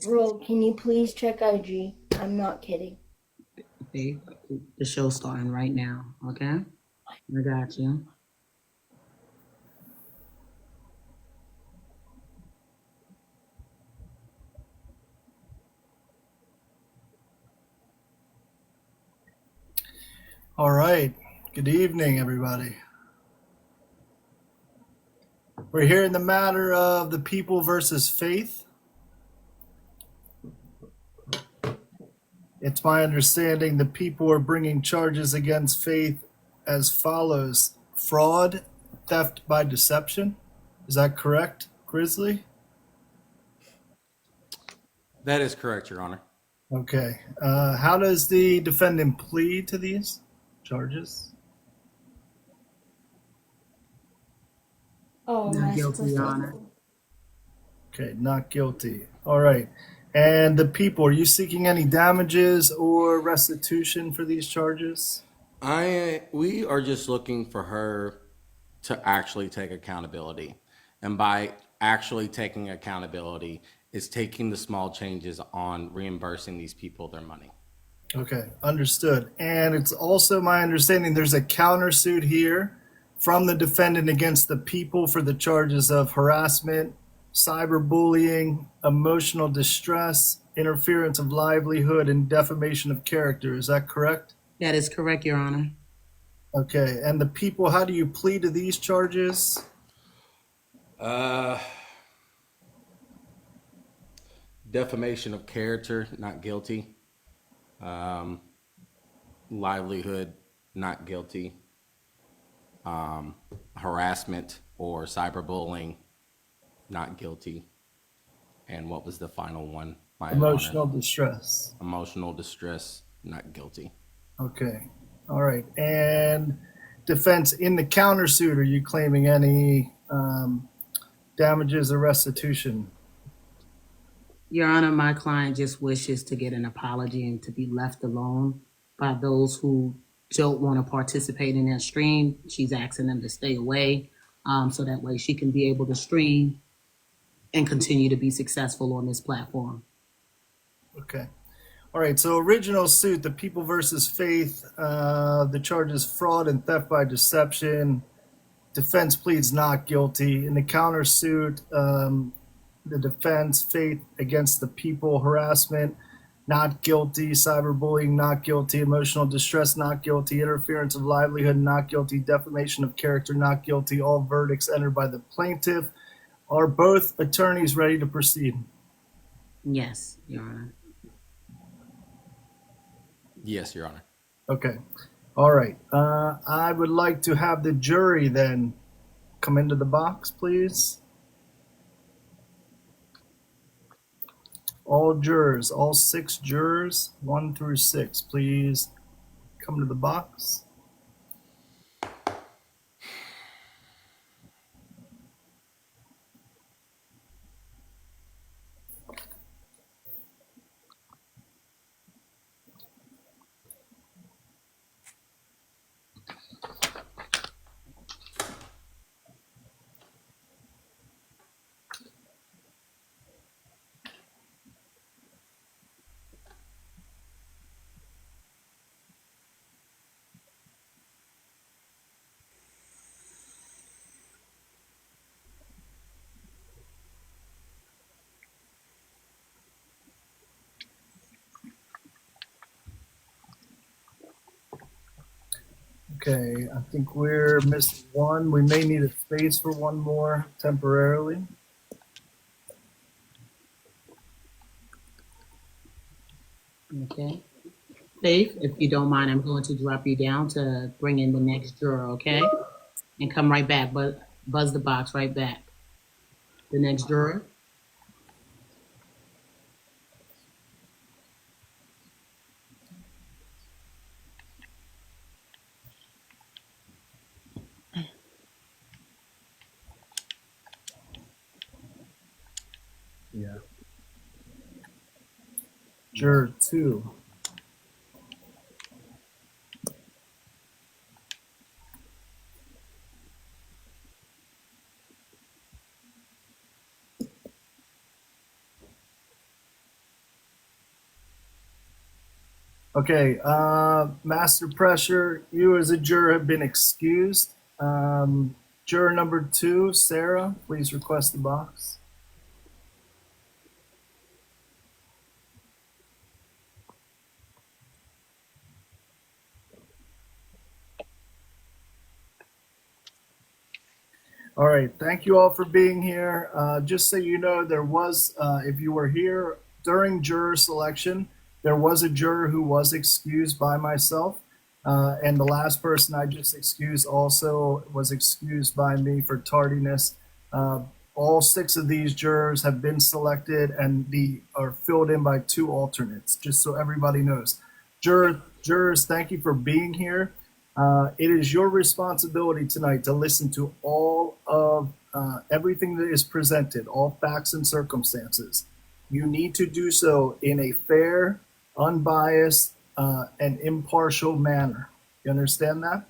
Roll, can you please check IG? I'm not kidding. Faith, the show's starting right now. Okay, I got you. All right. Good evening, everybody. We're here in the matter of the people versus faith. It's my understanding the people are bringing charges against faith as follows: fraud, theft by deception. Is that correct, Grizzly? That is correct, Your Honor. Okay. How does the defendant plead to these charges? Oh, am Not I guilty, supposed Your to? Honor. Okay, not guilty. All right. And the people, are you seeking any damages or restitution for these charges? We are just looking for her to actually take accountability. And by actually taking accountability is taking the small changes on reimbursing these people their money. Okay, understood. And it's also my understanding there's a countersuit here from the defendant against the people for the charges of harassment, cyberbullying, emotional distress, interference of livelihood, and defamation of character. Is that correct? That is correct, Your Honor. Okay, and the people, how do you plead to these charges? Uh, Defamation of character, not guilty. Um, Livelihood, not guilty. Harassment or cyberbullying, not guilty. And what was the final one? My Emotional honor. distress. Emotional distress, not guilty. Okay, all right. And defense, in the countersuit, are you claiming any damages or restitution? Your Honor, my client just wishes to get an apology and to be left alone by those who don't want to participate in that stream. She's asking them to stay away so that way she can be able to stream and continue to be successful on this platform. Okay. All right. So original suit, the people versus faith, the charges fraud and theft by deception. Defense pleads not guilty. In the countersuit, the defense faith against the people, harassment, not guilty, cyberbullying, not guilty, emotional distress, not guilty, interference of livelihood, not guilty, defamation of character, not guilty. All verdicts entered by the plaintiff. Are both attorneys ready to proceed? Yes, Your Honor. Yes, Your Honor. Okay. All right. I would like to have the jury then come into the box, please. All jurors, all 6 jurors, 1 through 6, please come to the box. Okay, I think we're missing one. We may need a space for one more temporarily. Okay. Faith, if you don't mind, I'm going to drop you down to bring in the next juror, okay? And come right back, but buzz the box right back. The next juror. Yeah. Juror 2. Okay, Master Pressure, you as a juror have been excused. Juror number 2, Sarah, please request the box. All right, thank you all for being here. Just so you know, there was, if you were here during juror selection, there was a juror who was excused by myself. And the last person I just excused also was excused by me for tardiness. All 6 of these jurors have been selected and are filled in by 2 alternates, just so everybody knows. Jurors, thank you for being here. It is your responsibility tonight to listen to all of everything that is presented, all facts and circumstances. You need to do so in a fair, unbiased, and impartial manner. You understand that?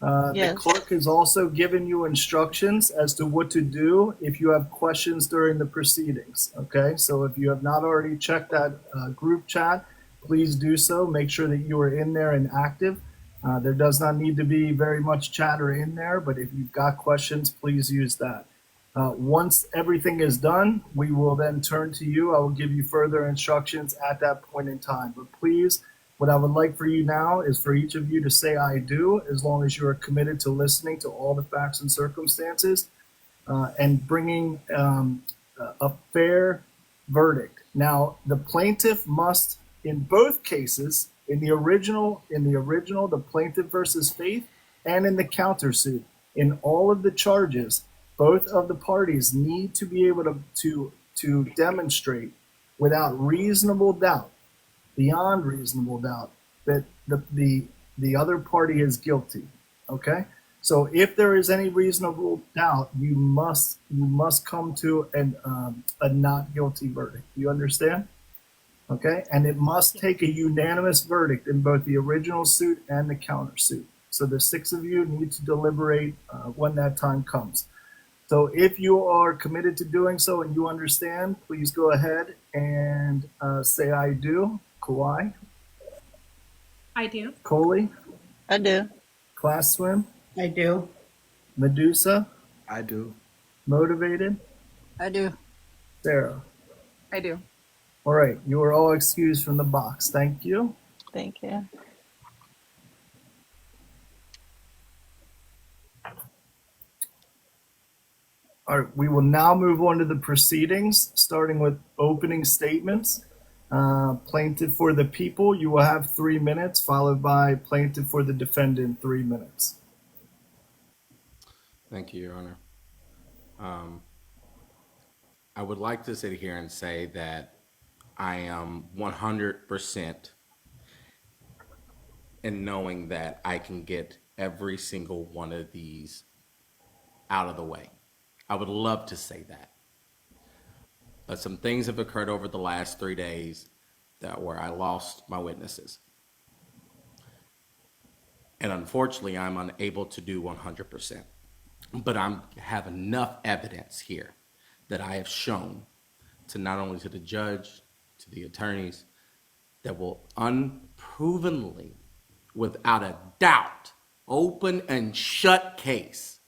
The Yes. clerk has also given you instructions as to what to do if you have questions during the proceedings. Okay, so if you have not already checked that group chat, please do so. Make sure that you are in there and active. There does not need to be very much chatter in there, but if you've got questions, please use that. Once everything is done, we will then turn to you. I will give you further instructions at that point in time. But please, what I would like for you now is for each of you to say "I do," as long as you are committed to listening to all the facts and circumstances and bringing a fair verdict. Now, the plaintiff must, in both cases, in the original, the plaintiff versus Faith, and in the countersuit, in all of the charges, both of the parties need to be able to demonstrate without reasonable doubt, beyond reasonable doubt, that the other party is guilty. Okay, so if there is any reasonable doubt, you must come to a not guilty verdict. You understand? Okay, and it must take a unanimous verdict in both the original suit and the countersuit. So the 6 of you need to deliberate when that time comes. So if you are committed to doing so and you understand, please go ahead and say "I do." Kawhi, I do. Coley, I do. Class Swim, I do. Medusa, I do. Motivated, I do. Sarah. I do. All right, you are all excused from the box. Thank you. Thank you. All right, we will now move on to the proceedings, starting with opening statements. Plaintiff for the people, you will have 3 minutes, followed by plaintiff for the defendant, 3 minutes. Thank you, Your Honor. I would like to sit here and say that I am 100% in knowing that I can get every single one of these out of the way. I would love to say that. But some things have occurred over the last 3 days where I lost my witnesses. And unfortunately, I'm unable to do 100%. But I have enough evidence here that I have shown to not only to the judge, to the attorneys, that will unprovenly, without a doubt, open and shut case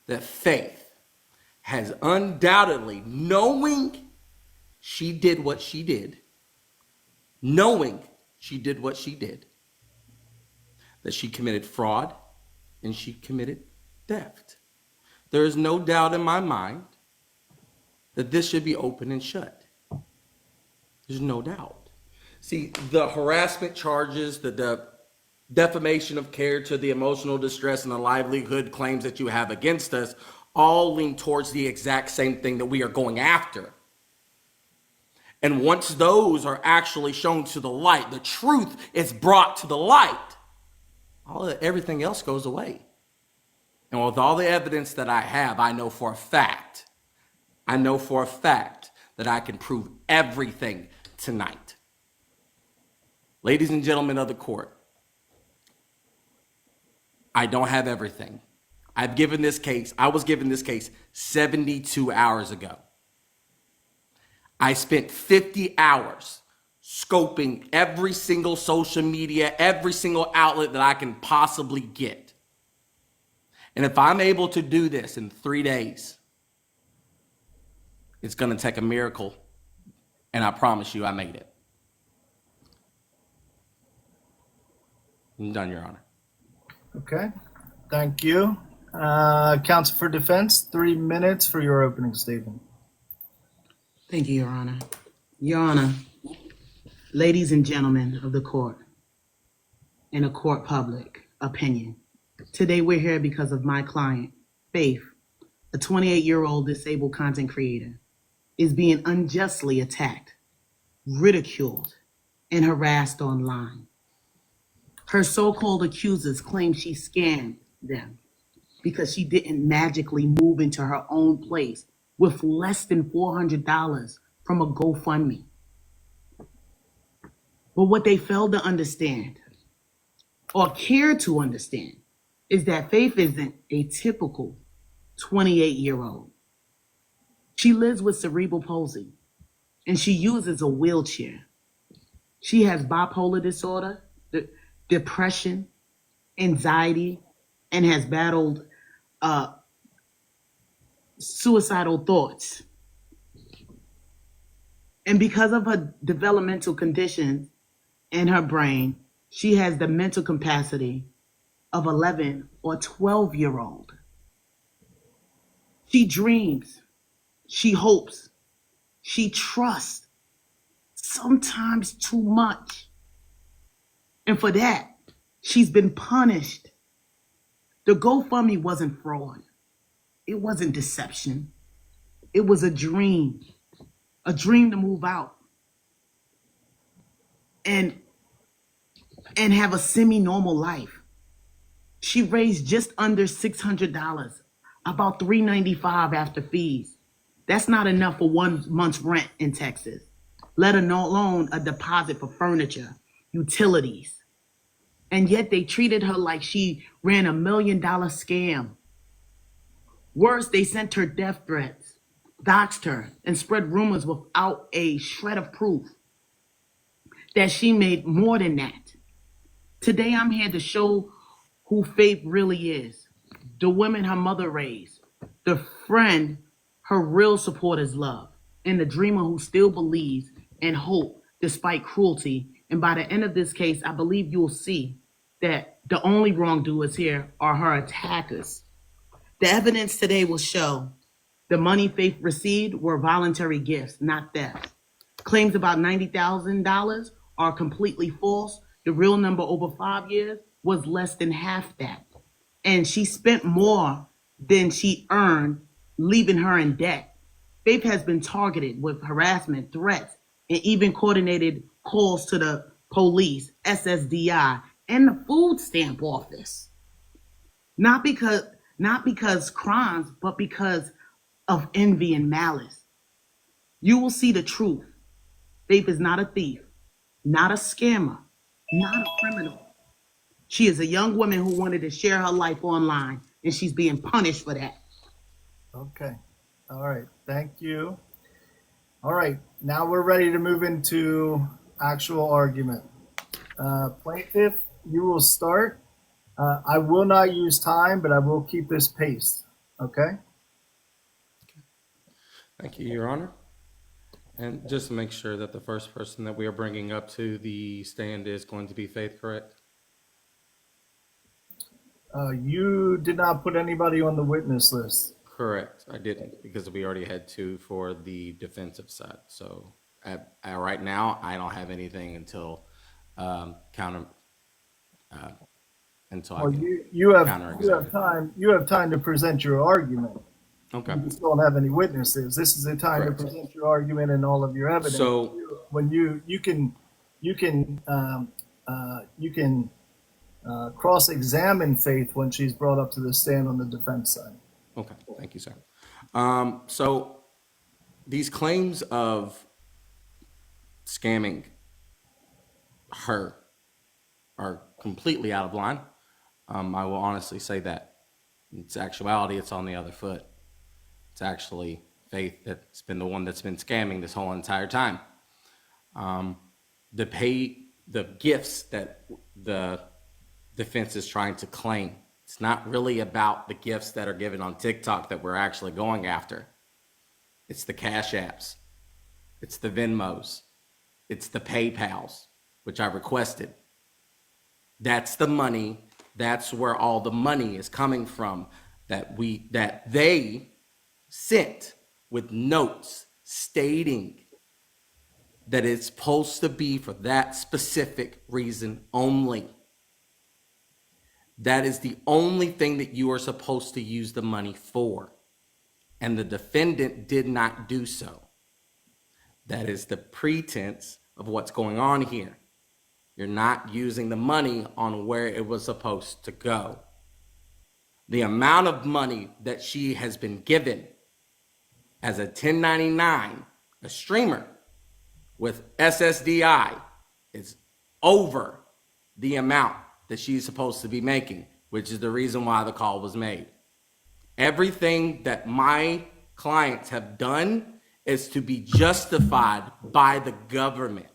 that Faith has undoubtedly, knowing she did what she did, that she committed fraud and she committed theft. There is no doubt in my mind that this should be open and shut. There's no doubt. See, the harassment charges, the defamation of character, the emotional distress, and the livelihood claims that you have against us all lean towards the exact same thing that we are going after. And once those are actually shown to the light, the truth is brought to the light, everything else goes away. And with all the evidence that I have, I know for a fact that I can prove everything tonight. Ladies and gentlemen of the court, I don't have everything. I was given this case 72 hours ago. I spent 50 hours scoping every single social media, every single outlet that I can possibly get. And if I'm able to do this in 3 days, it's going to take a miracle. And I promise you I made it. I'm done, Your Honor. Okay. Thank you. Counsel for defense, 3 minutes for your opening statement. Thank you, Your Honor. Your Honor, ladies and gentlemen of the court and a court public opinion, today we're here because of my client, Faith, a 28-year-old disabled content creator, is being unjustly attacked, ridiculed, and harassed online. Her so-called accusers claim she scammed them because she didn't magically move into her own place with less than $400 from a GoFundMe. But what they failed to understand or care to understand is that Faith isn't a typical 28-year-old. She lives with cerebral palsy and she uses a wheelchair. She has bipolar disorder, depression, anxiety, and has battled suicidal thoughts. And because of her developmental conditions in her brain, she has the mental capacity of 11 or 12-year-old. She dreams, she hopes, she trusts, sometimes too much. And for that, she's been punished. The GoFundMe wasn't fraud. It wasn't deception. It was a dream to move out and have a semi-normal life. She raised just under $600, about $395 after fees. That's not enough for 1 month's rent in Texas, let alone a deposit for furniture, utilities. And yet they treated her like she ran $1 million scam. Worse, they sent her death threats, doxed her, and spread rumors without a shred of proof that she made more than that. Today, I'm here to show who Faith really is, the woman her mother raised, the friend her real supporters love, and the dreamer who still believes and hope despite cruelty. And by the end of this case, I believe you'll see that the only wrongdoers here are her attackers. The evidence today will show the money Faith received were voluntary gifts, not theft. Claims about $90,000 are completely false. The real number over 5 years was less than half that. And she spent more than she earned, leaving her in debt. Faith has been targeted with harassment, threats, and even coordinated calls to the police, SSDI, and the food stamp office. Not because crimes, but because of envy and malice. You will see the truth. Faith is not a thief, not a scammer, not a criminal. She is a young woman who wanted to share her life online, and she's being punished for that. Okay. All right. Thank you. All right. Now we're ready to move into actual argument. Plaintiff, you will start. I will not use time, but I will keep this pace. Okay? Thank you, Your Honor. And just to make sure that the first person that we are bringing up to the stand is going to be Faith, correct? You did not put anybody on the witness list. Correct. I didn't, because we already had 2 for the defensive side. So right now, I don't have anything until counter. Until I Well, can you have counter-examine. time. You have time to present your argument. Okay. You just don't have any witnesses. This is the time Correct. to present your argument and all of your evidence. So when you can cross-examine Faith when she's brought up to the stand on the defense side. okay, thank you, sir. So these claims of scamming her are completely out of line. I will honestly say that. It's actuality, it's on the other foot. It's actually Faith that's been the one that's been scamming this whole entire time. the gifts that the defense is trying to claim. It's not really about the gifts that are given on TikTok that we're actually going after. It's the Cash Apps. It's the Venmos. It's the PayPals, which I requested. That's the money. That's where all the money is coming from that they sent with notes stating that it's supposed to be for that specific reason only. That is the only thing that you are supposed to use the money for. And the defendant did not do so. That is the pretense of what's going on here. You're not using the money on where it was supposed to go. The amount of money that she has been given as a 1099, a streamer with SSDI, is over the amount that she's supposed to be making, which is the reason why the call was made. Everything that my clients have done is to be justified by the government.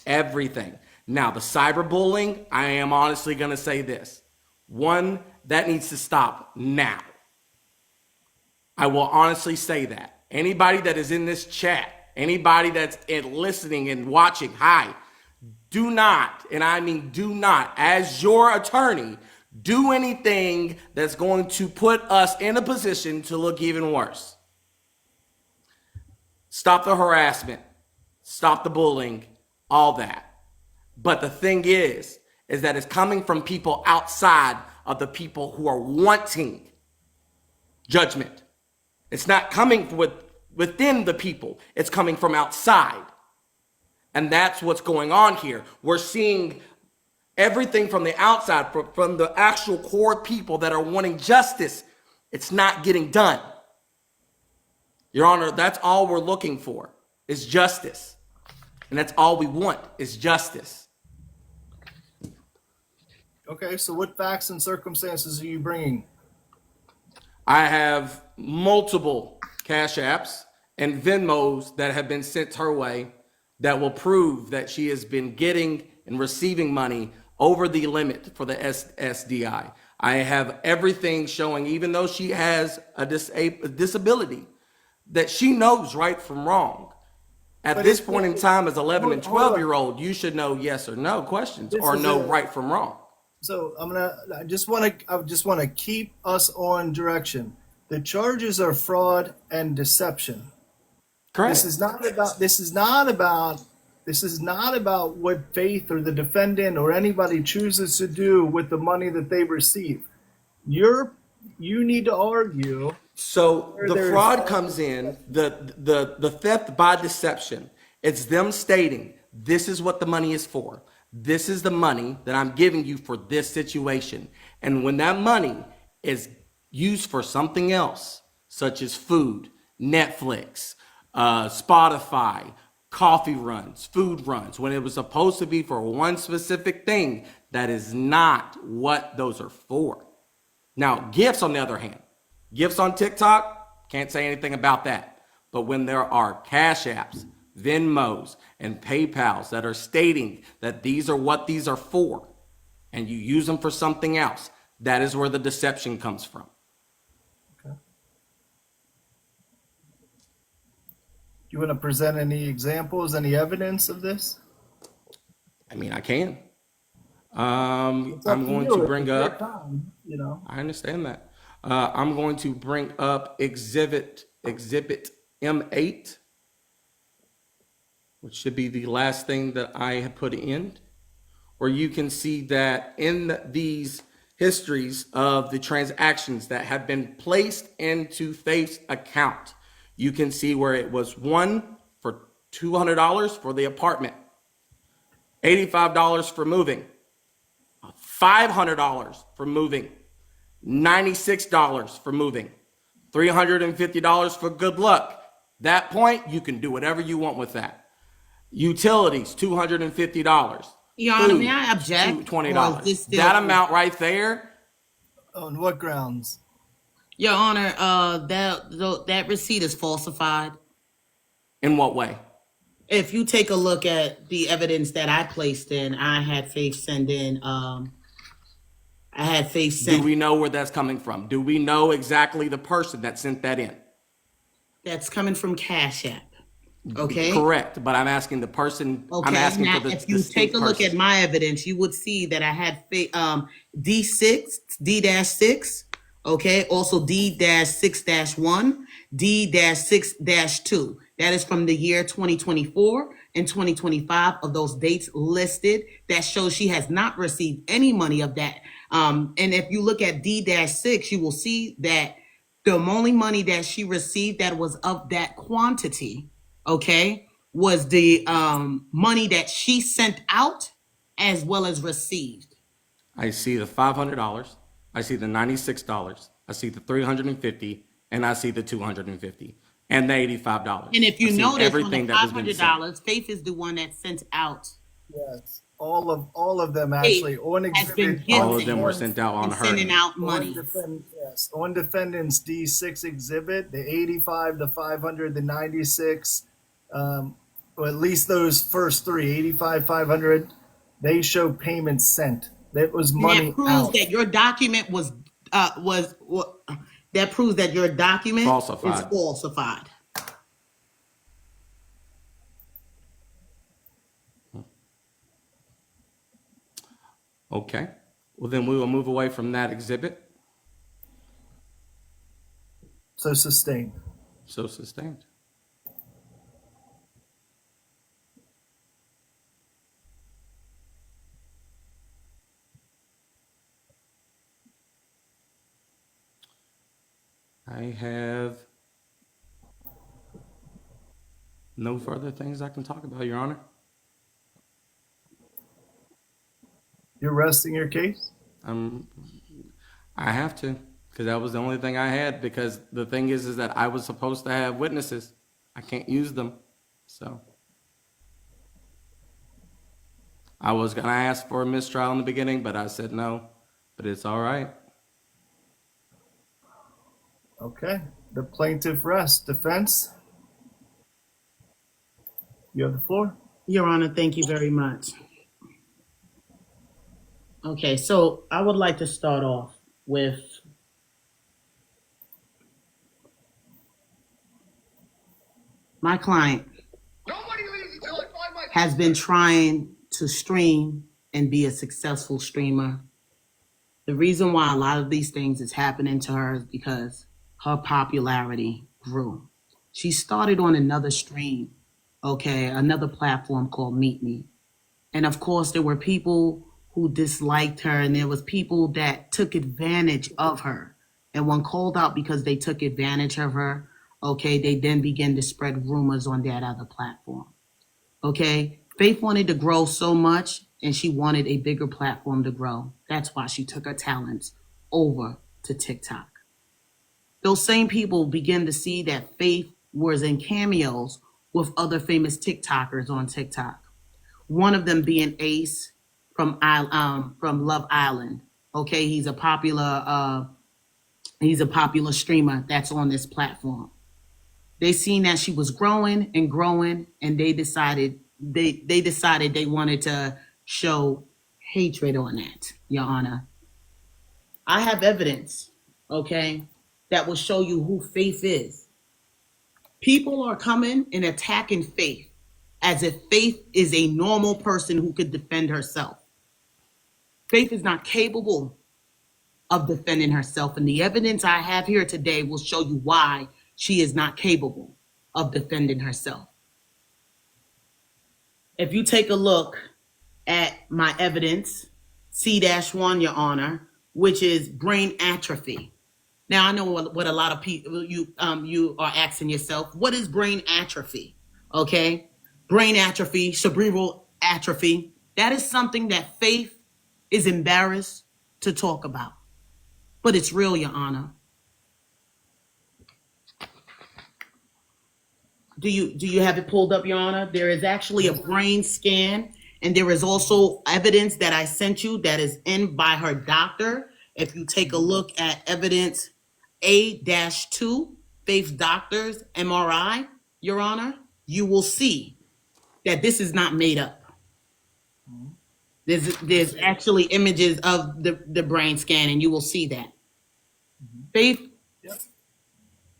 Everything. Now, the cyberbullying, I am honestly going to say this. One, that needs to stop now. I will honestly say that. Anybody that is in this chat, anybody that's listening and watching, hi, do not, and I mean do not, as your attorney, do anything that's going to put us in a position to look even worse. Stop the harassment, stop the bullying, all that. But the thing is that it's coming from people outside of the people who are wanting judgment. It's not coming within the people. It's coming from outside. And that's what's going on here. We're seeing everything from the outside, from the actual core people that are wanting justice. It's not getting done. Your Honor, that's all we're looking for is justice. And that's all we want is justice. Okay, so what facts and circumstances are you bringing? I have multiple Cash Apps and Venmos that have been sent her way that will prove that she has been getting and receiving money over the limit for the SDI. I have everything showing, even though she has a disability, that she knows right from wrong. At this point in time, as 11 and 12-year-old, you should know yes or no questions or know right from wrong. So I just want to keep us on direction. The charges are fraud and deception. Correct. This is not about what Faith or the defendant or anybody chooses to do with the money that they receive. You need to argue. So the fraud comes in, the theft by deception. It's them stating, this is what the money is for. This is the money that I'm giving you for this situation. And when that money is used for something else, such as food, Netflix, Spotify, coffee runs, food runs, when it was supposed to be for one specific thing, that is not what those are for. Now, gifts, on the other hand, gifts on TikTok, can't say anything about that. But when there are Cash Apps, Venmos, and PayPals that are stating that these are what these are for, and you use them for something else, that is where the deception comes from. Okay. Do you want to present any examples, any evidence of this? I mean, I can. I'm going to bring up, I understand that. I'm going to bring up Exhibit M8, which should be the last thing that I have put in, where you can see that in these histories of the transactions that have been placed into Faith's account, you can see where it was one for $200 for the apartment, $85 for moving, $500 for moving, $96 for moving, $350 for good luck. That point, you can do whatever you want with that. Utilities, $250. Your Honor, may I object? $20. That amount right there. On what grounds? Your Honor, that receipt is falsified. In what way? If you take a look at the evidence that I placed in, I had Faith send in. I had Faith Do send. we know where that's coming from? Do we know exactly the person that sent that in? That's coming from Cash App. Okay. Correct, but I'm asking the person. I'm Okay. asking Now, for the if you take distinct a look person. at my evidence, you would see that I had D6, D-6. Okay. Also D-6-1, D-6-2. That is from the year 2024 and 2025 of those dates listed. That shows she has not received any money of that. And if you look at D-6, you will see that the only money that she received that was of that quantity, okay, was the money that she sent out as well as received. I see the $500. I see the $96. I see the $350, and I see the $250, and the $85. And if you I see notice, on the everything that has been sent. $500, Faith is the one that sent out. Yes, all of them actually on has been exhibit. given All of them were sent out on and her. sending out On money. yes, on defendant's D6 exhibit, the 85, the 500, the 96, or at least those first three, 85, 500, they show payments sent. That was And money that proves out. that your document was that proves that your document Falsified. is falsified. Okay. Well, then we will move away from that exhibit. So sustained. So sustained. I have no further things I can talk about, Your Honor. You're resting your case? I have to, because that was the only thing I had, because the thing is that I was supposed to have witnesses. I can't use them. So I was going to ask for a mistrial in the beginning, but I said no, but it's all right. Okay. The plaintiff rests. Defense? You have the floor. Your Honor, thank you very much. Okay, so I would like to start off with my client has been trying to stream and be a successful streamer. The reason why a lot of these things is happening to her is because her popularity grew. She started on another stream, okay, another platform called Meet Me. And of course, there were people who disliked her, and there was people that took advantage of her. And when called out because they took advantage of her, okay, they then began to spread rumors on that other platform. Okay, Faith wanted to grow so much, and she wanted a bigger platform to grow. That's why she took her talents over to TikTok. Those same people began to see that Faith was in cameos with other famous TikTokers on TikTok. One of them being Ace from Love Island. Okay, he's a popular streamer that's on this platform. They seen that she was growing and growing, and they decided they wanted to show hatred on that, Your Honor. I have evidence, okay, that will show you who Faith is. People are coming and attacking Faith as if Faith is a normal person who could defend herself. Faith is not capable of defending herself, and the evidence I have here today will show you why she is not capable of defending herself. If you take a look at my evidence, C-1, Your Honor, which is brain atrophy. Now, I know what a lot of people, you are asking yourself, what is brain atrophy? Okay? Brain atrophy, cerebral atrophy, that is something that Faith is embarrassed to talk about. But it's real, Your Honor. Do you have it pulled up, Your Honor? There is actually a brain scan, and there is also evidence that I sent you that is in by her doctor. If you take a look at evidence A-2, Faith's doctor's MRI, Your Honor, you will see that this is not made up. There's actually images of the brain scan, and you will see that. Faith, Yep.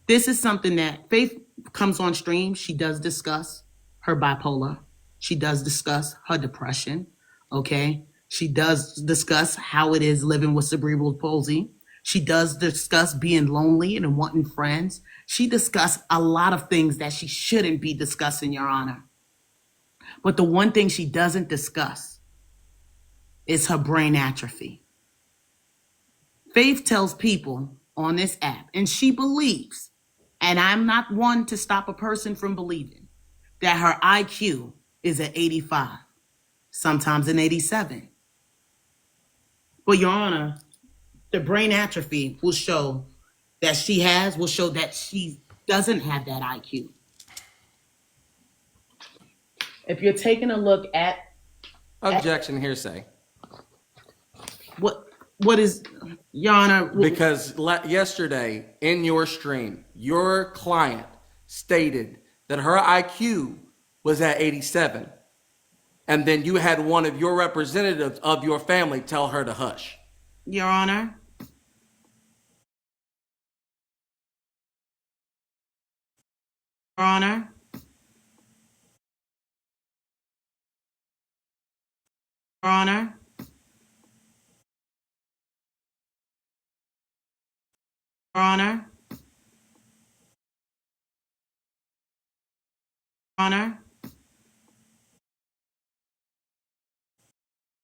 this is something that Faith comes on stream. She does discuss her bipolar. She does discuss her depression. Okay. She does discuss how it is living with cerebral palsy. She does discuss being lonely and wanting friends. She discussed a lot of things that she shouldn't be discussing, Your Honor. But the one thing she doesn't discuss is her brain atrophy. Faith tells people on this app, and she believes, and I'm not one to stop a person from believing, that her IQ is at 85, sometimes an 87. But Your Honor, the brain atrophy will show that she doesn't have that IQ. If you're taking a look at Objection, hearsay. what is, Your Honor, Because yesterday in your stream, your client stated that her IQ was at 87. And then you had one of your representatives of your family tell her to hush. Your Honor, Your Honor, Your Honor, Your Honor, Your Honor.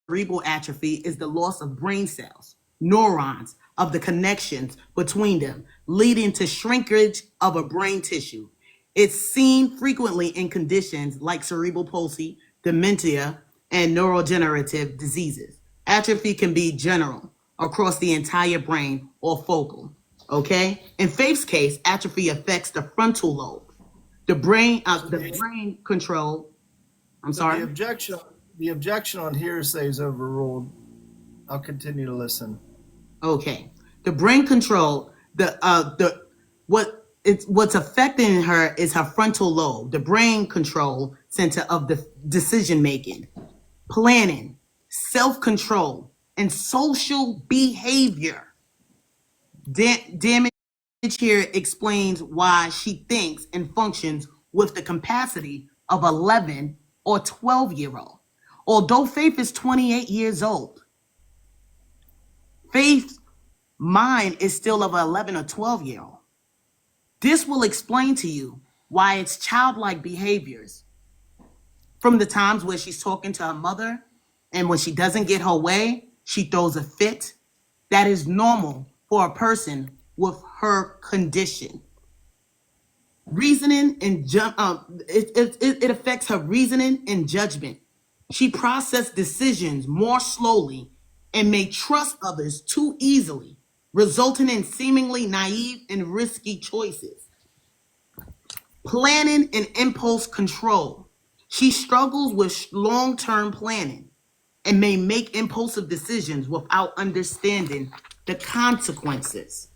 Cerebral atrophy is the loss of brain cells, neurons, of the connections between them, leading to shrinkage of a brain tissue. It's seen frequently in conditions like cerebral palsy, dementia, and neurodegenerative diseases. Atrophy can be general, across the entire brain, or focal. Okay? In Faith's case, atrophy affects the frontal lobe. The brain control. I'm sorry. The objection on hearsay is overruled. I'll continue to listen. Okay. The brain control, what's affecting her is her frontal lobe, the brain control center of the decision making, planning, self-control, and social behavior. Damage here explains why she thinks and functions with the capacity of 11 or 12-year-old. Although Faith is 28 years old, Faith's mind is still of an 11 or 12-year-old. This will explain to you why it's childlike behaviors from the times where she's talking to her mother, and when she doesn't get her way, she throws a fit. That is normal for a person with her condition. Reasoning and it affects her reasoning and judgment. She processes decisions more slowly and may trust others too easily, resulting in seemingly naive and risky choices. Planning and impulse control. She struggles with long-term planning and may make impulsive decisions without understanding the consequences.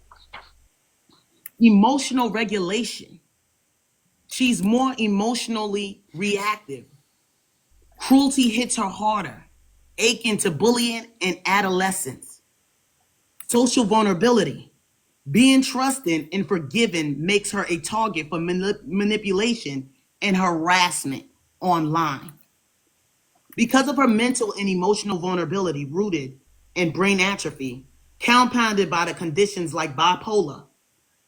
Emotional regulation. She's more emotionally reactive. Cruelty hits her harder, akin to bullying in adolescence. Social vulnerability. Being trusted and forgiven makes her a target for manipulation and harassment online. Because of her mental and emotional vulnerability rooted in brain atrophy, compounded by the conditions like bipolar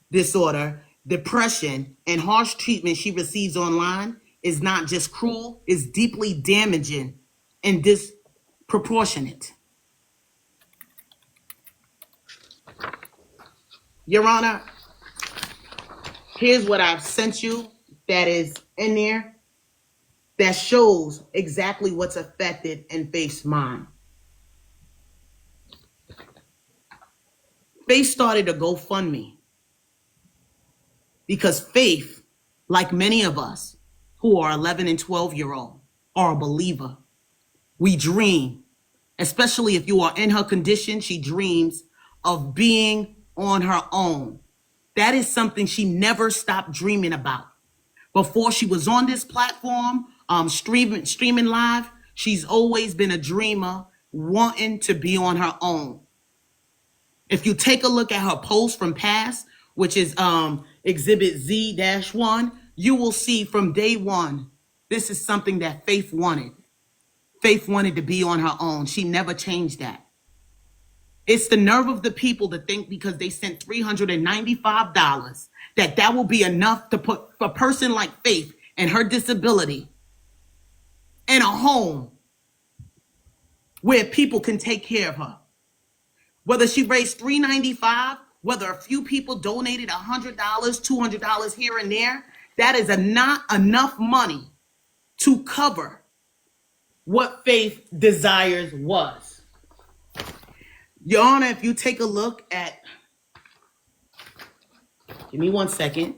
disorder, depression, and harsh treatment she receives online, is not just cruel, it's deeply damaging and disproportionate. Your Honor, here's what I've sent you that is in there that shows exactly what's affected in Faith's mind. Faith started a GoFundMe because Faith, like many of us who are 11 and 12-year-old, are a believer. We dream, especially if you are in her condition, she dreams of being on her own. That is something she never stopped dreaming about. Before she was on this platform, streaming live, she's always been a dreamer, wanting to be on her own. If you take a look at her posts from past, which is Exhibit Z-1, you will see from day one, this is something that Faith wanted. Faith wanted to be on her own. She never changed that. It's the nerve of the people to think because they sent $395 that will be enough to put a person like Faith and her disability in a home where people can take care of her. Whether she raised $395, whether a few people donated $100, $200 here and there, that is not enough money to cover what Faith desires was. Your Honor, if you take a look at, give me 1 second.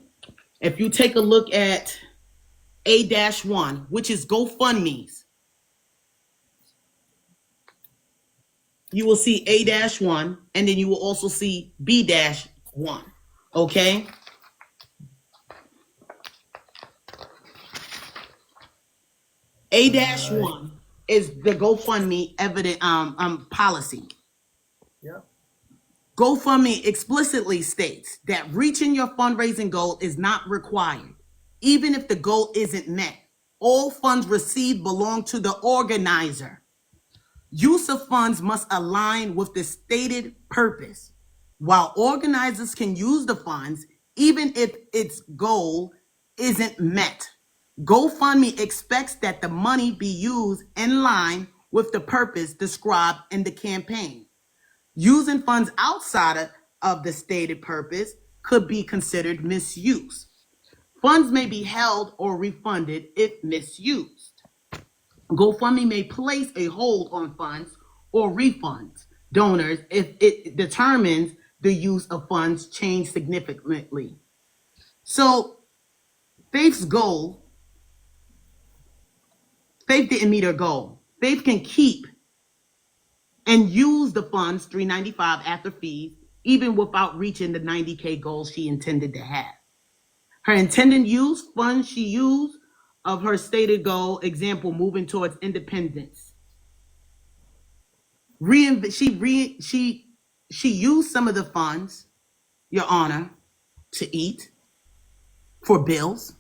If you take a look at A-1, which is GoFundMe's, you will see A-1, and then you will also see B-1, okay? A-1 is the GoFundMe evident policy. Yeah. GoFundMe explicitly states that reaching your fundraising goal is not required, even if the goal isn't met. All funds received belong to the organizer. Use of funds must align with the stated purpose. While organizers can use the funds, even if its goal isn't met, GoFundMe expects that the money be used in line with the purpose described in the campaign. Using funds outside of the stated purpose could be considered misuse. Funds may be held or refunded if misused. GoFundMe may place a hold on funds or refunds donors if it determines the use of funds change significantly. So Faith didn't meet her goal. Faith can keep and use the funds, $395 after fees, even without reaching the 90K goal she intended to have. Her intended use, funds she used of her stated goal, example, moving towards independence. She used some of the funds, Your Honor, to eat, for bills,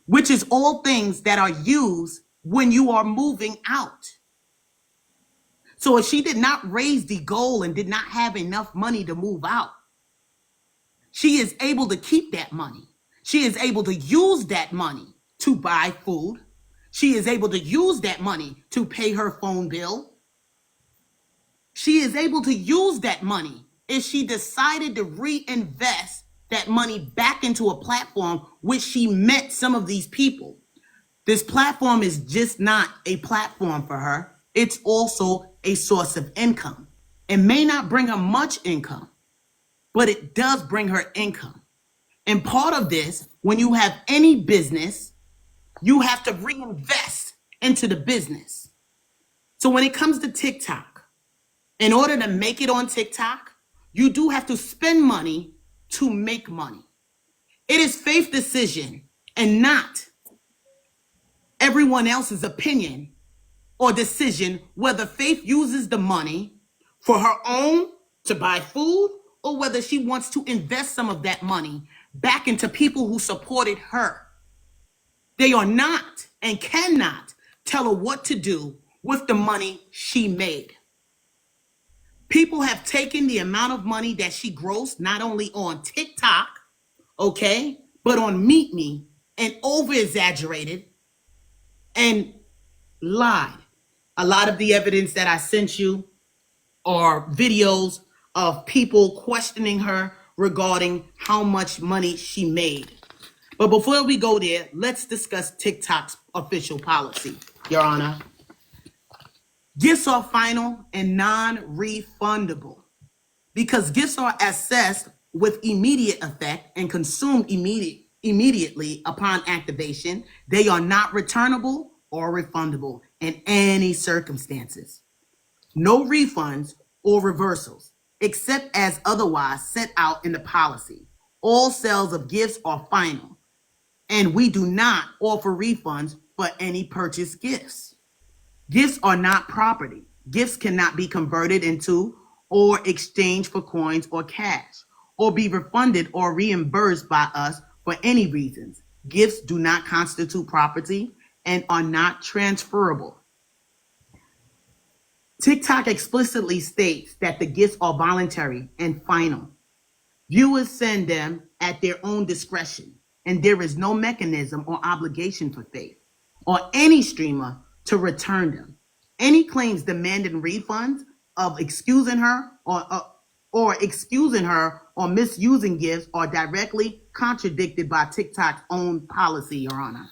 which is all things that are used when you are moving out. So if she did not raise the goal and did not have enough money to move out, she is able to keep that money. She is able to use that money to buy food. She is able to use that money to pay her phone bill. She is able to use that money if she decided to reinvest that money back into a platform which she met some of these people. This platform is just not a platform for her. It's also a source of income. It may not bring her much income, but it does bring her income. And part of this, when you have any business, you have to reinvest into the business. So when it comes to TikTok, in order to make it on TikTok, you do have to spend money to make money. It is Faith's decision and not everyone else's opinion or decision whether Faith uses the money for her own to buy food or whether she wants to invest some of that money back into people who supported her. They are not and cannot tell her what to do with the money she made. People have taken the amount of money that she grossed, not only on TikTok, okay, but on Meet Me, and over-exaggerated and lied. A lot of the evidence that I sent you are videos of people questioning her regarding how much money she made. But before we go there, let's discuss TikTok's official policy, Your Honor. Gifts are final and non-refundable. Because gifts are assessed with immediate effect and consumed immediately upon activation, they are not returnable or refundable in any circumstances. No refunds or reversals, except as otherwise set out in the policy. All sales of gifts are final, and we do not offer refunds for any purchased gifts. Gifts are not property. Gifts cannot be converted into or exchanged for coins or cash, or be refunded or reimbursed by us for any reasons. Gifts do not constitute property and are not transferable. TikTok explicitly states that the gifts are voluntary and final. Viewers send them at their own discretion, and there is no mechanism or obligation for Faith or any streamer to return them. Any claims demanding refunds of excusing her or misusing gifts are directly contradicted by TikTok's own policy, Your Honor.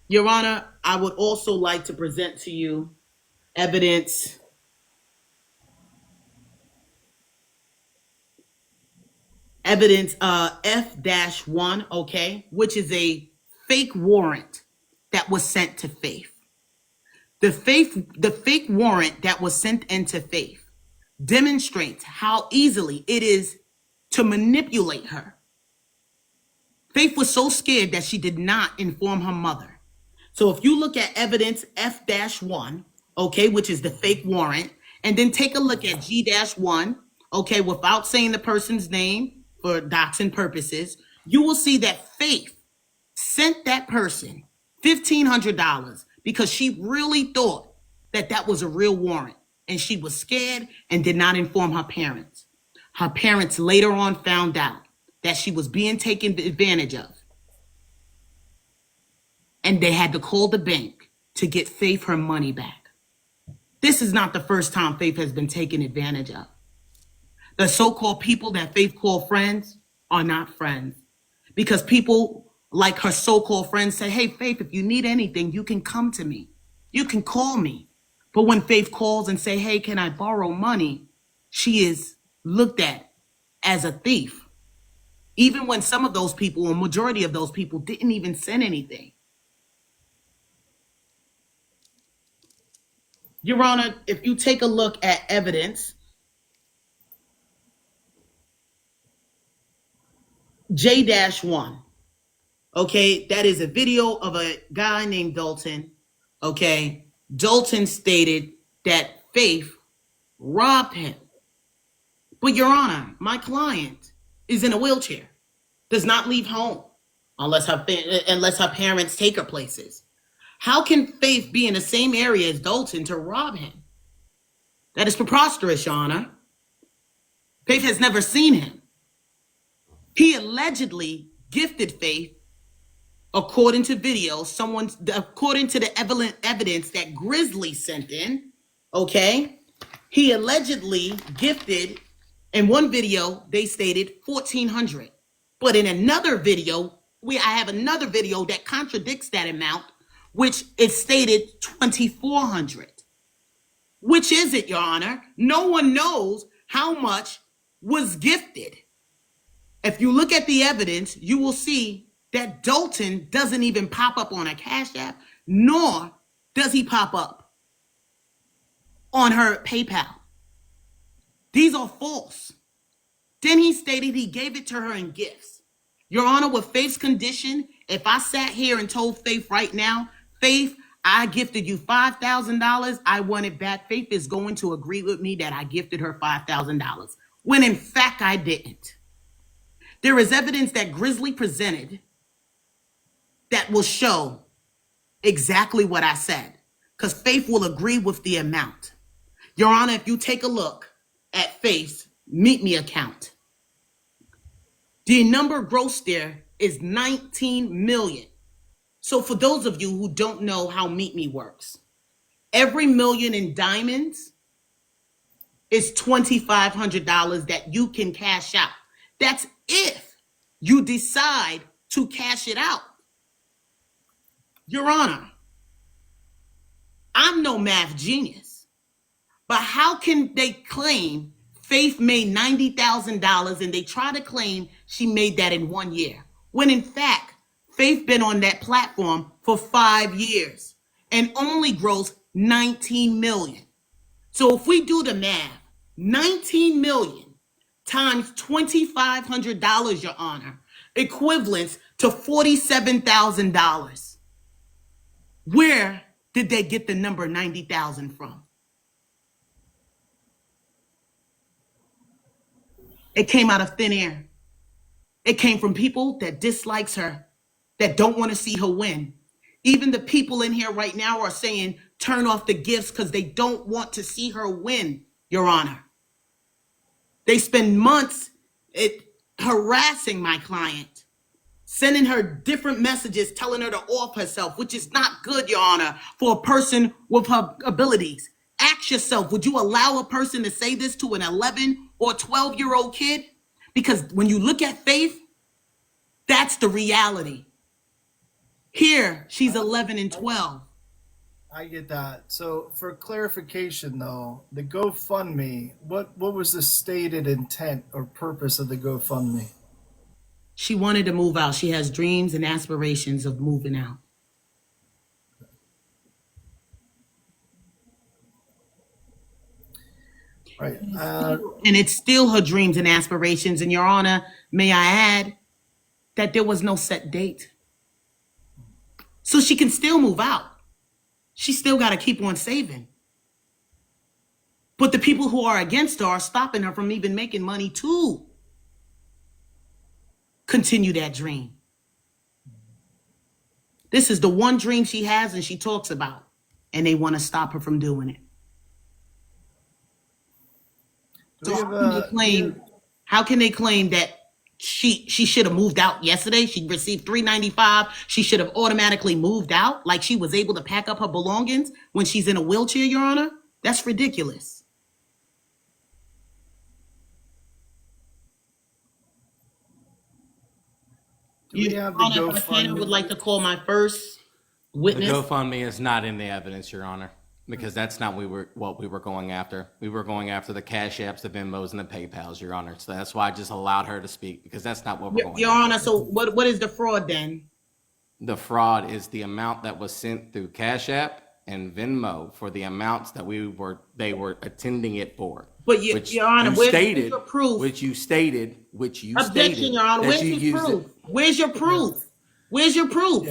Your Honor, I would also like to present to you evidence F-1, okay, which is a fake warrant that was sent to Faith. The fake warrant that was sent into Faith demonstrates how easily it is to manipulate her. Faith was so scared that she did not inform her mother. So if you look at evidence F-1, okay, which is the fake warrant, and then take a look at G-1, okay, without saying the person's name for doxing purposes, you will see that Faith sent that person $1,500 because she really thought that that was a real warrant, and she was scared and did not inform her parents. Her parents later on found out that she was being taken advantage of, and they had to call the bank to get Faith her money back. This is not the first time Faith has been taken advantage of. The so-called people that Faith called friends are not friends, because people like her so-called friends say, hey, Faith, if you need anything, you can come to me. You can call me. But when Faith calls and say, hey, can I borrow money? She is looked at as a thief. Even when some of those people, or majority of those people, didn't even send anything. Your Honor, if you take a look at evidence, J-1, okay, that is a video of a guy named Dalton, okay? Dalton stated that Faith robbed him. But Your Honor, my client is in a wheelchair, does not leave home unless her parents take her places. How can Faith be in the same area as Dalton to rob him? That is preposterous, Your Honor. Faith has never seen him. He allegedly gifted Faith, according to videos, according to the evidence that Grizzly sent in, okay? He allegedly gifted, in one video, they stated $1,400. But in another video, I have another video that contradicts that amount, which is stated $2,400. Which is it, Your Honor? No one knows how much was gifted. If you look at the evidence, you will see that Dalton doesn't even pop up on a Cash App, nor does he pop up on her PayPal. These are false. Then he stated he gave it to her in gifts. Your Honor, with Faith's condition, if I sat here and told Faith right now, Faith, I gifted you $5,000, I want it back, Faith is going to agree with me that I gifted her $5,000, when in fact I didn't. There is evidence that Grizzly presented that will show exactly what I said, because Faith will agree with the amount. Your Honor, if you take a look at Faith's Meet Me account, the number grossed there is 19 million. So for those of you who don't know how Meet Me works, every million in diamonds is $2,500 that you can cash out. That's if you decide to cash it out. Your Honor, I'm no math genius, but how can they claim Faith made $90,000 and they try to claim she made that in 1 year, when in fact, Faith been on that platform for 5 years and only grossed 19 million. So if we do the math, 19 million times $2,500, Your Honor, equivalents to $47,000. Where did they get the number 90,000 from? It came out of thin air. It came from people that dislikes her, that don't want to see her win. Even the people in here right now are saying, turn off the gifts because they don't want to see her win, Your Honor. They spend months harassing my client, sending her different messages, telling her to off herself, which is not good, Your Honor, for a person with her abilities. Ask yourself, would you allow a person to say this to an 11 or 12-year-old kid? Because when you look at Faith, that's the reality. Here, she's 11 and 12. I get that. So for clarification though, the GoFundMe, what was the stated intent or purpose of the GoFundMe? She wanted to move out. She has dreams and aspirations of moving out. Right. And it's still her dreams and aspirations. And Your Honor, may I add that there was no set date. So she can still move out. She still got to keep on saving. But the people who are against her are stopping her from even making money to continue that dream. This is the one dream she has and she talks about, and they want to stop her from doing it. So how can they claim that she should have moved out yesterday? She received $395. She should have automatically moved out, like she was able to pack up her belongings when she's in a wheelchair, Your Honor? That's ridiculous. Do we have the Honor, if I would like to call my first The witness. GoFundMe is not in the evidence, Your Honor, because that's not what we were going after. We were going after the Cash Apps, the Venmos, and the PayPals, Your Honor. So that's why I just allowed her to speak, because that's not what we're going Your after. Honor, so what is the fraud then? The fraud is the amount that was sent through Cash App and Venmo for the amounts that they were attending it for. But Your Honor, where's your proof? Which you stated. Objection, Your Honor. Where's your proof? Where's your proof? Where's your proof?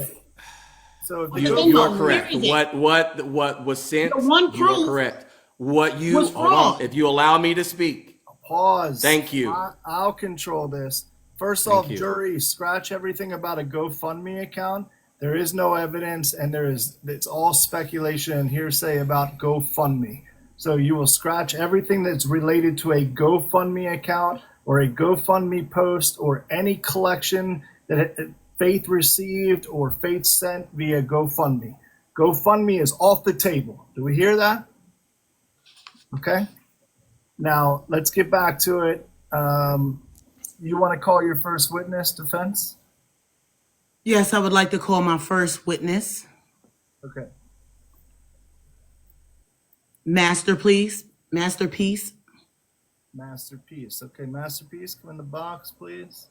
So if You are correct. What was sent, The one you are proof correct. was Hold on. fraud. If you allow me to speak. Pause. Thank you. I'll control this. First Thank off, you. jury, scratch everything about a GoFundMe account. There is no evidence, and it's all speculation and hearsay about GoFundMe. So you will scratch everything that's related to a GoFundMe account or a GoFundMe post or any collection that Faith received or Faith sent via GoFundMe. GoFundMe is off the table. Do we hear that? Okay. Now let's get back to it. You want to call your first witness, defense? Yes, I would like to call my first witness. Okay. Masterpiece. Masterpiece. Okay, Masterpiece, come in the box, please.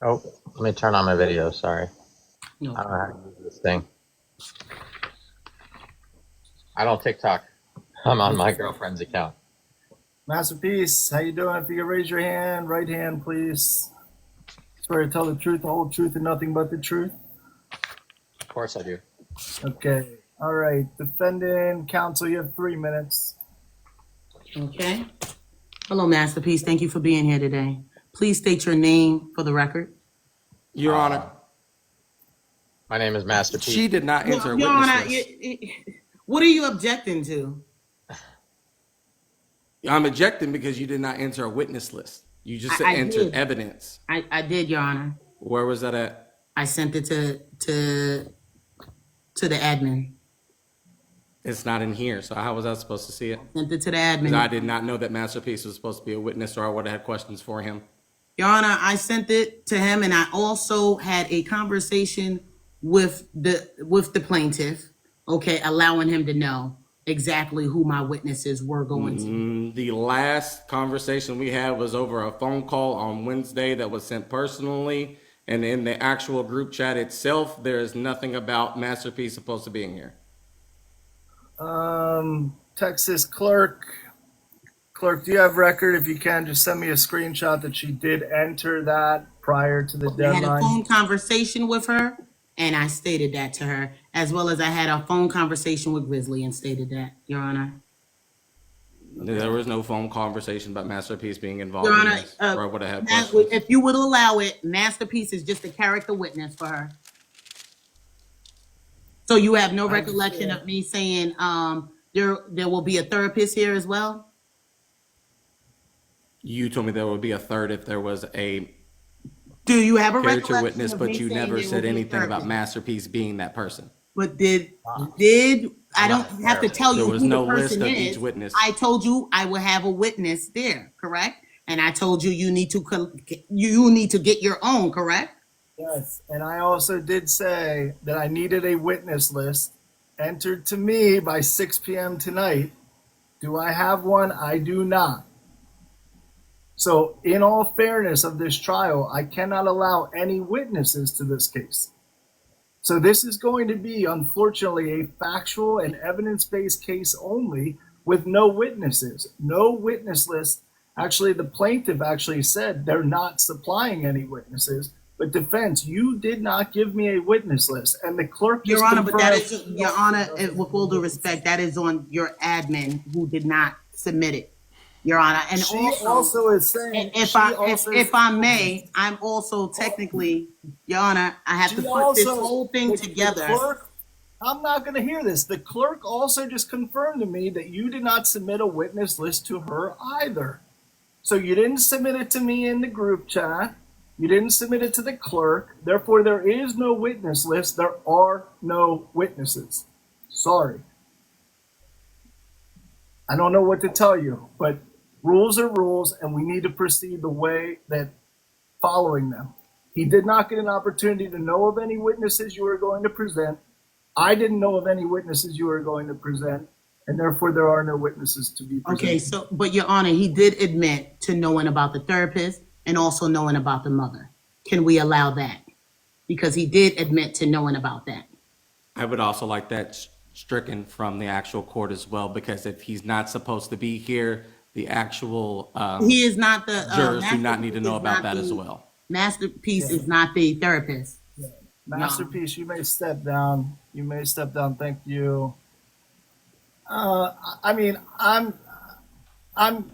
Oh, let me turn on my video. Sorry. No. I don't know how to use this thing. I don't TikTok. I'm on my girlfriend's account. Masterpiece, how you doing? If you could raise your hand, right hand, please. Swear to tell the truth, the whole truth, and nothing but the truth. Of course I do. Okay. All right. Defendant, counsel, you have 3 minutes. Okay. Hello, Masterpiece. Thank you for being here today. Please state your name for the record. Your Honor, My name is Masterpiece. she did not enter a Your witness Honor, list. what are you objecting to? I'm objecting because you did not enter a witness list. You just I entered did. evidence. I did, Your Honor. Where was that at? I sent it to the admin. It's not in here, so how was I supposed to see it? Sent it to the 'Cause admin. I did not know that Masterpiece was supposed to be a witness, or I would have had questions for him. Your Honor, I sent it to him, and I also had a conversation with the plaintiff, okay, allowing him to know exactly who my witnesses were going to. The last conversation we had was over a phone call on Wednesday that was sent personally, And in the actual group chat itself, there is nothing about Masterpiece supposed to be in here. Texas clerk, do you have record? If you can, just send me a screenshot that she did enter that prior to the I had a deadline. phone conversation with her, and I stated that to her, as well as I had a phone conversation with Grizzly and stated that, Your Honor. There was no phone conversation about Masterpiece being involved Your in Honor, this, or I would have had questions. if you would allow it, Masterpiece is just a character witness for her. So you have no recollection of me saying there will be a therapist here as well? You told me there would be a third if there was a Do you have a character recollection witness, of but me you saying never there will said be a anything about therapist? Masterpiece being that person. But did I don't have to tell you There was who no the person list of is. each witness. I told you I will have a witness there, correct? And I told you you need to get your own, correct? Yes, and I also did say that I needed a witness list entered to me by 6 p.m. tonight. Do I have one? I do not. So, in all fairness of this trial, I cannot allow any witnesses to this case. So, this is going to be, unfortunately, a factual and evidence-based case only with no witnesses, no witness list. Actually, the plaintiff actually said they're not supplying any witnesses. But defense, you did not give me a witness list, and the clerk. Your Honor, but that is, Your Honor, with all due respect, that is on your admin who did not submit it, Your Honor. And She also is saying. if I may, I'm also technically, Your Honor, I have to put this whole thing together. Clerk, I'm not going to hear this. The clerk also just confirmed to me that you did not submit a witness list to her either. So you didn't submit it to me in the group chat. You didn't submit it to the clerk. Therefore, there is no witness list. There are no witnesses. Sorry. I don't know what to tell you, but rules are rules, and we need to proceed the way that following them. He did not get an opportunity to know of any witnesses you were going to present. I didn't know of any witnesses you were going to present, and therefore there are no witnesses to be presented. Okay, so, but Your Honor, he did admit to knowing about the therapist and also knowing about the mother. Can we allow that? Because he did admit to knowing about that. I would also like that stricken from the actual court as well, because if he's not supposed to be here, the actual He is not the jurors do not need to know about that as well. Masterpiece is not the therapist. Masterpiece, you may step down. You may step down. Thank you. I mean, I'm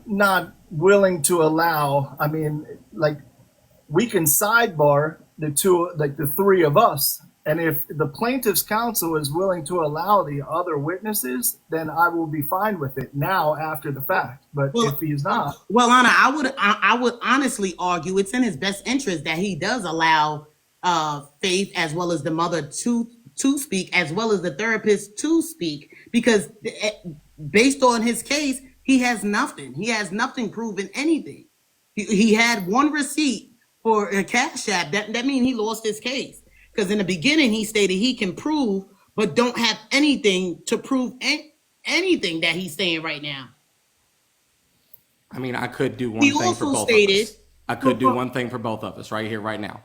not willing to allow. I mean, like, we can sidebar the two, like the three of us, and if the plaintiff's counsel is willing to allow the other witnesses, then I will be fine with it now after the fact. But if he's not, well, Honor, I would honestly argue it's in his best interest that he does allow Faith as well as the mother to speak, as well as the therapist to speak, because based on his case, he has nothing. He has nothing proving anything. He had one receipt for a cash app. That means he lost his case. Because in the beginning, he stated he can prove, but don't have anything to prove anything that he's saying right now. I mean, I could do one thing for both of us. I could do one thing for both of us right here, right now.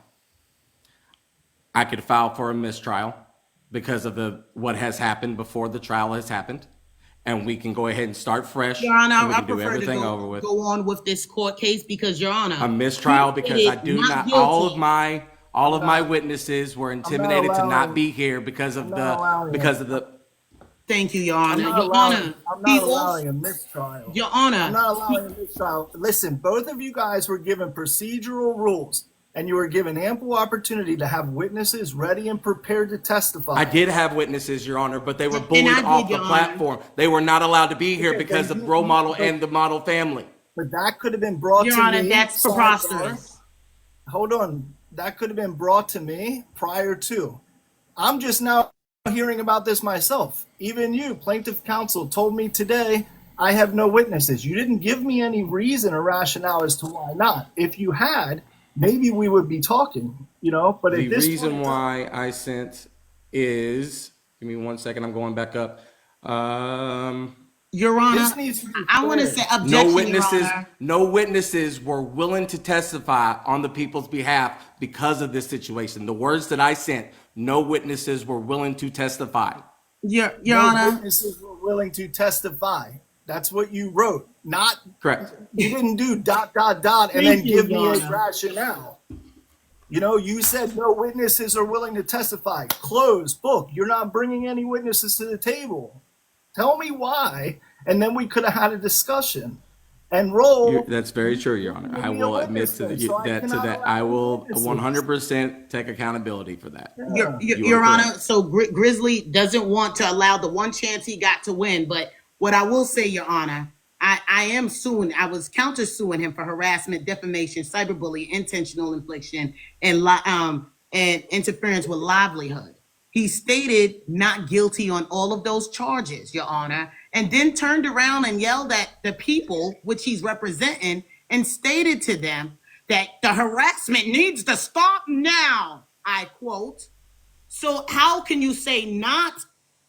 I could file for a mistrial because of what has happened before the trial has happened. And we can go ahead and start fresh. Your Honor, and we I can do prefer everything to over with. go on with this court case because, Your Honor, A mistrial because I do not. All of my witnesses were intimidated to not be here because of the. Thank you, Your Honor. I'm not allowing a mistrial. Your Honor. I'm not allowing a mistrial. Listen, both of you guys were given procedural rules, and you were given ample opportunity to have witnesses ready and prepared to testify. I did have witnesses, Your Honor, but they were bullied off the platform. They were not allowed to be here because of role model and the model family. But that could have been brought to me. Your Honor, that's preposterous. Hold on. That could have been brought to me prior to. I'm just now hearing about this myself. Even you, plaintiff counsel, told me today I have no witnesses. You didn't give me any reason or rationale as to why not. If you had, maybe we would be talking, but the reason why I sent is, give me 1 second, I'm going back up. Your Honor, This needs to be I want to clear. say objection, No witnesses were willing to testify on the people's behalf because of this situation. The words that I sent, no witnesses were willing to testify. Your No Honor. witnesses were willing to testify. That's what you wrote. Not Correct. you didn't do ... and Thank then you, give me Your a Honor. rationale. You know, you said no witnesses are willing to testify. Close book. You're not bringing any witnesses to the table. Tell me why, and then we could have had a discussion. And roll. That's very true, Your Honor. I will admit to that. I will 100% take accountability for that. Your Honor, so Grizzly doesn't want to allow the one chance he got to win. But what I will say, Your Honor, I am suing. I was countersuing him for harassment, defamation, cyberbullying, intentional infliction, and interference with livelihood. He stated not guilty on all of those charges, Your Honor, and then turned around and yelled at the people which he's representing and stated to them that the harassment needs to stop now. I quote. So how can you say not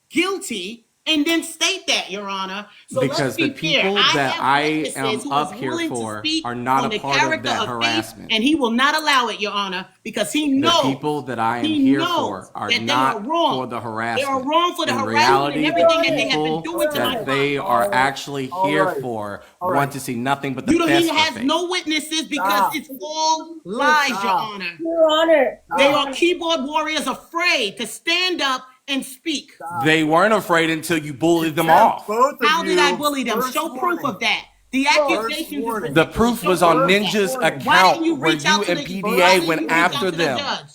guilty and then state that, Your Honor? So because the people that I am up here for are not a part of that harassment. And he will not allow it, Your Honor, because he knows the people that I am here for are not for the harassment. They are wrong for the In harassment and reality, everything the that they have been people doing to my that they are actually here for want to see nothing but the He best has of faith. no witnesses because it's all lies, Your Honor. Your Honor. They are keyboard warriors afraid to stand up and speak. They weren't afraid until you bullied them off. Both of How did you, I bully them? first Show proof warning. of that. The accusations. warning. The proof was on Ninja's Why account didn't you where reach out you to and the why didn't PDA you went reach out after to the them. judge?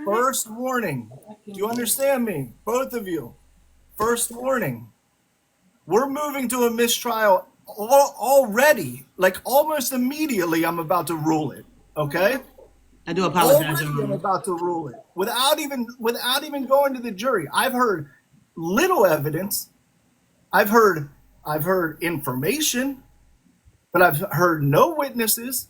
First warning. Do you understand me? Both of you. First warning. We're moving to a mistrial already. Like almost immediately, I'm about to rule it. Okay? I do apologize, Already Your I'm Honor. about to rule it without even going to the jury. I've heard little evidence. I've heard information, but I've heard no witnesses.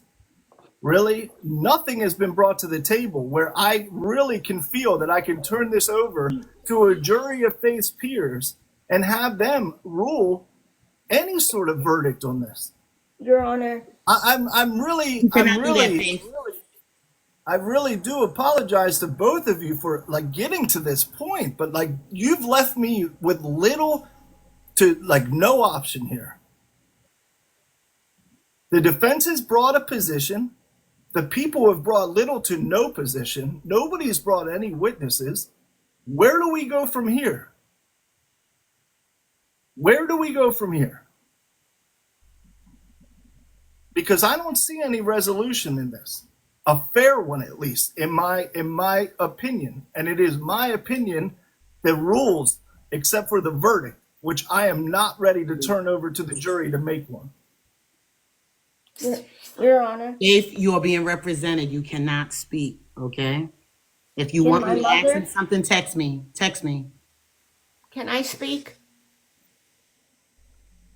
Really, nothing has been brought to the table where I really can feel that I can turn this over to a jury of faith's peers and have them rule any sort of verdict on this. Your Honor. I really do apologize to both of you for like getting to this point, but like you've left me with little to like no option here. The defense has brought a position. The people have brought little to no position. Nobody's brought any witnesses. Where do we go from here? Where do we go from here? Because I don't see any resolution in this. A fair one, at least, in my opinion. And it is my opinion that rules, except for the verdict, which I am not ready to turn over to the jury to make one. Your Honor. If you are being represented, you cannot speak, okay? If you Can want my me to ask mother- him something, text me. Text me. Can I speak?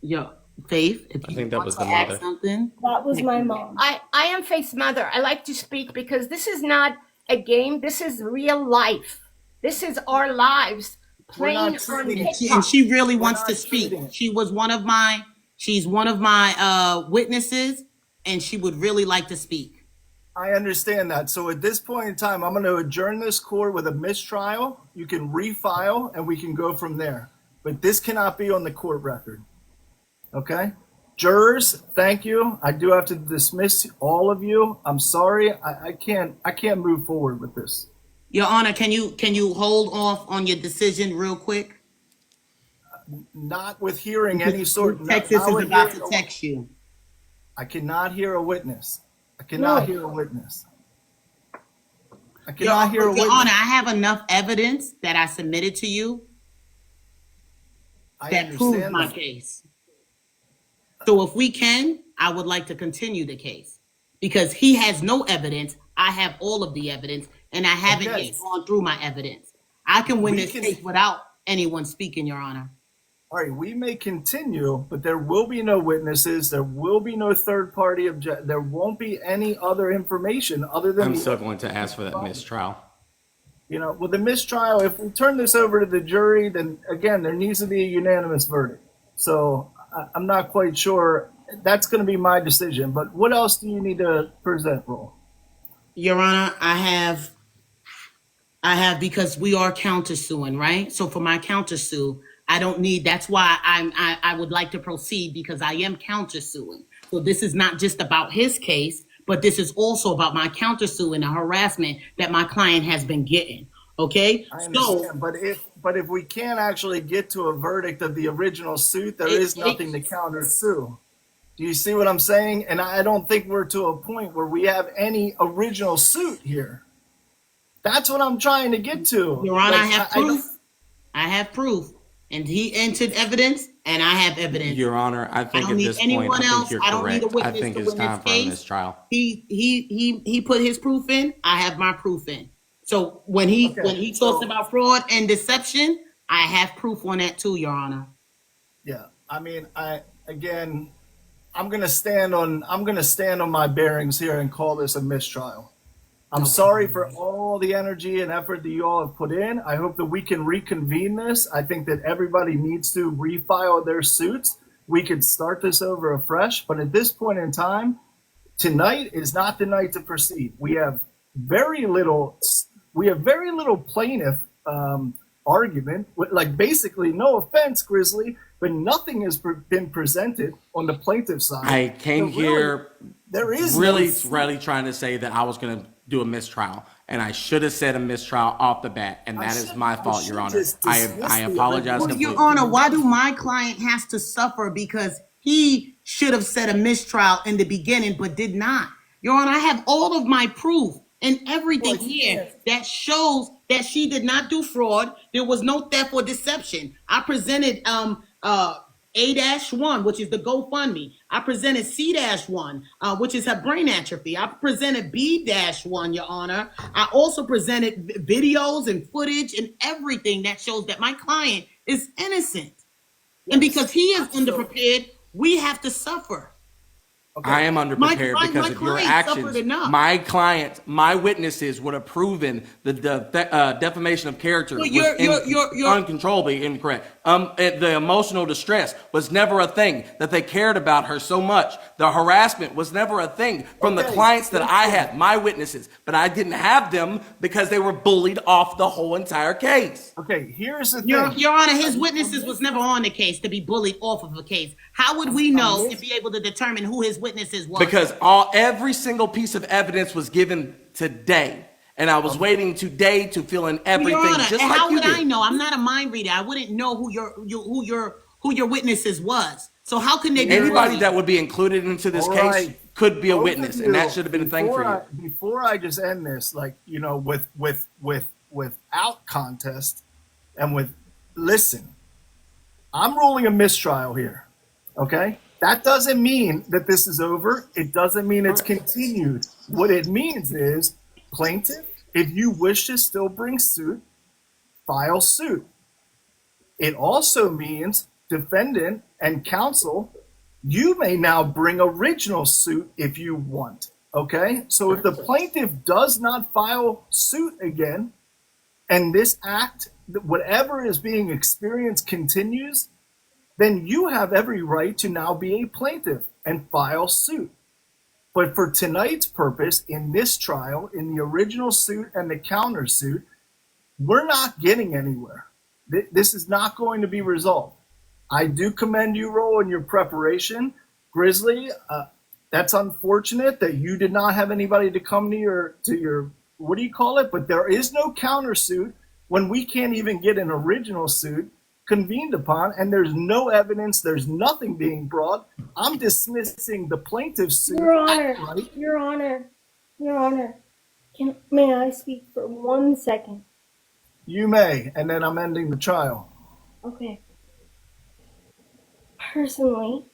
Yo, Faith, if you think that want was to the ask mother. something. That was my mom. I am Faith's mother. I like to speak because this is not a game. This is real life. This is our lives We're playing not on treating- And TikTok. she really We're wants not to speak. treating it. She's one of my witnesses, and she would really like to speak. I understand that. So at this point in time, I'm going to adjourn this court with a mistrial. You can refile and we can go from there. But this cannot be on the court record. Okay? Jurors, thank you. I do have to dismiss all of you. I'm sorry. I can't move forward with this. Your Honor, can you hold off on your decision real quick? Not with hearing any sort. Texas not is with about hearing to text you. I cannot hear a witness. I cannot hear a witness. I cannot hear a witness. Your Honor, I have enough evidence that I submitted to you I that proves understand my that. case. So if we can, I would like to continue the case because he has no evidence. I have all of the evidence, and I haven't Okay. yet gone through my evidence. I can win We this can- case without anyone speaking, Your Honor. All right, we may continue, but there will be no witnesses. There will be no third party object. There won't be any other information other than I'm still going to ask for that mistrial. with the mistrial. If we turn this over to the jury, then again, there needs to be a unanimous verdict. So I'm not quite sure. That's going to be my decision. But what else do you need to present, Roll? Your Honor, I have because we are countersuing, right? So for my countersue, I don't need. That's why I would like to proceed because I am countersuing. So this is not just about his case, but this is also about my countersue and the harassment that my client has been getting. Okay, I understand, so but if we can't actually get to a verdict of the original suit, there is nothing to countersue. Do you see what I'm saying? And I don't think we're to a point where we have any original suit here. That's what I'm trying to get to. Your Honor, Like, I have proof. I have proof, and he entered evidence, and I have evidence. Your Honor, I I think don't at need this point, anyone I else. think you're I don't need a correct. I witness think to it's win time this for a case. mistrial. He put his proof in. I have my proof in. So when he Okay, talks about fraud and deception, I have proof on that too, Your Honor. yeah. I mean, I'm gonna stand on my bearings here and call this a mistrial. I'm sorry for all the energy and effort that you all have put in. I hope that we can reconvene this. I think that everybody needs to refile their suits. We could start this over afresh, but at this point in time, tonight is not the night to proceed. We have very little plaintiff argument. Like, basically, no offense, Grizzly, but nothing has been presented on the plaintiff side. I came So really, here there is really trying to say that I was going to do a mistrial, and I should have said a mistrial off the bat, and that is my fault, Your Honor. I apologize completely. Your Honor, why do my client has to suffer because he should have said a mistrial in the beginning but did not? Your Honor, I have all of my proof and everything here that shows that she did not do fraud. There was no theft or deception. I presented A-1, which is the GoFundMe. I presented C-1, which is her brain atrophy. I presented B-1, Your Honor. I also presented videos and footage and everything that shows that my client is innocent. And because he is underprepared, we have to suffer. Okay. I am underprepared because of your actions. My witnesses would have proven the defamation of character was uncontrollably incorrect. The emotional distress was never a thing that they cared about her so much. The harassment was never a thing from the clients that I had, my witnesses, but I didn't have them because they were bullied off the whole entire case. Okay, here's the thing. Your Honor, his witnesses was never on the case to be bullied off of a case. How would we know and be able to determine who his witnesses was? Because every single piece of evidence was given today. And I was waiting today to fill in everything. Your Honor, just and like how you would did. I know? I'm not a mind reader. I wouldn't know who your witnesses was. So how can they be Anybody that would be included into this case could be a witness, and that should have been a thing for you. Before I just end this, like, you know, without contest and listen, I'm ruling a mistrial here. Okay? That doesn't mean that this is over. It doesn't mean it's continued. What it means is, plaintiff, if you wish to still bring suit, file suit. It also means defendant and counsel, you may now bring original suit if you want. Okay? So if the plaintiff does not file suit again, and this act, whatever is being experienced, continues, then you have every right to now be a plaintiff and file suit. But for tonight's purpose, in this trial, in the original suit and the countersuit, we're not getting anywhere. This is not going to be resolved. I do commend you, Ro, in your preparation. Grizzly, that's unfortunate that you did not have anybody to come to your what do you call it? But there is no countersuit when we can't even get an original suit convened upon, and there's no evidence, there's nothing being brought. I'm dismissing the plaintiff's suit. Your Honor, outright. Your Honor, may I speak for 1 second? You may, and then I'm ending the trial. Okay. Personally,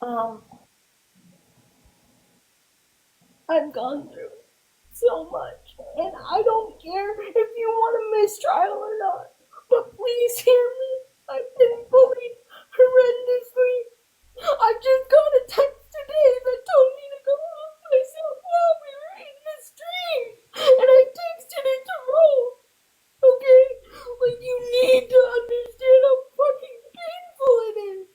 I've gone through so much, and I don't care if you want a mistrial or not, but please hear me. I've been bullied horrendously. I just got a text today that told me to go off myself while we were in the stream, and I texted it to Rose. Okay? Like, you need to understand how fucking painful it is.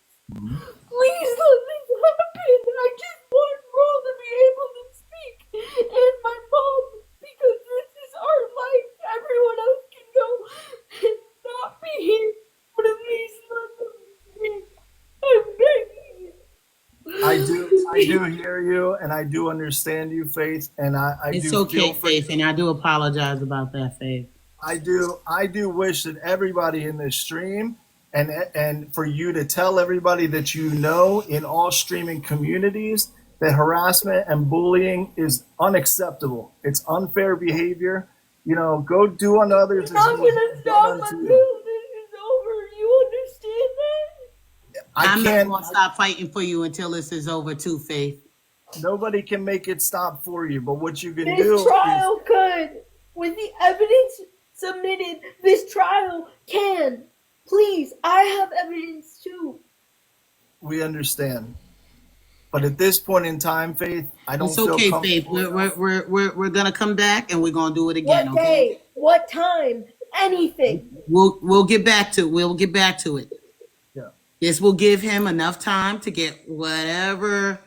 I do hear you, and I do understand you, Faith, and I It's do okay, feel for Faith, you. and I do apologize about that, Faith. I do wish that everybody in this stream and for you to tell everybody that you know in all streaming communities that harassment and bullying is unacceptable. It's unfair behavior. You know, go do unto others It's as not you gonna have stop done unto until you. this is over. You understand that? I'm not going to stop fighting for you until this is over, too, Faith. Nobody can make it stop for you, but what you can This do is trial could, with the evidence submitted, this trial can. Please, I have evidence too. we understand. But at this point in time, Faith, I don't It's feel okay, Faith. comfortable. We're going to come back and we're going to do it again, What okay? day? What time? Anything. We'll get back to it. Yeah. This will give him enough time to get whatever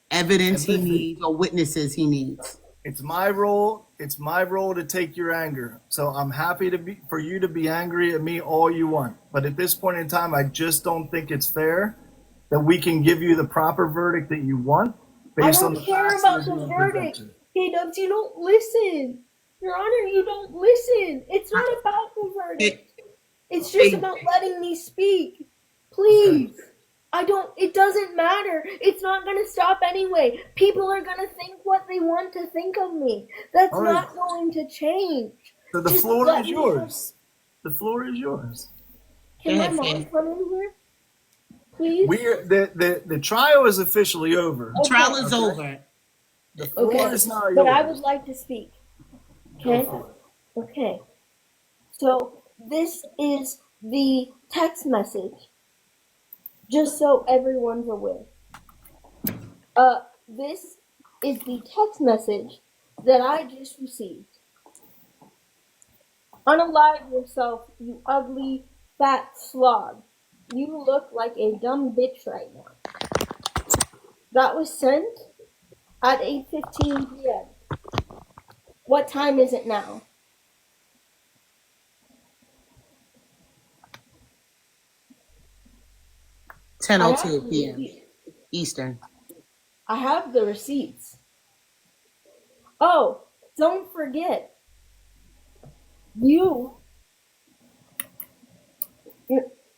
evidence he needs or witnesses he needs. It's my role. It's my role to take your anger. So I'm happy for you to be angry at me all you want. But at this point in time, I just don't think it's fair that we can give you the proper verdict that you want I based on don't the care facts about that the are being verdict. presented. K-Dubs, you don't listen. Your Honor, you don't listen. It's not about the verdict. It's just about letting me speak. Please. It doesn't matter. It's not going to stop anyway. People are going to think what they want to think of me. That's All right. not going to change. So the Just floor let is me yours. The floor is yours. Can Go my ahead, mom Faith. come in here? Please? The trial is officially over. The trial is over. The floor Okay, is not yours. but I would like to speak. Okay? Go for it. Okay. So this is the text message. Just so everyone's aware. This is the text message that I just received. Unalive yourself, you ugly, fat slob. You look like a dumb bitch right now. That was sent at 8:15 p.m. What time is it now? I have 10:02 the p.m. receipt. Eastern. I have the receipts. Oh, don't forget.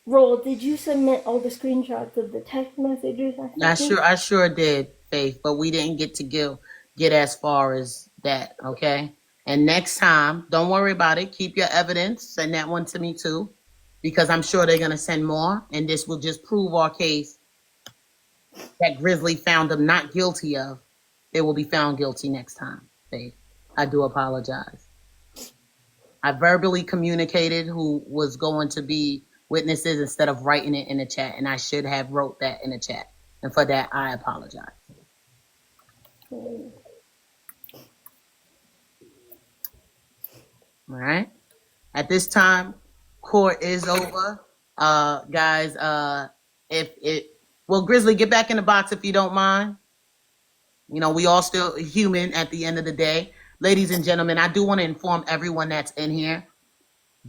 Roll, did you submit all the screenshots of the text messages I sent you? I sure did, Faith, but we didn't get to get as far as that, okay? And next time, don't worry about it. Keep your evidence. Send that one to me too, because I'm sure they're gonna send more, and this will just prove our case that Grizzly found them not guilty of. They will be found guilty next time, Faith. I do apologize. I verbally communicated who was going to be witnesses instead of writing it in the chat, and I should have wrote that in the chat. And for that, I apologize. All right. At this time, court is over. Guys, Grizzly, get back in the box if you don't mind. You know, we all still human at the end of the day. Ladies and gentlemen, I do want to inform everyone that's in here.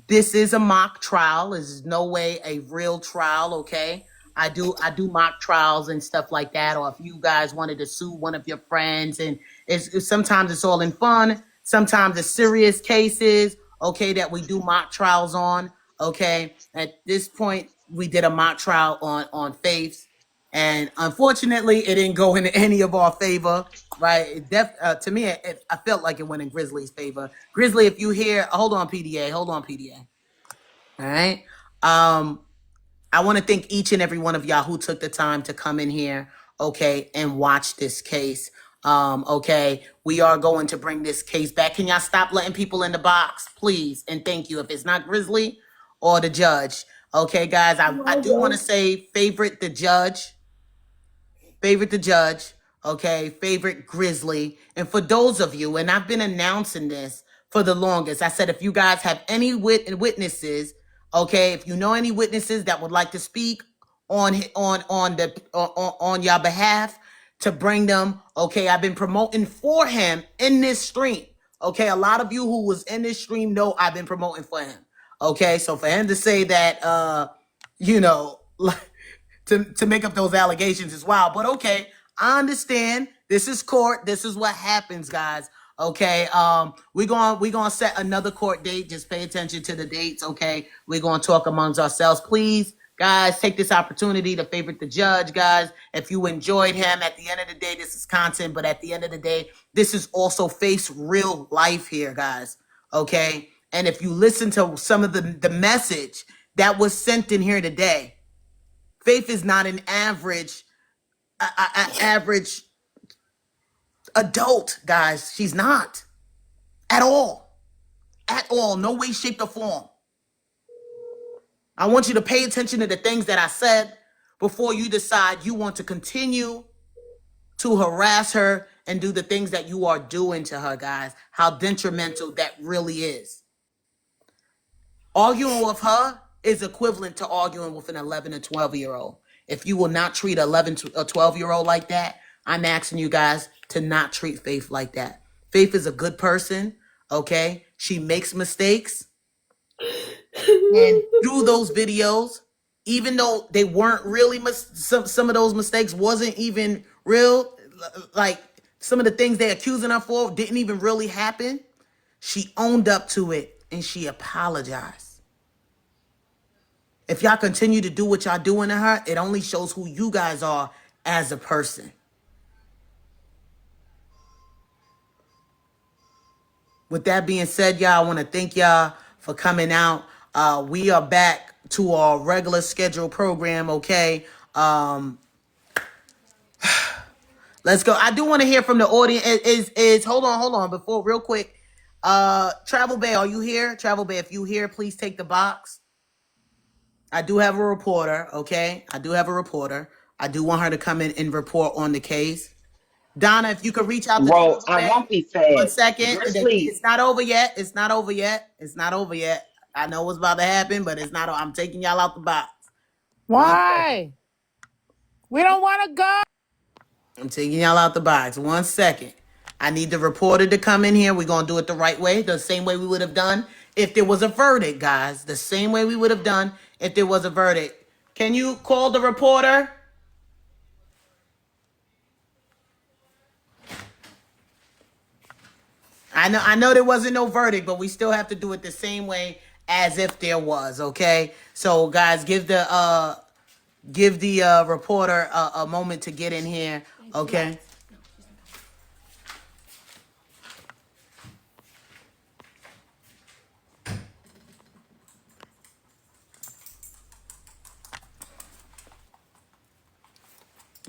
This is a mock trial. This is no way a real trial, okay? I do mock trials and stuff like that. Or if you guys wanted to sue one of your friends, and sometimes it's all in fun. Sometimes it's serious cases, okay, that we do mock trials on, okay? At this point, we did a mock trial on Faith's, and unfortunately, it didn't go in any of our favor, right? To me, I felt like it went in Grizzly's favor. Grizzly, if you hear, hold on, PDA. All right. I want to thank each and every one of y'all who took the time to come in here, okay, and watch this case. Okay, we are going to bring this case back. Can y'all stop letting people in the box, please? And thank you. If it's not Grizzly or the judge, okay, guys, I do want to say favorite the judge, okay, favorite Grizzly. And for those of you, and I've been announcing this for the longest, I said if you guys have any witnesses, okay, if you know any witnesses that would like to speak on your behalf, to bring them, okay, I've been promoting for him in this stream, okay? A lot of you who was in this stream know I've been promoting for him, okay? So for him to say that, to make up those allegations as well. But okay, I understand. This is court. This is what happens, guys. Okay, we're gonna set another court date. Just pay attention to the dates. Okay, we're gonna talk amongst ourselves, please. Guys, take this opportunity to favorite the judge, guys. If you enjoyed him, at the end of the day, this is content, but at the end of the day, this is also Faith's real life here, guys. Okay, and if you listen to some of the message that was sent in here today, Faith is not an average average adult, guys. She's not at all, no way, shape, or form. I want you to pay attention to the things that I said before you decide you want to continue to harass her and do the things that you are doing to her, guys. How detrimental that really is. Arguing with her is equivalent to arguing with an 11 or 12-year-old. If you will not treat an 11 or 12-year-old like that, I'm asking you guys to not treat Faith like that. Faith is a good person, okay? She makes mistakes. And through those videos, even though they weren't really, some of those mistakes wasn't even real, like some of the things they're accusing her for didn't even really happen, she owned up to it and she apologized. If y'all continue to do what y'all doing to her, it only shows who you guys are as a person. With that being said, y'all, I want to thank y'all for coming out. We are back to our regular scheduled program, okay? Let's go. I do want to hear from the audience. Hold on, before, real quick. Travel Bay, are you here? Travel Bay, if you here, please take the box. I do have a reporter, okay? I do have a reporter. I do want her to come in and report on the case. Donna, if you could reach out to Well, I won't be fast. 1 second. Grizzly. It's not over yet. It's not over yet. It's not over yet. I know what's about to happen, but it's not. I'm taking y'all out the box. Why? We don't want to go. I'm taking y'all out the box. 1 second. I need the reporter to come in here. We're going to do it the right way, the same way we would have done if there was a verdict, guys. The same way we would have done if there was a verdict. Can you call the reporter? I know there wasn't no verdict, but we still have to do it the same way as if there was, okay? So, guys, give the reporter a moment to get in here, okay?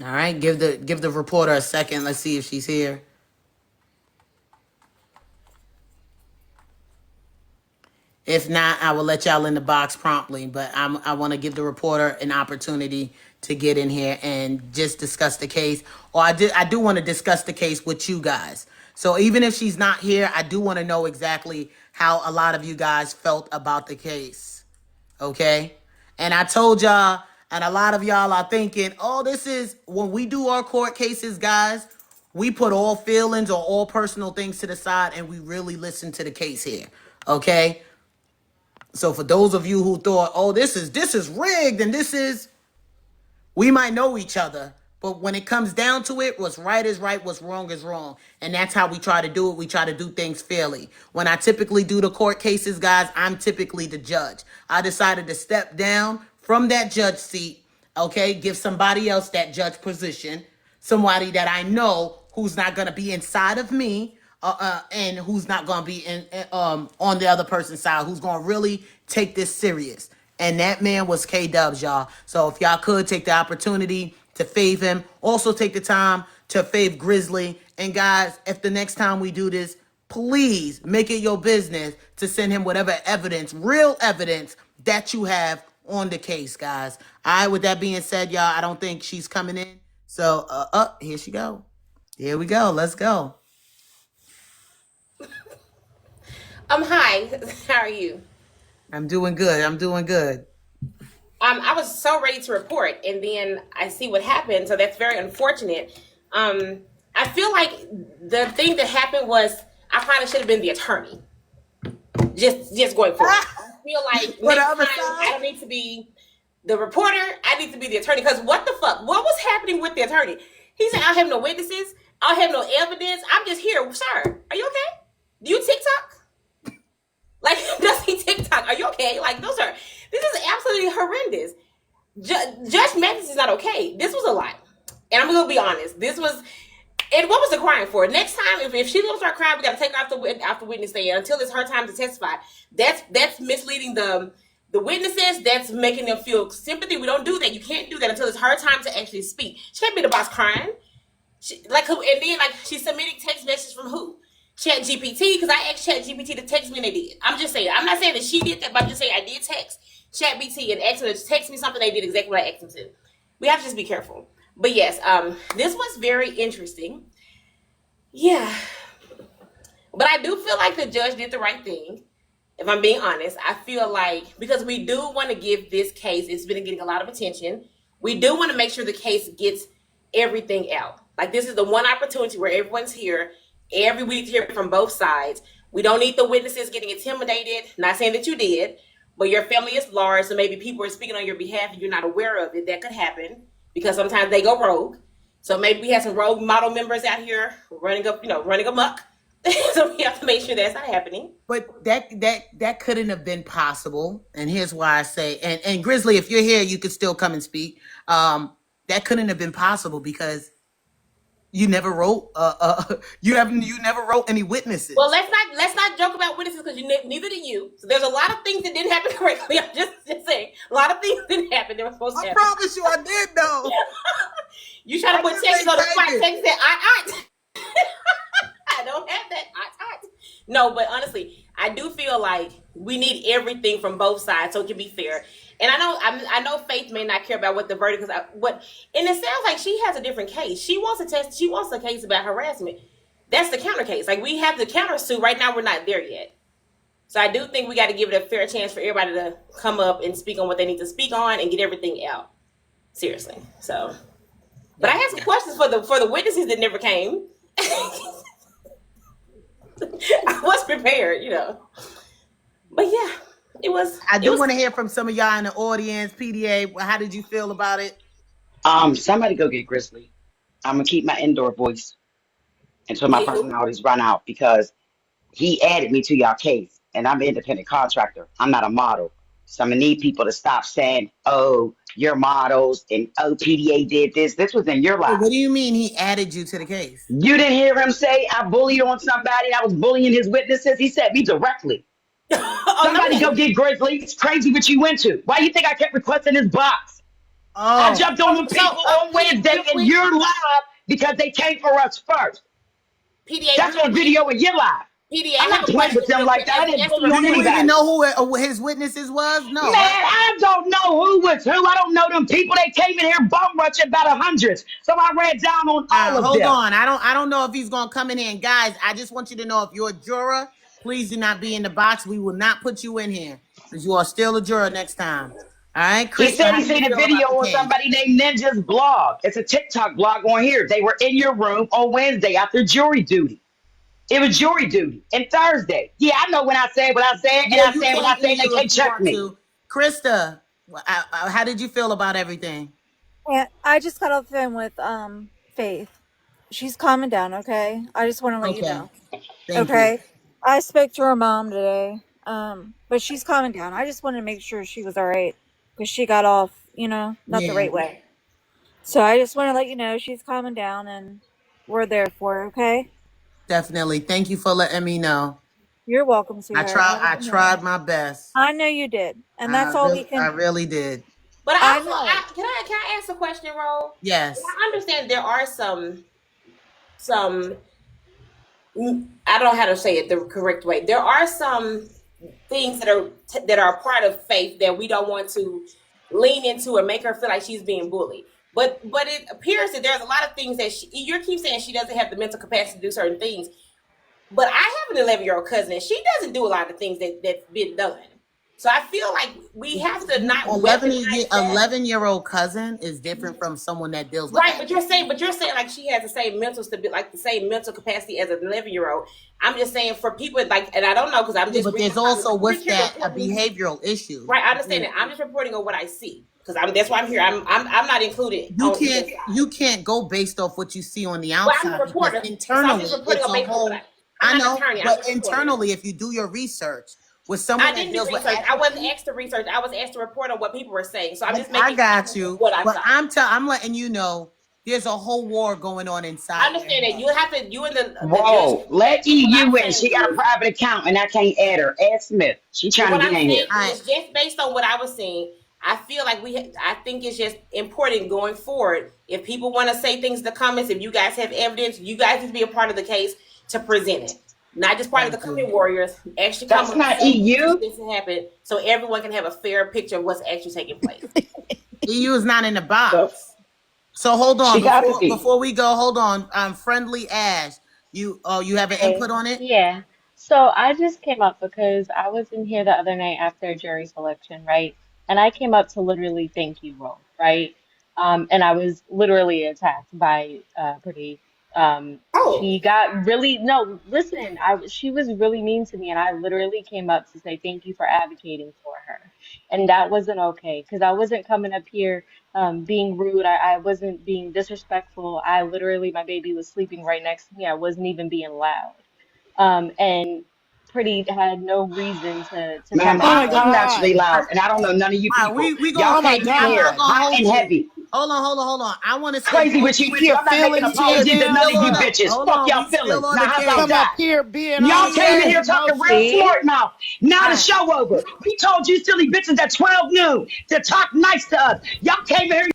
All right, give the reporter a second. Let's see if she's here. If not, I will let y'all in the box promptly, but I want to give the reporter an opportunity to get in here and just discuss the case. Or I do want to discuss the case with you guys. So even if she's not here, I do want to know exactly how a lot of you guys felt about the case. Okay? And I told y'all, and a lot of y'all are thinking, oh, this is, when we do our court cases, guys, we put all feelings or all personal things to the side and we really listen to the case here. Okay? So for those of you who thought, oh, this is rigged and we might know each other, but when it comes down to it, what's right is right, what's wrong is wrong. And that's how we try to do it. We try to do things fairly. When I typically do the court cases, guys, I'm typically the judge. I decided to step down from that judge seat, okay, give somebody else that judge position, somebody that I know who's not going to be inside of me, and who's not going to be on the other person's side, who's going to really take this serious. And that man was K-Dubs, y'all. So if y'all could take the opportunity to fave him, also take the time to fave Grizzly. And guys, if the next time we do this, please make it your business to send him whatever evidence, real evidence that you have on the case, guys. All right, with that being said, y'all, I don't think she's coming in. So, here she go. Here we go. Let's go. Hi. How are you? I'm doing good. I was so ready to report, and then I see what happened. So that's very unfortunate. I feel like the thing that happened was I probably should have been the attorney. Just going forward. I feel like next time I don't need to be the reporter, I need to be the attorney. Because what the fuck? What was happening with the attorney? He said, I don't have no witnesses. I don't have no evidence. I'm just here. Sir, are you okay? Do you TikTok? Like, does he TikTok? Are you okay? Like, no, sir. This is absolutely horrendous. Judge Mathis is not okay. This was a lot. And I'm going to be honest. This was... And what was the crying for? Next time, if she don't start crying, we got to take her off the witness stand until it's her time to testify. That's misleading the witnesses. That's making them feel sympathy. We don't do that. You can't do that until it's her time to actually speak. She can't be the boss crying. And then she's submitting text messages from who? Chat GPT, because I asked Chat GPT to text me and they did. I'm just saying. I'm not saying that she did that, but I'm just saying I did text Chat GPT and asked them to text me something. They did exactly what I asked them to. We have to just be careful. But yes, this was very interesting. Yeah. But I do feel like the judge did the right thing. If I'm being honest, I feel like, because we do want to give this case, it's been getting a lot of attention. We do want to make sure the case gets everything out. Like, this is the one opportunity where everyone's here every week to hear from both sides. We don't need the witnesses getting intimidated. Not saying that you did, but your family is large, so maybe people are speaking on your behalf and you're not aware of it. That could happen because sometimes they go rogue. So maybe we have some rogue model members out here running amok. So we have to make sure that's not happening. But that couldn't have been possible. And here's why I say, and Grizzly, if you're here, you could still come and speak. That couldn't have been possible because you never wrote you never wrote any witnesses. Well, let's not joke about witnesses because neither did you. So there's a lot of things that didn't happen correctly. I'm just saying, a lot of things didn't happen. They were supposed to happen. I promise you, I did though. You try to put Texas on the spot. Texas said, I don't have that. No, but honestly, I do feel like we need everything from both sides so it can be fair. And I know Faith may not care about what the verdict is. And it sounds like she has a different case. She wants a case about harassment. That's the counter case. Like, we have the counter suit. Right now, we're not there yet. So I do think we got to give it a fair chance for everybody to come up and speak on what they need to speak on and get everything out. Seriously. So, but I had some questions for the witnesses that never came. I was prepared, But yeah, it was. I do want to hear from some of y'all in the audience. PDA, how did you feel about it? Somebody go get Grizzly. I'm gonna keep my indoor voice until my personalities run out because he added me to y'all case, and I'm an independent contractor. I'm not a model, so I'm gonna need people to stop saying, "Oh, you're models," and "Oh, PDA did this." This was in your life. What do you mean he added you to the case? You didn't hear him say I bullied on somebody. I was bullying his witnesses. He said me directly. Somebody go get Grizzly. It's crazy what you went to. Why do you think I kept requesting his box? I jumped on them people on Wednesday and you're live because they came for us first. PDA, that's on video in your live. PDA, I'm not playing with them like that. I didn't bully on anybody. You didn't know who his witnesses was? No. Man, I don't know who was who. I don't know them people. They came in here bum rushing about hundreds. So I ran down on all of them. Hold on. I don't know if he's gonna come in here. And guys, I just want you to know if you're a juror, please do not be in the box. We will not put you in here because you are still a juror next time. All right, Chris. He said he seen a video on somebody named Ninja's blog. It's a TikTok blog on here. They were in your room on Wednesday after jury duty. It was jury duty. And Thursday. Yeah, I know when I say what I said, and I said what I said, they can't check me. Krista, how did you feel about everything? Yeah, I just got off the phone with Faith. She's calming down, okay? I just want to let you know. Thank you. I spoke to her mom today, but she's calming down. I just wanted to make sure she was all right because she got off, not the right way. So I just want to let you know she's calming down and we're there for her, okay? Definitely. Thank you for letting me know. You're welcome, sweetheart. I tried my best. I know you did, and that's all we can. I really did. But can I ask a question, Ro? Yes. I understand there are some. I don't know how to say it the correct way. There are some things that are part of Faith that we don't want to lean into and make her feel like she's being bullied. But it appears that there's a lot of things that you keep saying she doesn't have the mental capacity to do certain things. But I have an 11-year-old cousin, and she doesn't do a lot of things that's been done. So I feel like we have to not weaponize that. 11-year-old cousin is different from someone that deals with Right, that. but you're saying like she has the same mental stability, like the same mental capacity as an 11-year-old. I'm just saying for people like, and I don't know because I'm just. But there's also with that a behavioral issue. Right, I understand that. I'm just reporting on what I see because that's why I'm here. I'm not included. You can't go based off what you see on the outside. Well, I'm a reporter. Internally, so it's a whole. I know, but internally, if you do your research with someone I didn't do research. I wasn't asked to research. I was asked to report on what people were saying. So I'm just making. I got you. What I'm letting you know. There's a whole war going on inside. I understand that. You have to. You and the. Whoa, let EU in. She got a private account, and I can't add her. Ed Smith. She trying to get in here. It's just based on what I was seeing. I feel like I think it's just important going forward. If people want to say things in the comments, if you guys have evidence, you guys need to be a part of the case to present it. Not just part of the comment warriors. Actually, that's not EU. This happen so everyone can have a fair picture of what's actually taking place. EU is not in the box. So hold on before we go. Hold on. Friendly Ash, you have an input on it? Yeah. So I just came up because I was in here the other night after jury selection, right? And I came up to literally thank you, Ro, right? And I was literally attacked by Pretty. She got really listen. She was really mean to me, and I literally came up to say thank you for advocating for her, and that wasn't okay because I wasn't coming up here being rude. I wasn't being disrespectful. I literally, my baby was sleeping right next to me. I wasn't even being loud. And Pretty had no reason to Ma'am, I'm naturally loud, and I don't know none of you people. Y'all came in here hot and heavy. Hold on. I want to say crazy what you hear. I'm not making apologies to none of you bitches. Fuck y'all feelings. Now how about that? Y'all came in here talking real smart now. Now the show over. We told you silly bitches at 12 noon to talk nice to us. Y'all came in here.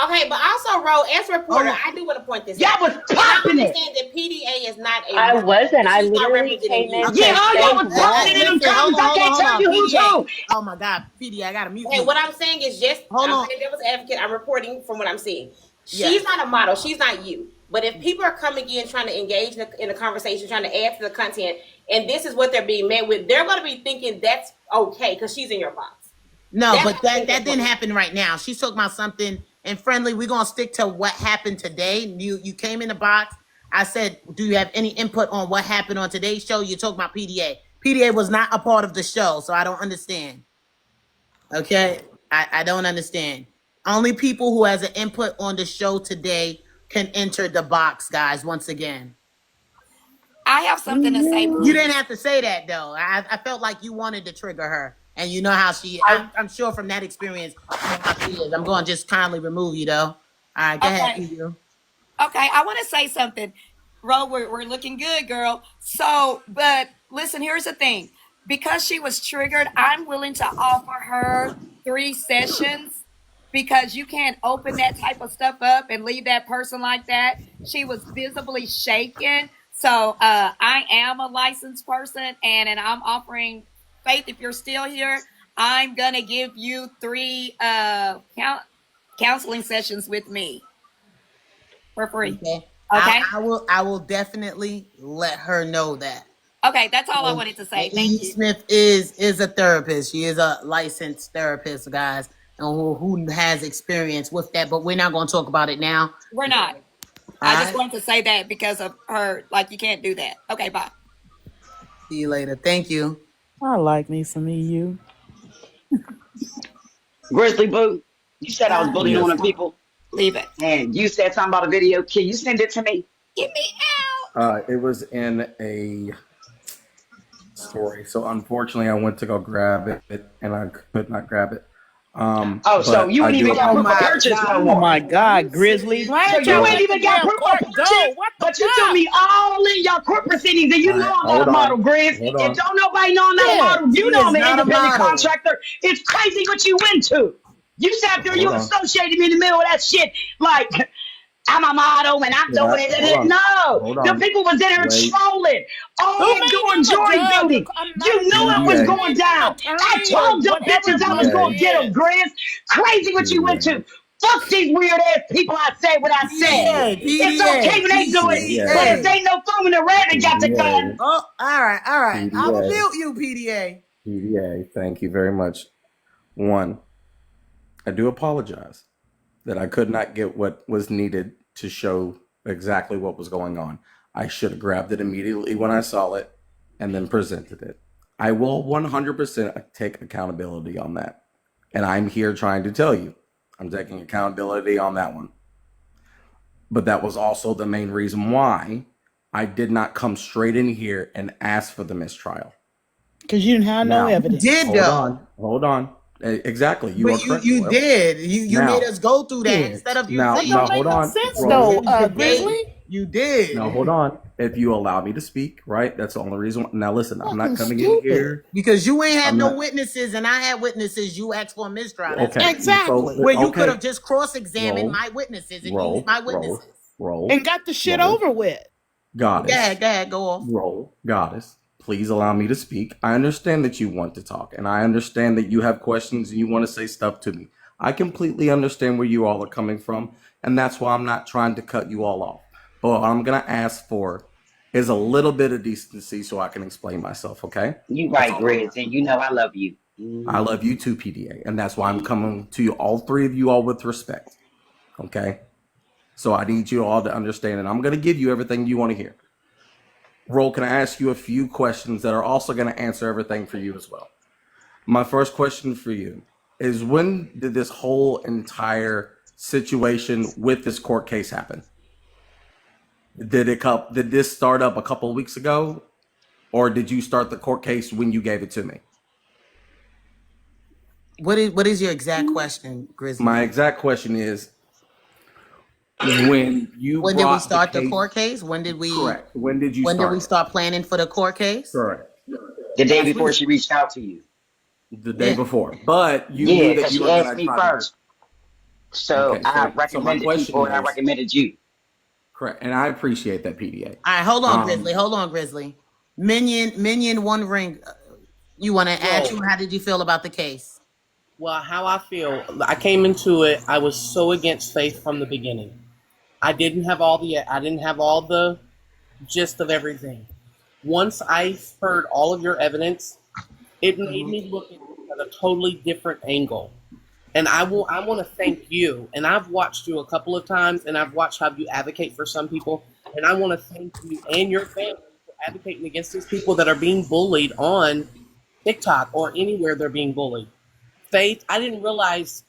Okay, but also, Ro, as a reporter, I do want to point this out. Y'all was popping it. I understand that PDA is not a. I wasn't. I literally came in. Yeah, all y'all was popping it in them comments. I can't tell you who's who. Oh my God, PDA, I gotta mute. Okay, what I'm saying is just. I'm saying devil's advocate. I'm reporting from what I'm seeing. She's not a model. She's not you. But if people are coming in trying to engage in the conversation, trying to add to the content, and this is what they're being met with, they're going to be thinking that's okay because she's in your box. No, but that didn't happen right now. She's talking about something. And Friendly, we're going to stick to what happened today. You came in the box. I said, do you have any input on what happened on today's show? You talking about PDA. PDA was not a part of the show, so I don't understand. Okay? I don't understand. Only people who has an input on the show today can enter the box, guys, once again. I have something to say. You didn't have to say that, though. I felt like you wanted to trigger her. And you know how she, I'm sure from that experience, you know how she is. I'm going to just kindly remove you, though. All right, go ahead, you. Okay, I want to say something. Ro, we're looking good, girl. So, but listen, here's the thing. Because she was triggered, I'm willing to offer her 3 sessions because you can't open that type of stuff up and leave that person like that. She was visibly shaken. So I am a licensed person, and I'm offering... Faith, if you're still here, I'm going to give you 3 counseling sessions with me for free. Okay. I will definitely let her know that. Okay, that's all I wanted to say. Thank you. Smith is a therapist. She is a licensed therapist, guys, and who has experience with that, but we're not going to talk about it now. We're not. I just wanted to say that because of her, like, you can't do that. Okay, bye. See you later. Thank you. I like me some EU. Grizzly Boo, you said I was bullying on people. Leave it. And you said something about a video. Can you send it to me? Get me out. It was in a story. So unfortunately, I went to go grab it, and I could not grab it. So you ain't even got proof of purchase no more. Oh my God, Grizzly! So you ain't even got proof of purchase. But you told me all in your corporate proceedings, and you know I'm not a model, Grizz. And don't nobody know I'm not a model. You know I'm an independent contractor. It's crazy what you went to. You sat there, you associated me in the middle of that shit, like I'm a model and I'm doing it. No, the people was in there trolling. Oh, doing joy building. You knew it was going down. I told them bitches I was going to get them, Grizz. Crazy what you went to. Fuck these weird ass people. I say what I said. It's okay when they do it, but if they no fun when the rabbit got the gun. Oh, all right. I'll mute you, PDA. PDA, thank you very much. One, I do apologize that I could not get what was needed to show exactly what was going on. I should have grabbed it immediately when I saw it and then presented it. I will 100% take accountability on that. And I'm here trying to tell you, I'm taking accountability on that one. But that was also the main reason why I did not come straight in here and ask for the mistrial. Because you didn't have no evidence. Did hold on. Exactly. You are correct. You did. You Now, made us go through that instead of you. Now, hold on. Grizzly. You did. Now, hold on. If you allow me to speak, right? That's the only reason. Now, listen, I'm not coming in here. Because you ain't had I'm no not- witnesses and I had witnesses. You asked for a mistrial. That's Okay. exactly. So, Where you okay. could have just cross-examined Roll. my witnesses and Roll. used my witnesses. Roll. And got the shit Roll. over with. Goddess. Go off. Roll. Goddess. Please allow me to speak. I understand that you want to talk, and I understand that you have questions and you want to say stuff to me. I completely understand where you all are coming from, and that's why I'm not trying to cut you all off. But what I'm going to ask for is a little bit of decency so I can explain myself, okay? You right, Grizz, and you know I love you. I love you too, PDA, and that's why I'm coming to you, all three of you all, with respect, okay? So I need you all to understand, and I'm going to give you everything you want to hear. Roll, can I ask you a few questions that are also going to answer everything for you as well? My first question for you is, when did this whole entire situation with this court case happen? Did this start up a couple of weeks ago, or did you start the court case when you gave it to me? What is your exact question, Grizzly? My exact question is, when did we start the court case? When did we? Correct. When did you? When did we start planning for the court case? Correct. The day before she reached out to you. The day before, but you knew that you she were asked me first. So Okay, I my recommended question people, and I is- recommended you. Correct, and I appreciate that, PDA. All right, hold on, Grizzly. Minion One Ring. You want to add to? How did you feel about the case? Well, how I feel, I came into it, I was so against Faith from the beginning. I didn't have all the gist of everything. Once I heard all of your evidence, it made me look at it at a totally different angle. And I want to thank you. And I've watched you a couple of times, and I've watched how you advocate for some people. And I want to thank you and your family for advocating against these people that are being bullied on TikTok or anywhere they're being bullied. Faith, I didn't realize.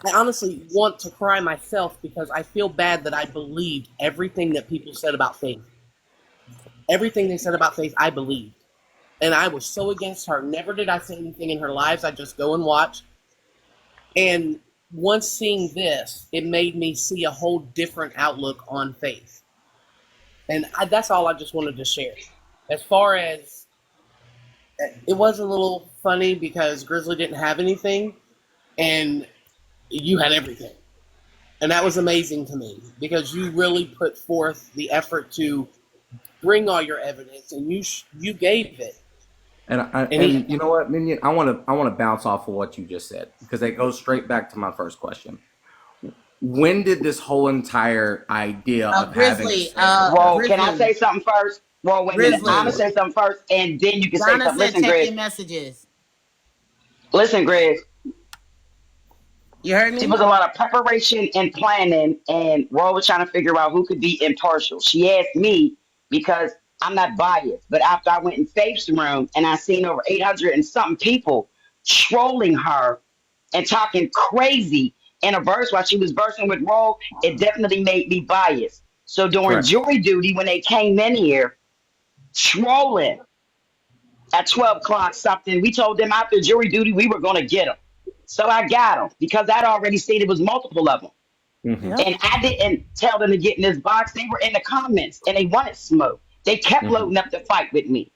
I honestly want to cry myself because I feel bad that I believed everything that people said about Faith. Everything they said about Faith, I believed. And I was so against her. Never did I say anything in her lives. I just go and watch. And once seeing this, it made me see a whole different outlook on Faith. And that's all I just wanted to share. As far as, it was a little funny because Grizzly didn't have anything, and you had everything. And that was amazing to me because you really put forth the effort to bring all your evidence, and you gave it. And you know what, Minion? I want to bounce off of what you just said because it goes straight back to my first question. When did this whole entire idea of Grizzly, having? Well, can I say something first? Well, wait a minute. I'm gonna say something first, and then you can say Donna something. said Listen, check Grizz. your messages. Listen, Grizz. You heard me? There was a lot of preparation and planning, and Ro was trying to figure out who could be impartial. She asked me because I'm not biased, but after I went in Faith's room and I seen over 800 and something people trolling her and talking crazy in a verse while she was versing with Ro, it definitely made me biased. So during Correct. jury duty, when they came in here trolling at 12 o'clock something, we told them after jury duty we were going to get them. So I got them because I'd already seen it was multiple of them. Mm-hmm. And I didn't tell them to get in this box. They were in the comments and they wanted smoke. They kept loading up to fight with me.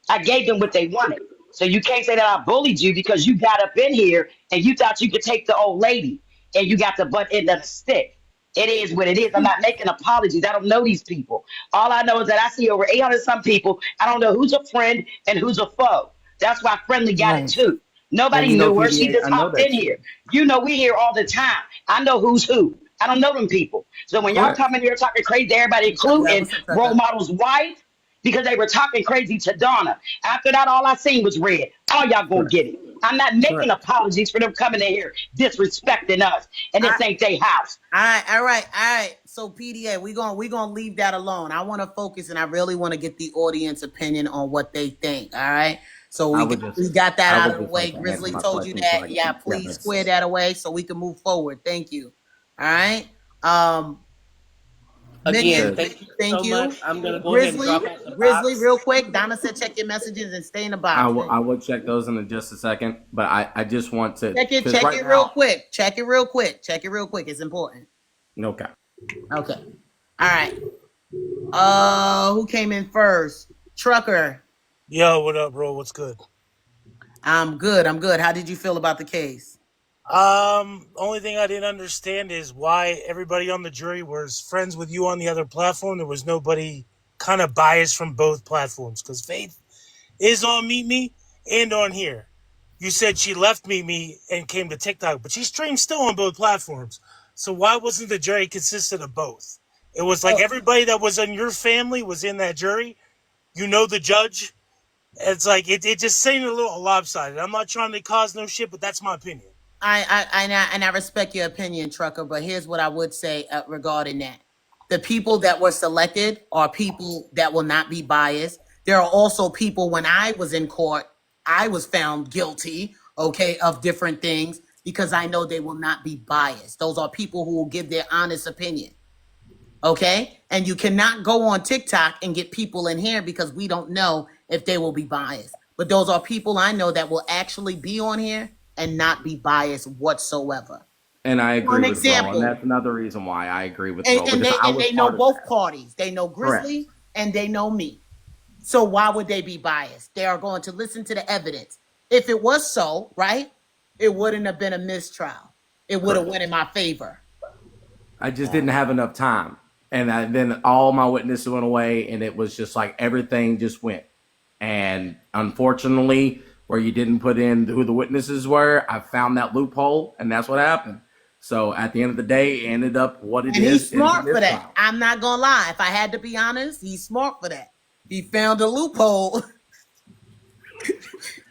I gave them what they wanted. So you can't say that I bullied you because you got up in here and you thought you could take the old lady and you got the butt end of the stick. It is what it is. I'm not making apologies. I don't know these people. All I know is that I see over 800 some people. I don't know who's a friend and who's a foe. That's why Friendly got it too. Nobody knew her. She just hopped in here. You know, we here all the time. I know who's who. I don't know them people. So when y'all come in here talking crazy to everybody, including Role Model's wife, because they were talking crazy to Donna. After that, all I seen was red. All y'all gonna Correct. get it. I'm not making Correct. apologies for them coming in here disrespecting us, and this ain't their house. All right. So PDA, we gonna leave that alone. I want to focus, and I really want to get the audience opinion on what they think. All right. So we got that out of the way. Grizzly told you that. Yeah, please square that away so we can move forward. Thank you. All right. Again, Minion, thank you so much. I'm gonna go ahead and Grizzly, drop out the box. real quick. Donna said check your messages and stay in the box. I will check those in just a second, but I just want to Check it right real now, quick. Check it real quick. It's important. Okay. Okay. All right. Who came in first? Trucker. Yo, what up, bro? What's good? I'm good. How did you feel about the case? Only thing I didn't understand is why everybody on the jury was friends with you on the other platform. There was nobody kind of biased from both platforms, because Faith is on Meet Me and on here. You said she left Meet Me and came to TikTok, but she streams still on both platforms. So why wasn't the jury consistent of both? It was like everybody that was in your family was in that jury. You know the judge. It's like it just seemed a little lopsided. I'm not trying to cause no shit, but that's my opinion. I respect your opinion, Trucker, but here's what I would say regarding that. The people that were selected are people that will not be biased. There are also people, when I was in court, I was found guilty, of different things because I know they will not be biased. Those are people who will give their honest opinion. Okay? And you cannot go on TikTok and get people in here because we don't know if they will be biased. But those are people I know that will actually be on here and not be biased whatsoever. And I agree with example, Ro, and that's another reason why I agree with and, Ro. and they know both parties. They know Grizzly Correct. and they know me. So why would they be biased? They are going to listen to the evidence. If it was so, right, it wouldn't have been a mistrial. It would have went in my favor. I just didn't have enough time. And then all my witnesses went away, and it was just like everything just went. And unfortunately, where you didn't put in who the witnesses were, I found that loophole, and that's what happened. So at the end of the day, it ended up what it is. And he's smart for that. I'm not going to lie. If I had to be honest, he's smart for that. He found a loophole.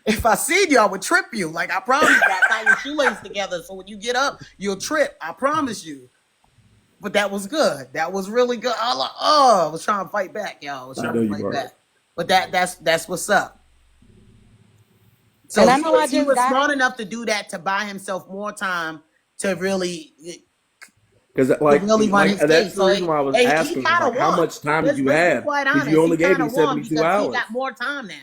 If I seen you, I would trip you. Like, I promise you, I tie your shoelace together so when you get up, you'll trip. I promise you. But that was good. That was really good. I was trying to fight back, y'all. I was trying to fight back. But that's what's up. So and I know he was smart enough to do that, to buy himself more time to really, because run his that's case. the reason why I was asking, like, how much time did you have? Because you only gave me 72 hours. He got more time now.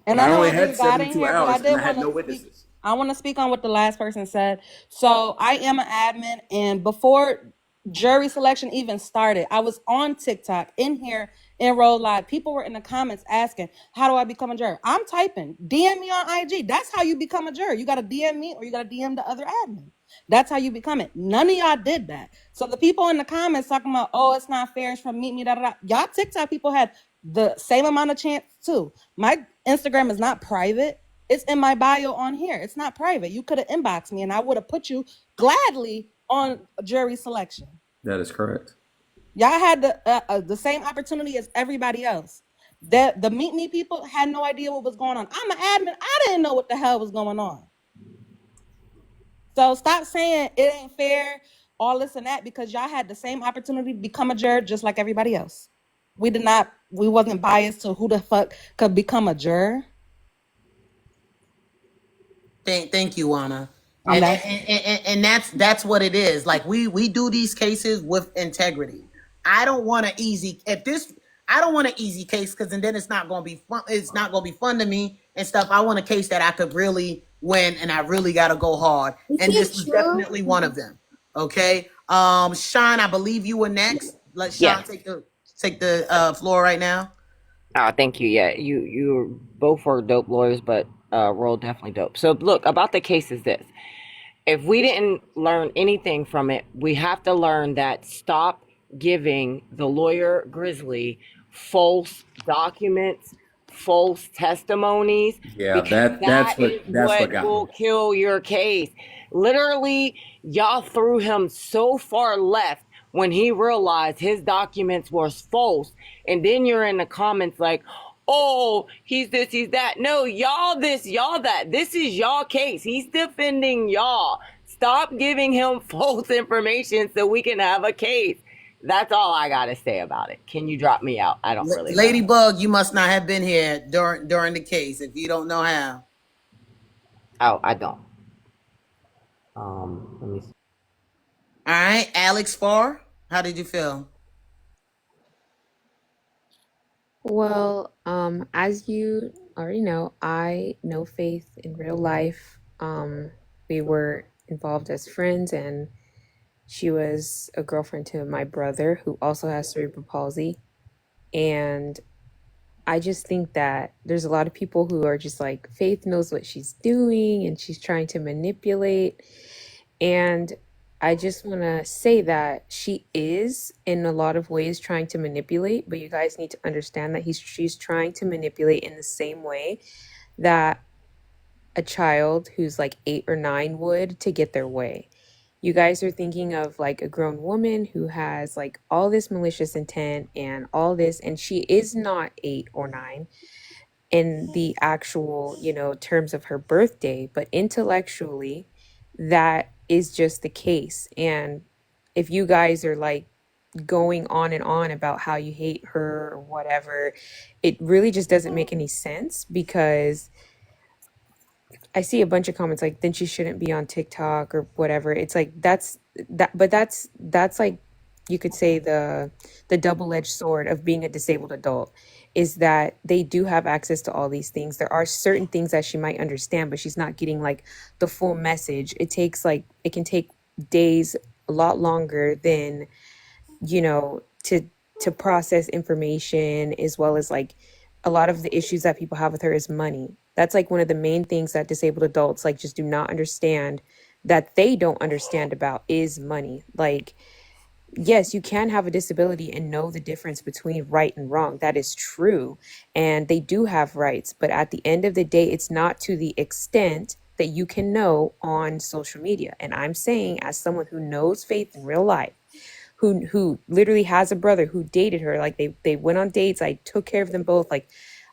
And I only had 72 hours, and I had no witnesses. I want to speak on what the last person said. So I am an admin, and before jury selection even started, I was on TikTok in here in Roll Live. People were in the comments asking, how do I become a juror? I'm typing, DM me on IG. That's how you become a juror. You got to DM me or you got to DM the other admin. That's how you become it. None of y'all did that. So the people in the comments talking about, oh, it's not fair, it's from Meet Me, da, da, da. Y'all TikTok people had the same amount of chance too. My Instagram is not private. It's in my bio on here. It's not private. You could have inboxed me and I would have put you gladly on jury selection. That is correct. Y'all had the same opportunity as everybody else. The Meet Me people had no idea what was going on. I'm an admin. I didn't know what the hell was going on. So stop saying it ain't fair, all this and that, because y'all had the same opportunity to become a juror just like everybody else. We wasn't biased to who the fuck could become a juror. Thank you, Anna. And that's what it is. Like we do these cases with integrity. I don't want an easy case because then it's not gonna be fun. It's not gonna be fun to me and stuff. I want a case that I could really win and I really gotta go hard. And this is definitely one of them. Okay. Sean, I believe you were next. Let Sean take the floor right now. Thank you. Yeah, you both were dope lawyers, but Roll definitely dope. So look, about the case is this. If we didn't learn anything from it, we have to learn that stop giving the lawyer Grizzly false documents, false testimonies. Yeah, that's what will kill your case. Literally, y'all threw him so far left when he realized his documents were false. And then you're in the comments like, oh, he's this, he's that. No, y'all this, y'all that. This is y'all case. He's defending y'all. Stop giving him false information so we can have a case. That's all I got to say about it. Can you drop me out? I don't really know. Ladybug, you must not have been here during the case if you don't know how. Oh, I don't. Let me see. All right, Alex Farr, how did you feel? Well, as you already know, I know Faith in real life. We were involved as friends, and she was a girlfriend to my brother, who also has cerebral palsy. And I just think that there's a lot of people who are just like, Faith knows what she's doing and she's trying to manipulate. And I just want to say that she is in a lot of ways trying to manipulate, but you guys need to understand that she's trying to manipulate in the same way that a child who's like 8 or 9 would to get their way. You guys are thinking of like a grown woman who has like all this malicious intent and all this, and she is not 8 or 9 in the actual, terms of her birthday, but intellectually, that is just the case. And if you guys are like going on and on about how you hate her or whatever, it really just doesn't make any sense, because I see a bunch of comments like, then she shouldn't be on TikTok or whatever. It's like that's like, you could say the double-edged sword of being a disabled adult is that they do have access to all these things. There are certain things that she might understand, but she's not getting like the full message. It can take days, a lot longer than, to process information, as well as like a lot of the issues that people have with her is money. That's like one of the main things that disabled adults like just do not understand, that they don't understand about, is money. Like, yes, you can have a disability and know the difference between right and wrong. That is true. And they do have rights. But at the end of the day, it's not to the extent that you can know on social media. And I'm saying, as someone who knows Faith in real life, who literally has a brother who dated her, like they went on dates, I took care of them both, like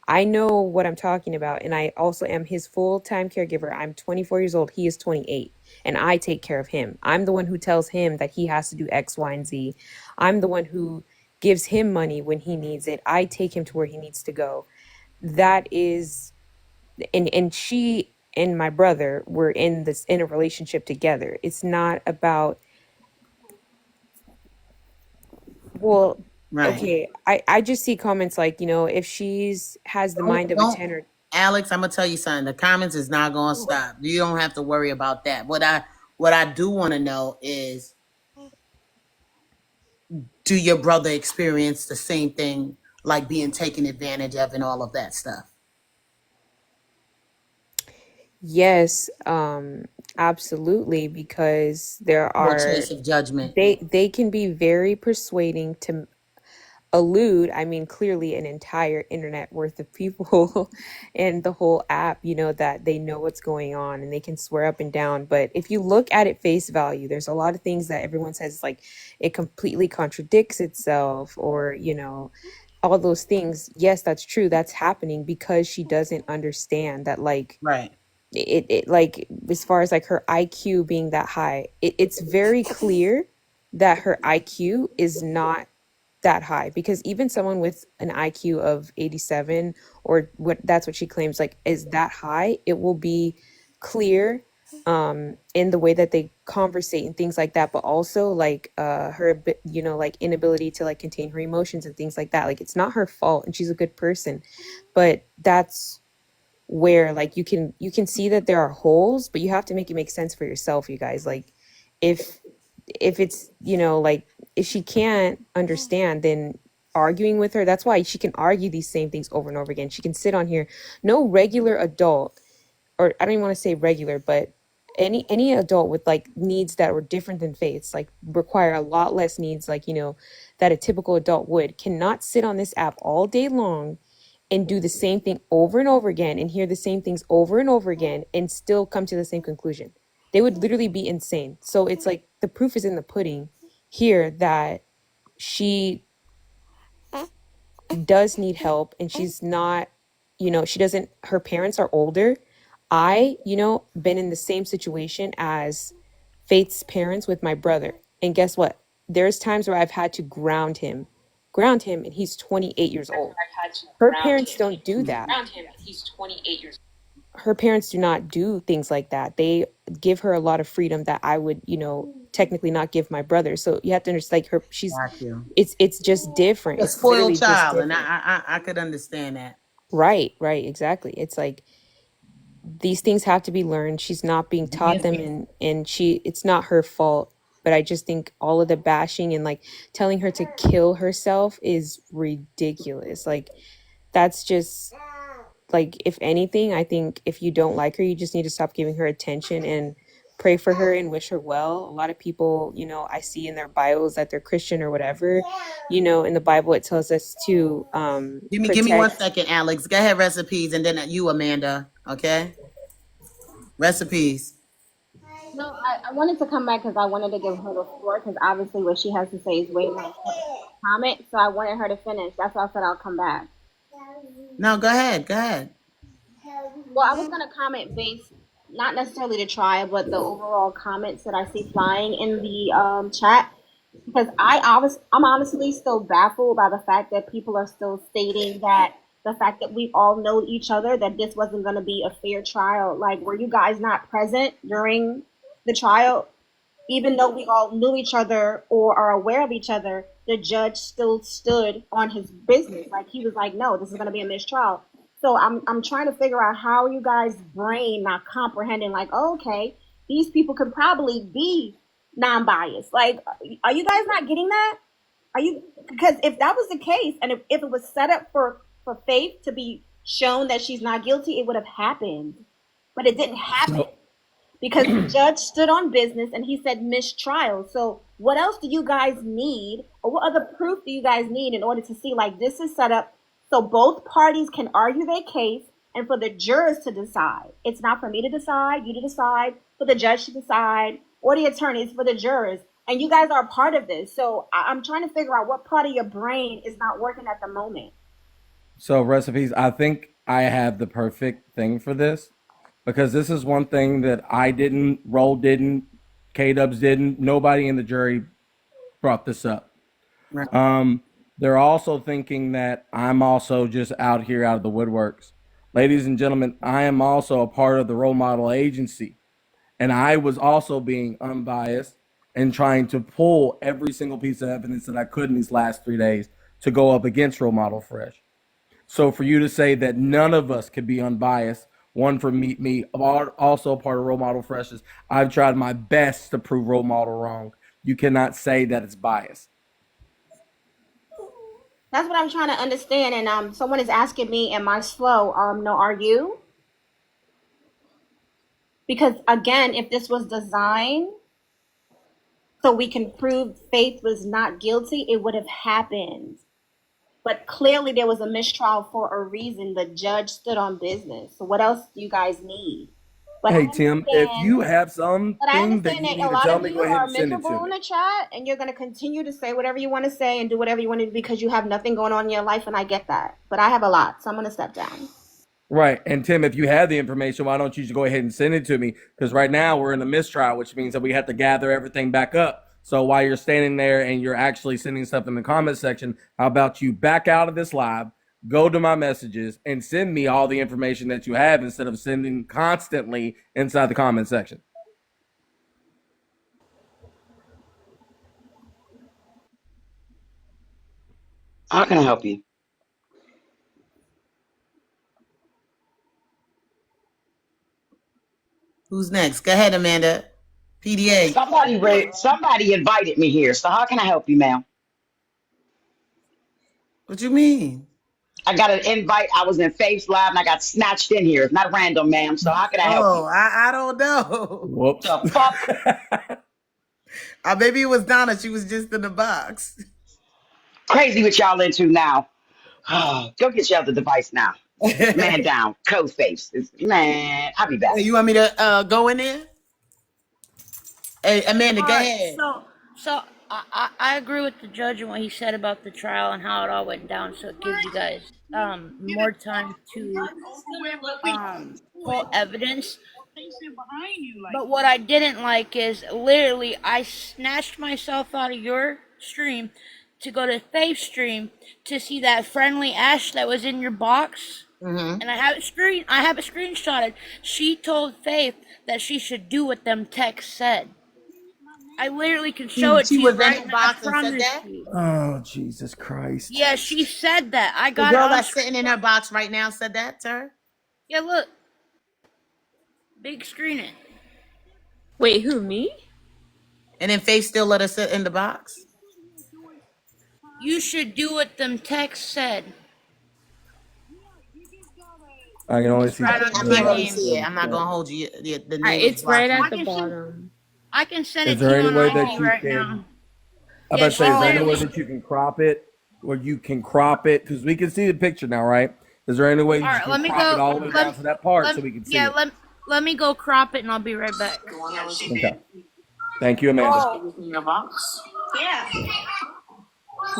I know what I'm talking about. And I also am his full-time caregiver. I'm 24 years old, he is 28, and I take care of him. I'm the one who tells him that he has to do X, Y, and Z. I'm the one who gives him money when he needs it. I take him to where he needs to go. That is, and she and my brother were in a relationship together. It's not about, well, Right. okay, I just see comments like, if has the mind of a Don't 10 or... Alex, I'm gonna tell you something. The comments is not gonna stop. You don't have to worry about that. What I do want to know is, do your brother experience the same thing, like being taken advantage of and all of that stuff? Yes, absolutely, because there No are, chase of judgment. they can be very persuading to elude, I mean, clearly an entire internet worth of people and the whole app, that they know what's going on and they can swear up and down. But if you look at it face value, there's a lot of things that everyone says like it completely contradicts itself, or, all those things. Yes, that's true. That's happening because she doesn't understand that, like, Right. it like, as far as like her IQ being that high, it's very clear that her IQ is not that high, because even someone with an IQ of 87, or that's what she claims like is that high, it will be clear in the way that they conversate and things like that, but also like her like inability to like contain her emotions and things like that. Like, it's not her fault and she's a good person, but that's where like you can see that there are holes, but you have to make it make sense for yourself, you guys. Like, if it's, like, if she can't understand, then arguing with her, that's why she can argue these same things over and over again. She can sit on here. No regular adult, or I don't even want to say regular, but any adult with like needs that were different than Faith's, like require a lot less needs, like, that a typical adult would, cannot sit on this app all day long and do the same thing over and over again and hear the same things over and over again and still come to the same conclusion. They would literally be insane. So it's like, the proof is in the pudding hear that she does need help and she's not, she doesn't, her parents are older. I, been in the same situation as Faith's parents with my brother. And guess what? There's times where I've had to ground him, and he's 28 years old. Her parents don't do that. Her parents do not do things like that. They give her a lot of freedom that I would, technically not give my brother. So you have to understand, like, Got you. it's just different. A It's literally spoiled just child, and different. I could understand that. Right, exactly. It's like these things have to be learned. She's not being taught them, and it's not her fault. But I just think all of the bashing and like telling her to kill herself is ridiculous. Like that's just like, if anything, I think if you don't like her, you just need to stop giving her attention and pray for her and wish her well. A lot of people, I see in their bios that they're Christian or whatever. In the Bible, it tells us to Give me 1 second, Alex. Go ahead, recipes, and then you, Amanda. Okay, recipes. No, I wanted to come back because I wanted to give her the floor because obviously what she has to say is way more important than the comment. So I wanted her to finish. That's why I said I'll come back. No, go ahead. Go ahead. Well, I was going to comment based, not necessarily the trial, but the overall comments that I see flying in the chat. Because I'm honestly still baffled by the fact that people are still stating that the fact that we all know each other, that this wasn't going to be a fair trial. Like, were you guys not present during the trial? Even though we all knew each other or are aware of each other, the judge still stood on his business. Like, he was like, no, this is going to be a mistrial. So I'm trying to figure out how you guys' brain not comprehending, like, oh, okay, these people could probably be non-biased. Like, are you guys not getting that? Are you? Because if that was the case, and if it was set up for Faith to be shown that she's not guilty, it would have happened. But it didn't happen because the judge stood on business and he said mistrial. So what else do you guys need, or what other proof do you guys need in order to see, like, this is set up so both parties can argue their case and for the jurors to decide? It's not for me to decide, you to decide, for the judge to decide, or the attorneys, for the jurors. And you guys are a part of this. So I'm trying to figure out what part of your brain is not working at the moment. So recipes, I think I have the perfect thing for this, because this is one thing that I didn't, Roll didn't, K-Dubs didn't, nobody in the jury brought this up. Right. They're also thinking that I'm also just out here out of the woodworks. Ladies and gentlemen, I am also a part of the Role Model Agency, and I was also being unbiased and trying to pull every single piece of evidence that I could in these last 3 days to go up against RoleModelFresh. So for you to say that none of us could be unbiased, one for me, also part of RoleModelFresh, I've tried my best to prove Role Model wrong. You cannot say that it's biased. That's what I'm trying to understand. And someone is asking me, am I slow? No, are you? Because again, if this was designed so we can prove Faith was not guilty, it would have happened. But clearly there was a mistrial for a reason. The judge stood on business. So what else do you guys need? But hey, Tim, if you have something but I that understand you that need a to lot tell of me, you go ahead are and send it to miserable in me. the chat, and you're going to continue to say whatever you want to say and do whatever you want to do because you have nothing going on in your life, and I get that. But I have a lot, so I'm going to step down. Right. And Tim, if you have the information, why don't you just go ahead and send it to me? Because right now we're in a mistrial, which means that we have to gather everything back up. So while you're standing there and you're actually sending stuff in the comment section, how about you back out of this live, go to my messages, and send me all the information that you have instead of sending constantly inside the comment section. How can I help you? Who's next? Go ahead, Amanda. PDA. Somebody invited me here, so how can I help you, ma'am? What you mean? I got an invite. I was in Faith's Live and I got snatched in here. It's not random, ma'am. So how can I help you? I don't know. Whoops. The fuck? Maybe it was Donna. She was just in the box. Crazy what y'all into now. Go get your other device now. Man down. Code face. Man, I'll be back. Hey, you want me to go in there? Hey, Amanda, go ahead. So I agree with the judge and what he said about the trial and how it all went down. So it gives you guys more time to pull evidence. But what I didn't like is literally I snatched myself out of your stream to go to Faith's stream to see that friendly Ash that was in your box. Mm-hmm. And I have it screenshotted. She told Faith that she should do what them texts said. I literally can show it She to you was in right the now. I box and said promise that? you. Oh, Jesus Christ. Yeah, she said that. I The got it girl on that's screen. sitting in her box right now said that to her? Yeah, look. Big screen it. Wait, who, me? And then Faith still let her sit in the box? You should do what them texts said. I can only It's see right I under can't my really name. see it. I'm not gonna hold you. The name is It's right blocking. at the bottom. I can send Is it to there you any on way IG that you right can? now. I'm Yeah, about to say, she is there any way literally. that you can crop it, or you can crop it because we can see the picture now, right? Is there any way All you right, can let me crop it go. all the way down to that part so we can see it? Let me go crop it and I'll be right back. Okay. Thank you, Amanda. Yeah.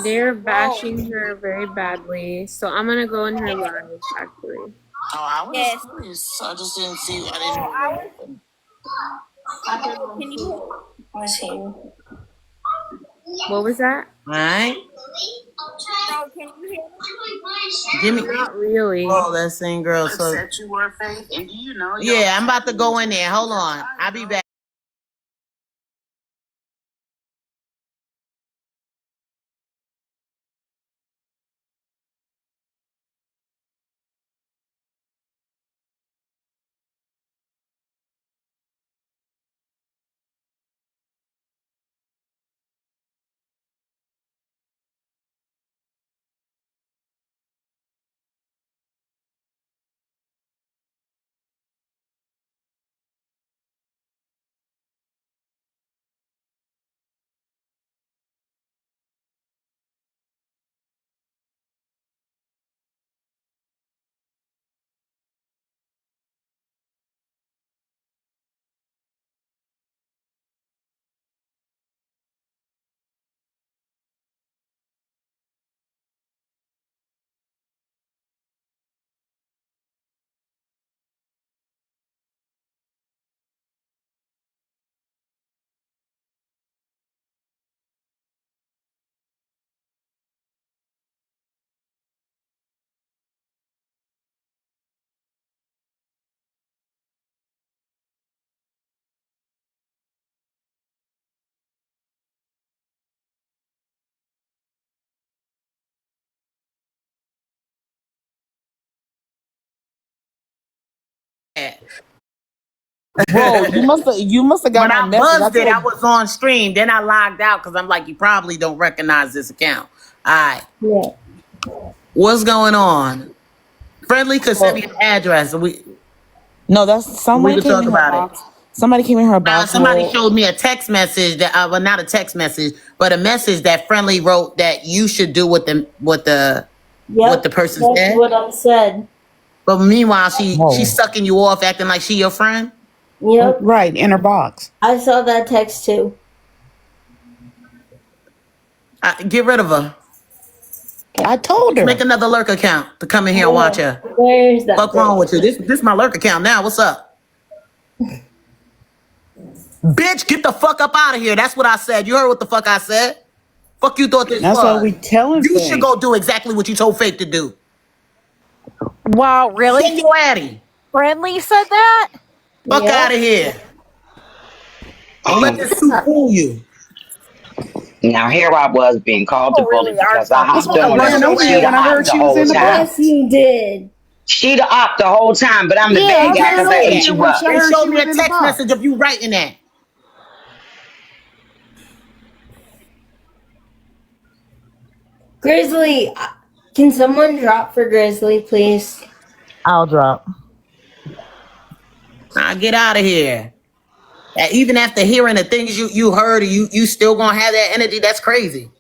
They're Bro. bashing her very badly, so I'm gonna go in her live, actually. Oh, I was Yes. curious. I just didn't see. I didn't Oh, know I what was. happened. Can you? What was that? All right. Bro, can you hear me? Give me. Not really. Oh, that same girl. So. Yeah, I'm about to go in there. Hold on. I'll be back. Bro, you must have got When my I message. I buzzed it, I told was on stream. Then I logged out because I'm like, you probably don't recognize this account. All right. Yeah. What's going on? Friendly could send me an address. no, that's We someone could came talk in her about it. box. Somebody came in her box. Somebody showed me a text message that, well, not a text message, but a message that Friendly wrote that you should do what the person That's said. what I said. But meanwhile, she's Oh. sucking you off, acting like she your friend. Yep. Right, in her box. I saw that text too. Get rid of her. I told her. Make another lurk account to come in here and watch her. Where is that? What's wrong with you? This my lurk account now. What's up? Bitch, get the fuck up out of here. That's what I said. You heard what the fuck I said? Fuck you thought this That's was. why we telling You Faith. should go do exactly what you told Faith to do. Wow, really? Send your Addy. Friendly said that? Fuck out of here. Don't let this suit fool you. Now here I was being called a bully Really are because I That's hopped why I on her. ran over She'd here have when I heard hopped the she was whole in the time. box. You did. She'd have hopped the whole time, but I'm the Yeah, bad I guy ran because I over ate here you when up. she They heard showed she me was a in the text box. message of you writing that. Grizzly, can someone drop for Grizzly, please? I'll drop. Get out of here. Even after hearing the things you heard, you still gonna have that energy? That's crazy.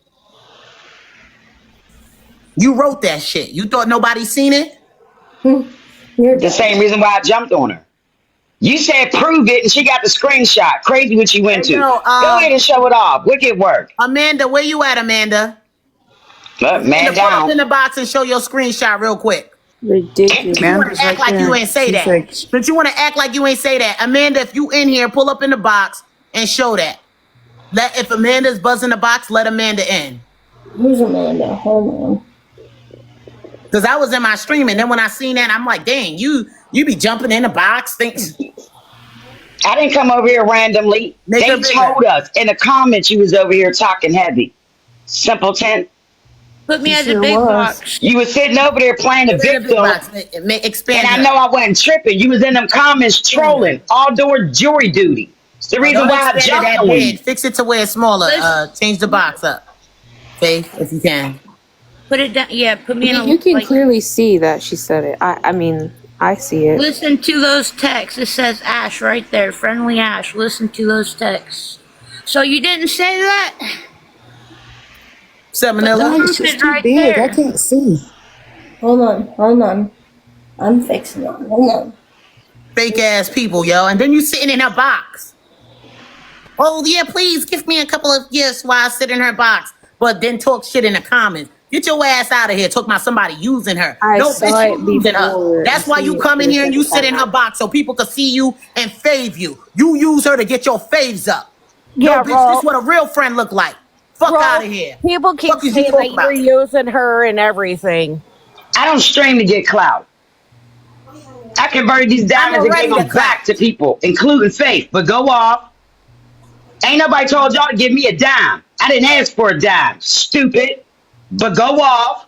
You wrote that shit. You thought nobody seen it? The same reason why I jumped on her. You said prove it, and she got the screenshot. Crazy what you went Hey, to. yo, Go ahead and show it off. Wicked work. Amanda, where you at, Amanda? Man Amanda, pull up down. in the box and show your screenshot real quick. Since you want Amanda's to act right like you there. ain't say She that. said, Since you want to act like you ain't say that. Amanda, if you in here, pull up in the box and show that. If Amanda's buzzing the box, let Amanda in. Who's Amanda? Hold on. Because I was in my stream, and then when I seen that, I'm like, dang, you be jumping in the box. Things. I didn't come over here randomly. Make her They bigger. told us in the comments you was over here talking heavy. Simpleton. Put me she as a sure big was. box. You was sitting over there playing the Put her in the big victim. box. Expand And I her. know I wasn't tripping. You was in them comments trolling, all door jury duty. It's the reason Don't why I expand it jumped that on big. you. Fix it to where it's smaller. Change the box up. Faith, if you can. Put it down. Yeah, put me in a You can like. clearly see that she said it. I mean, I see it. Listen to those texts. It says Ash right there. Friendly Ash. Listen to those texts. So you didn't say that? Salmonella. It's just too big. I can't see. Hold on. I'm fixing it. Hold on. Fake ass people, yo. And then you sitting in her box. Oh, yeah, please give me a couple of gifts while I sit in her box. But then talk shit in the comments. Get your ass out of here. Talk about somebody using her. I No, saw bitch, it you using her. before. That's I why see you it come for in the here and you second sit in time. her box so people can see you and fave you. You use her to get your faves up. Yeah, No, bitch, this is what a real friend look like. Fuck out of here. People keep Fuck is you saying that talking you're about? using her and everything. I don't stream to get clout. I converted these I'm diamonds and gave already the them clout. back to people, including Faith. But go off. Ain't nobody told y'all to give me a dime. I didn't ask for a dime. Stupid. But go off.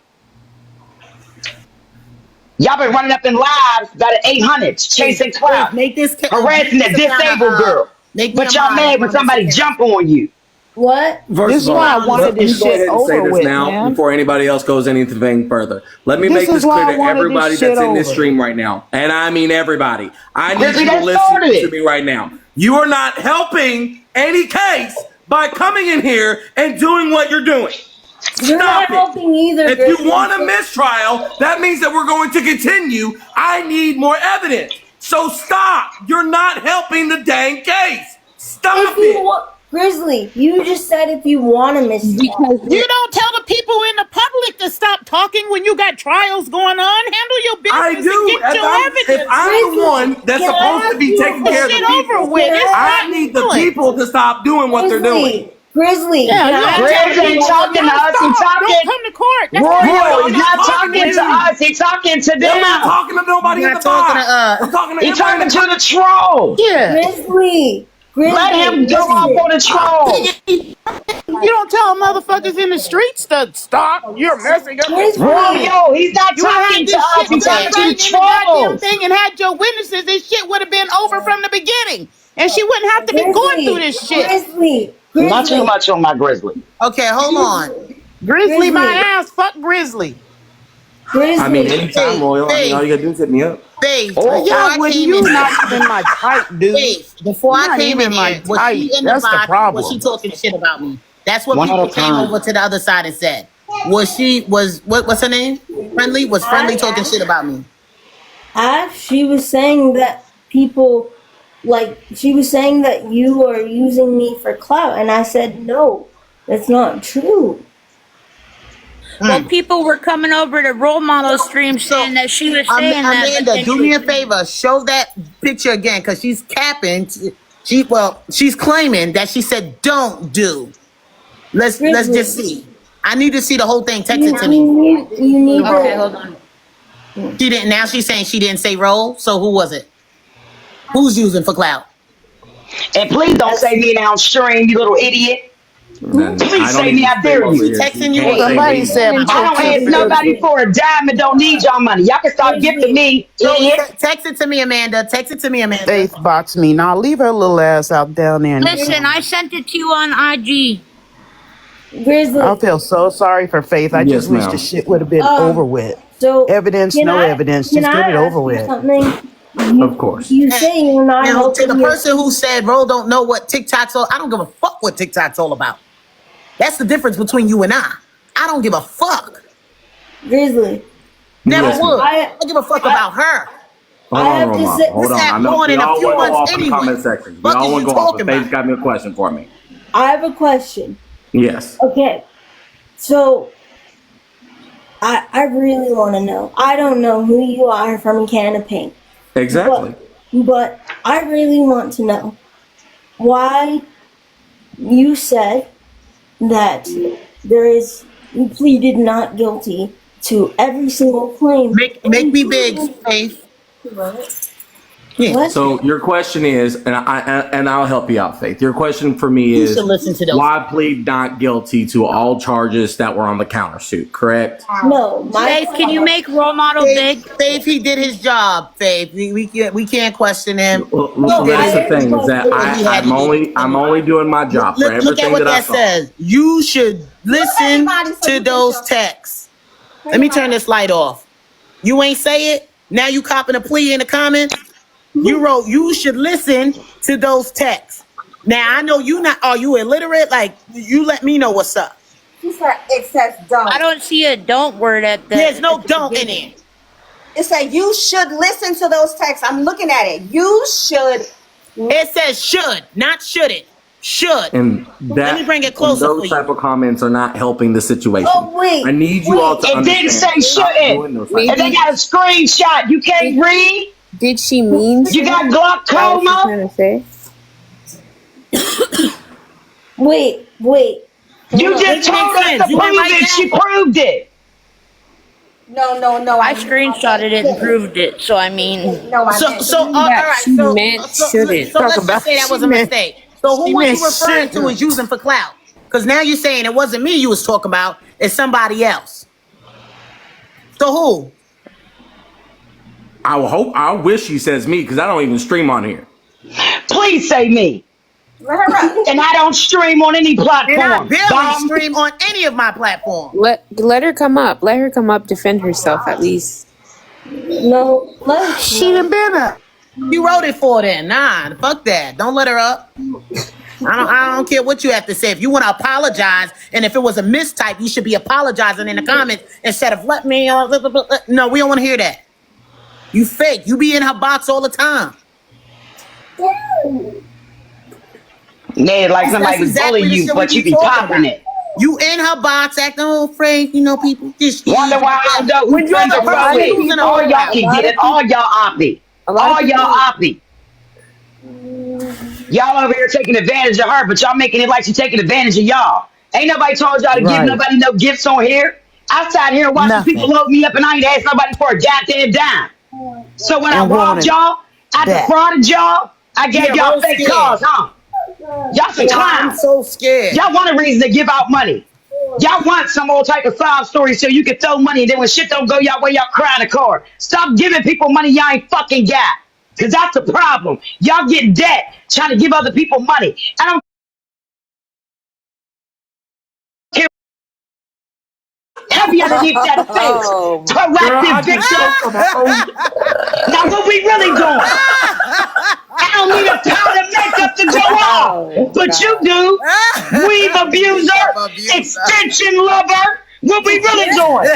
Y'all been running up in lives about the 800s, chasing Faith, clout, make this harassing a disabled girl. make me a But y'all mod mad when on this somebody account. jump on you. What? This is why I wanted let me this go shit ahead and say over this with, now man. before anybody else goes anything further. Let me This make is this why clear I to wanted everybody this shit that's in this over. stream right now. And I mean everybody. I need Grizzly, you to that listen started to it. me right now. You are not helping any case by coming in here and doing what you're doing. You're not Stop it. helping either, If you Grizzly. want a mistrial, that means that we're going to continue. I need more evidence. So stop. You're not helping the dang case. Stop If you it. want, Grizzly, you just said if you want to mistrial. You don't tell the people in the public to stop talking when you got trials going on. Handle your I business do. and get your If evidence. I'm the one that's Can I supposed to ask be you a taking care of the Shit people, over with. Can It's I I need the not people to stop doing what they're doing. Grizzly, Yeah, can you I ain't ask telling Grizz you ain't people one talking to y'all us. He stop. Don't talking. come to court. That's Royal, not I'm he's not not talking to talking to you. us. He's talking to I'm not them. talking to nobody in the Not talking box. to I'm talking to He's everybody in talking the to the troll. Yeah. Grizzly, Let him go off on the troll. You don't tell motherfuckers in the streets to stop. You're messing up the trial. Royal, he's not You would have had talking to this us. shit He's done talking to the right in the goddamn trolls. thing and had your witnesses. This shit would have been over from the beginning. And she wouldn't have to be going through this shit. Not too much on my Grizzly. Okay, hold on. Grizzly my ass. Fuck Grizzly. I mean, anytime, Royal. I mean, all you gotta do is hit me up. Faith, Oh, before yeah, I when came you in here, not even my type, dude. Faith, before You're I not came in even my here, was type. she in the That's the box? Was she problem. talking shit about me? That's what One at people a came time. over to the other side and said. What's her name? Friendly? Was Friendly talking shit about me? She was saying that people, she was saying that you are using me for clout, and I said, no, that's not true. Well, people were coming over to role model stream saying that she was saying that. But Amanda, then do me a favor. Show that picture again, because she's capping. She's claiming that she said don't do. Let's just see. I need to see the whole thing. Text it to me. You need Okay, to. hold on. She didn't. Now she's saying she didn't say roll. So who was it? Who's using for clout? And please don't say me now stream, you little idiot. Please say me, I dare you. Texting you. Somebody said I don't ask nobody for a dime and don't need y'all money. Y'all can start gifting me, idiot. Text it to me, Amanda. Text it to me, Amanda. Faith box me. Now leave her little ass out down there. Listen, I sent it to you on IG. Grizzly. I feel so sorry for Faith. I just wish the shit would have been over with. So evidence, no evidence. Just get it over with. Of course. You say you're not Now, to helping the your- person who said Ro don't know what TikTok's all, I don't give a fuck what TikTok's all about. That's the difference between you and I. I don't give a fuck. Grizzly. Never Yes, would. I- I don't give a fuck about her. Hold I on, have to Roma. say, Hold on. I Act know on we in a all few want to go months off in the anyway. comment section. We Fuck all is want you to go off, but talking Faith's about? got me a question for me. I have a question. Yes. Okay, so I really want to know. I don't know who you are from a can of paint, Exactly. but I really want to know why you said that you pleaded not guilty to every single claim. Make me big, Faith. Yeah. What? So your question is, and I'll help you out, Faith. Your question for me You should is, listen to those. why plead not guilty to all charges that were on the countersuit? Correct. No, Faith, can you make role model big? Faith, he did his job. Faith, we can't question him. Well, No, that's I the have a thing is that question. He had to do. I'm only doing my job for Look at everything what that I that saw. says. You should listen to those texts. Let me turn this light off. You ain't say it. Now you copping a plea in the comments. You wrote you should listen to those texts. Now I know you not. Are you illiterate? Like you let me know what's up. She said it says don't. I don't see a don't word at the. There's no at the don't in beginning. it. It said you should listen to those texts. I'm looking at it. You should. It says should, not shouldn't. Should. And Let me bring it and closer for those you. type of comments are not helping the situation. Oh, wait, I need you all to It didn't say understand. Stop shouldn't. doing those And they Maybe got a screenshot. You can't read. did she mean You got what she's glaucoma. trying to say? Wait. You Make just it make told us sense. to You didn't prove write it. that? She proved it. No. I screenshotted it and proved it. So I mean, No, I So didn't. all right. She meant shouldn't. So let's just say that was a mistake. So who were you referring to as using for clout? Because now you're saying it wasn't me you was talking about. It's somebody else. So who? I wish she says me because I don't even stream on here. Please say me. Let her up. And I don't stream on any And I platform. barely stream on any of my platforms. Let her come up. Let her come up, defend herself at least. No, She done been up. You wrote it for then. Nah, fuck that. Don't let her up. I don't care what you have to say. If you want to apologize, and if it was a mistype, you should be apologizing in the comments instead of let me. No, we don't want to hear that. You fake. You be in her box all the time. Yeah, like somebody was exactly bullying the you, shit but we you be be talking popping about. it. You in her box acting all afraid, people just Wonder why I don't know who when you're friends the are person with. who's in a All whole y'all can get it. All y'all oppy. All y'all oppy. Y'all over here taking advantage of her, but y'all making it like she's taking advantage of y'all. Ain't nobody told y'all to give nobody no gifts on here. I sat here and watched people load me up and I ain't asked nobody for a goddamn dime. So when I robbed y'all, I defrauded y'all, I gave y'all fake cars, huh? Y'all some I'm clowns. so scared. Y'all want a reason to give out money. Y'all want some old type of sob story so you can throw money and then when shit don't go y'all way, y'all cry in the car. Stop giving people money y'all ain't fucking got. Cause that's the problem. Y'all get debt trying to give other people money. I don't care. Heavy underneath that face. Proactive victim. Now what we really doing? I don't need a powder makeup to go off. But you do. Weave abuser, extension lover. What we really doing?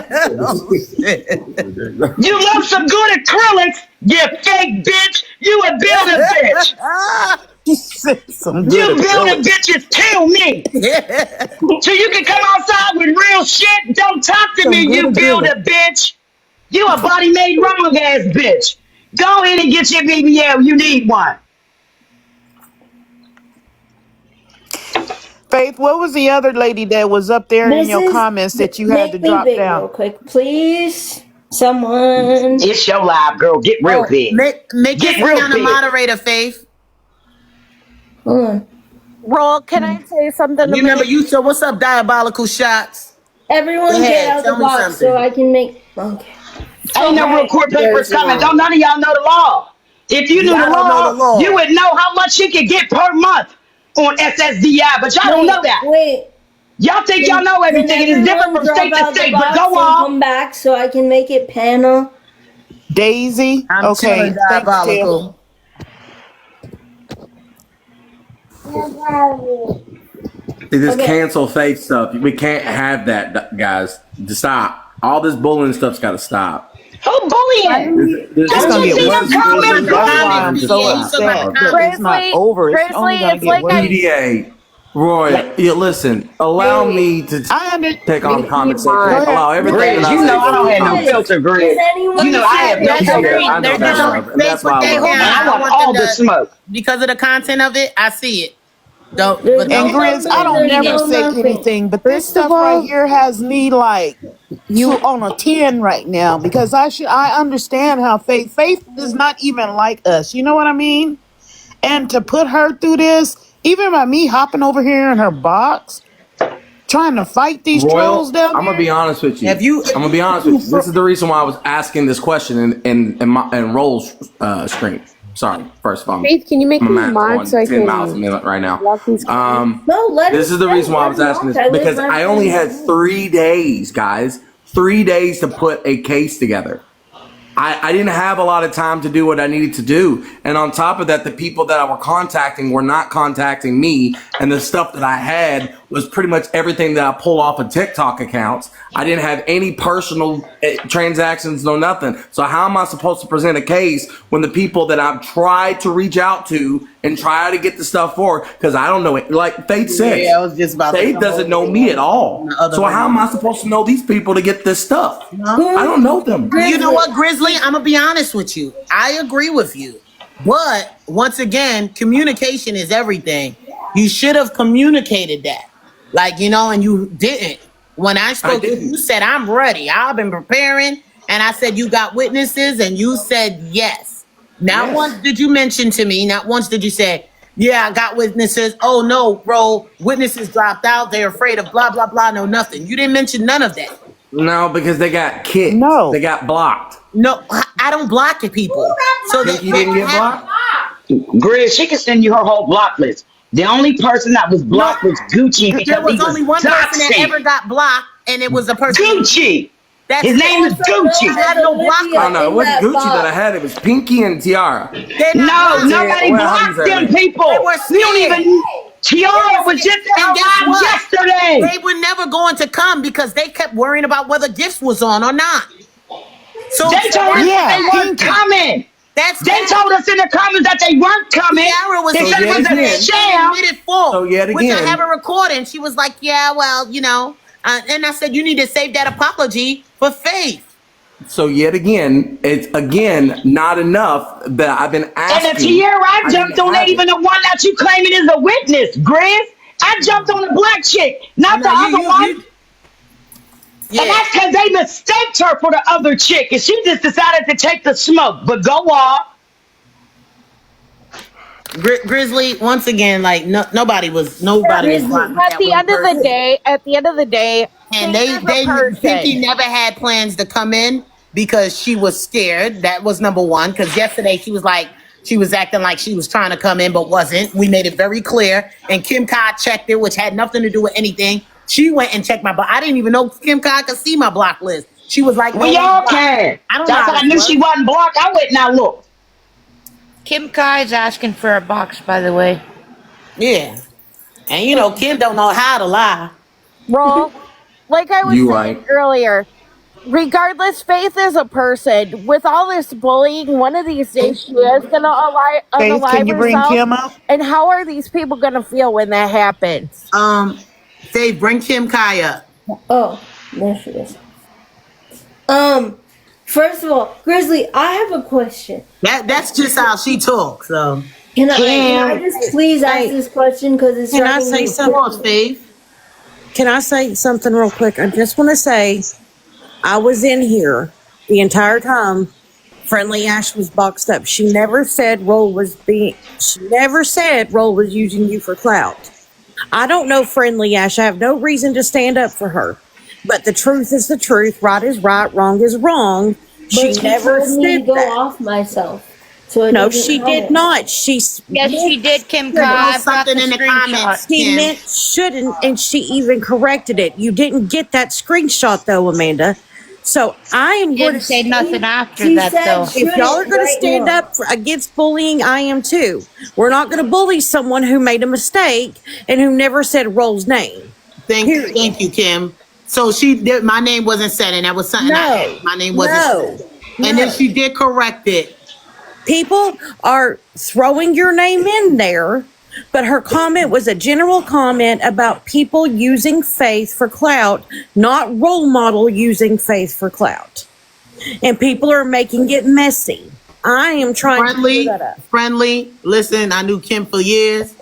You love some good acrylics, you fake bitch. You a builder bitch. You builder bitches kill me. So you can come outside with real shit. Don't talk to me, you builder bitch. You a body made wrong ass bitch. Go in and get your BBL. You need one. Faith, what was the other lady that was up there in your comments that you had to make me drop big down? real quick, please. Someone. It's your live, girl. Get real big. Make Get this real down a big. moderator, Faith. Hold on. Roll, can I say something to You remember make? you said, what's up, diabolical shots? Everyone Go get ahead, out of tell the me box so something. I can make. Okay. Ain't no real court papers coming. Don't none of y'all know the law. If you knew the Y'all don't know the law, you law. would know how much you could get per month on SSDI, but y'all don't know that. Wait. Y'all think y'all know Can everything. It is different everyone from drop state to out the state, but box go and on. come back so I can make it panel? Daisy? I'm Okay, chilling, thanks, Tiff. diabolical. This Okay. cancel fake stuff. We can't have that, guys. Stop. All this bullying stuff's got to stop. Who bullying? This It's Don't gonna you get see them worse, comments, Grizzly. That's why Grizzly? I'm Comments, so PDA. You talking about upset the that comments. it's not over. It's only gonna It's get like worse. PDA, Roy, yeah, listen, allow me to I under take on the Go conversation. ahead. Allow everything that Grizz, I you say know to I go don't through the have no conversation. filter, Grizz. anyone You know I have no That's filter. agreed. I know They're that, just love, and they that's why put I their love you. hand And I out. I want want them all the to smoke. because of the content of it. I see it. Don't There's but And no don't Grizz, numbers, I don't there's never no say nothing. anything, but this First of stuff right all, here has me like you on a 10 right now because I understand how Faith does not even like us. You know what I mean? And to put her through this, even by me hopping over here in her box, trying to fight these trolls Royal, down I'm gonna there. be honest with you. if you I'm gonna be honest with you. This is the reason why I was asking this question in Roll's stream. Sorry, first of all, Faith, can you make my me a map's mod so going I 10 miles a can minute right now. block these comments? No, let This us is the reason why I let was him asking rock. this I live because my I only had 3 days, guys. 3 days to put a case together. I didn't have a lot of time to do what I needed to do. And on top of that, the people that I were contacting were not contacting me. And the stuff that I had was pretty much everything that I pulled off of TikTok accounts. I didn't have any personal transactions, no nothing. So how am I supposed to present a case when the people that I've tried to reach out to and try to get the stuff for, because I don't know it. Like Faith says, yeah, I was just about Faith to doesn't know me at all. So how am I supposed to know these people to get this stuff? I don't know them. You know what, Grizzly? I'm gonna be honest with you. I agree with you. But once again, communication is everything. You should have communicated that. Like, and you didn't. When I spoke to you, you said, I'm ready. I've been preparing. And I said, you got witnesses? And you said, yes. Not once did you mention to me, not once did you say, yeah, I got witnesses. Oh, no, bro, witnesses dropped out. They're afraid of blah, blah, blah. No, nothing. You didn't mention none of that. No, because they got kicked. No. They got blocked. No, I don't block it, people. So Think you didn't get blocked? Grizz, she can send you her whole block list. The only person that was blocked was Gucci There because he was only was one person that toxic. ever got blocked, and it was a person. Gucci. That's His name is Gucci. I had no block. Oh no, it wasn't Gucci that I had. It was Pinky and Tiara. No, nobody blocked them people. They were We don't even. Tiara was just in our live yesterday. They were never going to come because they kept worrying about whether gifts was on or not. So They told us they weren't coming. They told us in the comments that they weren't coming. Tiara was They said it was a sham. So yet Which I again. have a recording. She was like, "Yeah, well, and I said, you need to save that apology for Faith. So yet again, it's not enough that I've been asking. And the Tiara I jumped on ain't even the one that you claiming is a witness, Grizz. I jumped on the black chick, not the other one. And that's because they mistaked her for the other chick, and she just decided to take the smoke. But go off. Grizzly, once again, like nobody was blocked with At that the one end of person. the day, And Faith they is a person. Pinky never had plans to come in because she was scared. That was number one. Because yesterday she was acting like she was trying to come in but wasn't. We made it very clear. And Kim Kai checked it, which had nothing to do with anything. She went and checked my block. I didn't even know Kim Kai could see my block list. She was like, We all can. I don't That's know how I knew she wasn't blocked. I went and I looked. Kim Kai's asking for a box, by the way. Yeah. And Kim don't know how to lie. Roll. Like I was saying earlier, regardless, Faith is a person. With all this bullying, one of these days she is going to unalive can you bring herself. Kim up? And how are these people going to feel when that happens? Dave, bring Kim Kai up. Oh, there she is. First of all, Grizzly, I have a question. That's just how she talks. So Can I just please ask this question because it's Can I driving say me something? Can I say something real quick? I just want to say I was in here the entire time Friendly Ash was boxed up. She never said Roll was using you for clout. I don't know Friendly Ash. I have no reason to stand up for her. But the truth is the truth, right is right, wrong is wrong. She never told me to said go that. off myself. So it No, doesn't she comment. did not. Yes, she did, Kim Kai. I've got the screenshot. She meant shouldn't, and she even corrected it. You didn't get that screenshot though, Amanda. So I am going to say nothing after she that, said though. If y'all are going to stand up against bullying, I am too. We're not going to bully someone who made a mistake and who never said Roll's name. Thank you, Kim. So my name wasn't said, and that was something. My name wasn't. No. And then she did correct it. People are throwing your name in there, but her comment was a general comment about people using faith for clout, not role model using faith for clout. And people are making it messy. I am trying to clear that up. Friendly. Listen, I knew Kim for years.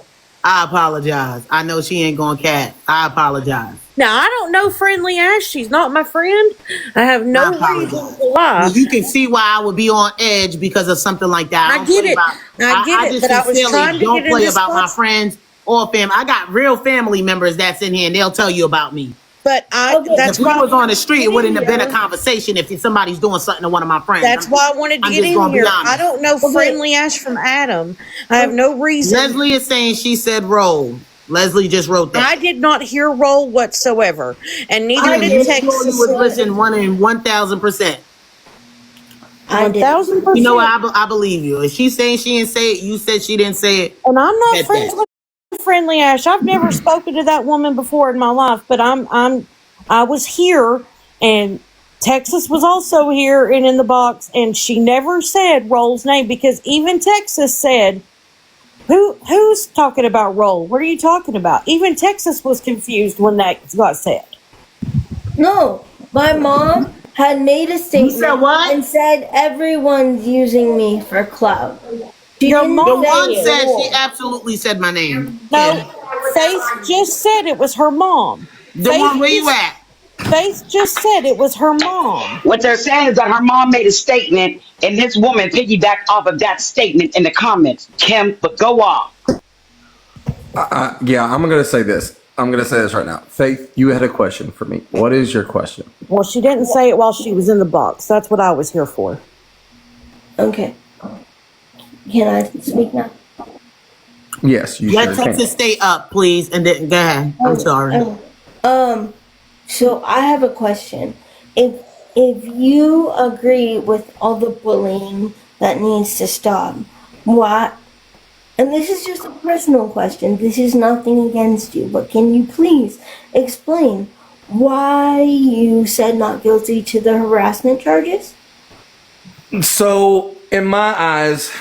I apologize. I know she ain't going cat. I apologize. Now, I don't know Friendly Ash. She's not my friend. I have no reason to lie. Well, you can see why I would be on edge because of something like that. I get it. I get it, but I was trying to don't get play in about my discussion. friends or family. I got real family members that's in here, and they'll tell you about me. But that's if why we was on the street, it wouldn't have been a conversation if somebody's doing something to one of my friends. That's why I wanted to get in here. I don't know Friendly Ash from Adam. I have no reason. Leslie is saying she said roll. Leslie just wrote that. I did not hear roll whatsoever, and neither did Texas. You would listen 1,000%. 1,000%. You know what? I believe you. If she's saying she didn't say it, you said she didn't say it. And I'm not friends with Friendly Ash. I've never spoken to that woman before in my life, but I was here, and Texas was also here and in the box, and she never said Roll's name because even Texas said, Who's talking about Roll? What are you talking about? Even Texas was confused when that got said. No, my mom had made a statement and said everyone's using me for clout. The one said she absolutely said my name. No, Faith just said it was her mom. The one where you at? Faith just said it was her mom. What they're saying is that her mom made a statement, and this woman piggybacked off of that statement in the comments. Kim, but go off. Yeah, I'm going to say this. I'm going to say this right now. Faith, you had a question for me. What is your question? Well, she didn't say it while she was in the box. That's what I was here for. Okay. Can I speak now? Yes, you Let sure Texas can. stay up, please, and then go ahead. I'm sorry. So I have a question. If you agree with all the bullying that needs to stop, why? And this is just a personal question. This is nothing against you, but can you please explain why you said not guilty to the harassment charges? So, in my eyes,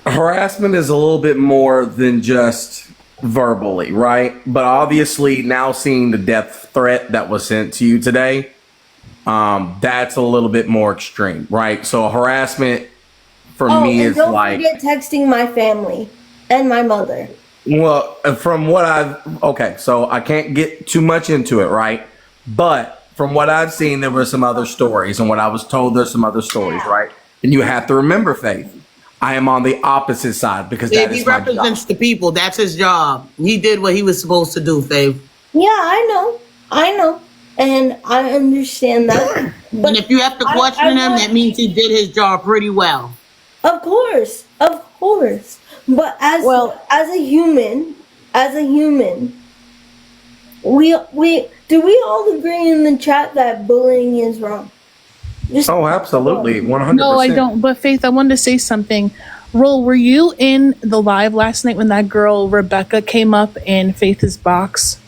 harassment is a little bit more than just verbally, right? But obviously, now seeing the death threat that was sent to you today, that's a little bit more extreme, right? So, harassment for me is don't like. forget texting my family and my mother. Well, from what okay, so I can't get too much into it, right? But from what I've seen, there were some other stories, and what I was told, there's some other stories, right? And you have to remember, Faith, I am on the opposite side because that He is my represents job. the people. That's his job. He did what he was supposed to do, Faith. Yeah, I know, and I understand that. But And if you have to question him, that means he did his job pretty well. Of course. But as a human, we do we all agree in the chat that bullying is wrong? Oh, absolutely, 100%. No, I don't. But Faith, I wanted to say something. Roll, were you in the live last night when that girl Rebecca came up in Faith's box?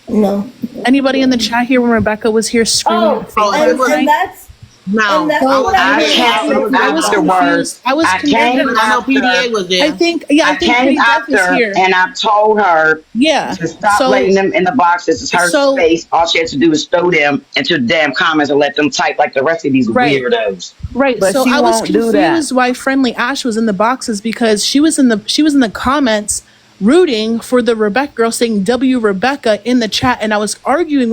No. Anybody in the chat here when Rebecca was here screaming? And that's no. I was confused. I know PDA was there. I think Pretty Death is here. And I told her Yeah. to stop letting them in the box. This is her space. All she has to do is throw them into the damn comments and let them type like the rest of these weirdos. Right. But so she I was won't do that. confused why Friendly Ash was in the boxes because she was in the comments rooting for the Rebecca girl, saying W Rebecca in the chat, and I was arguing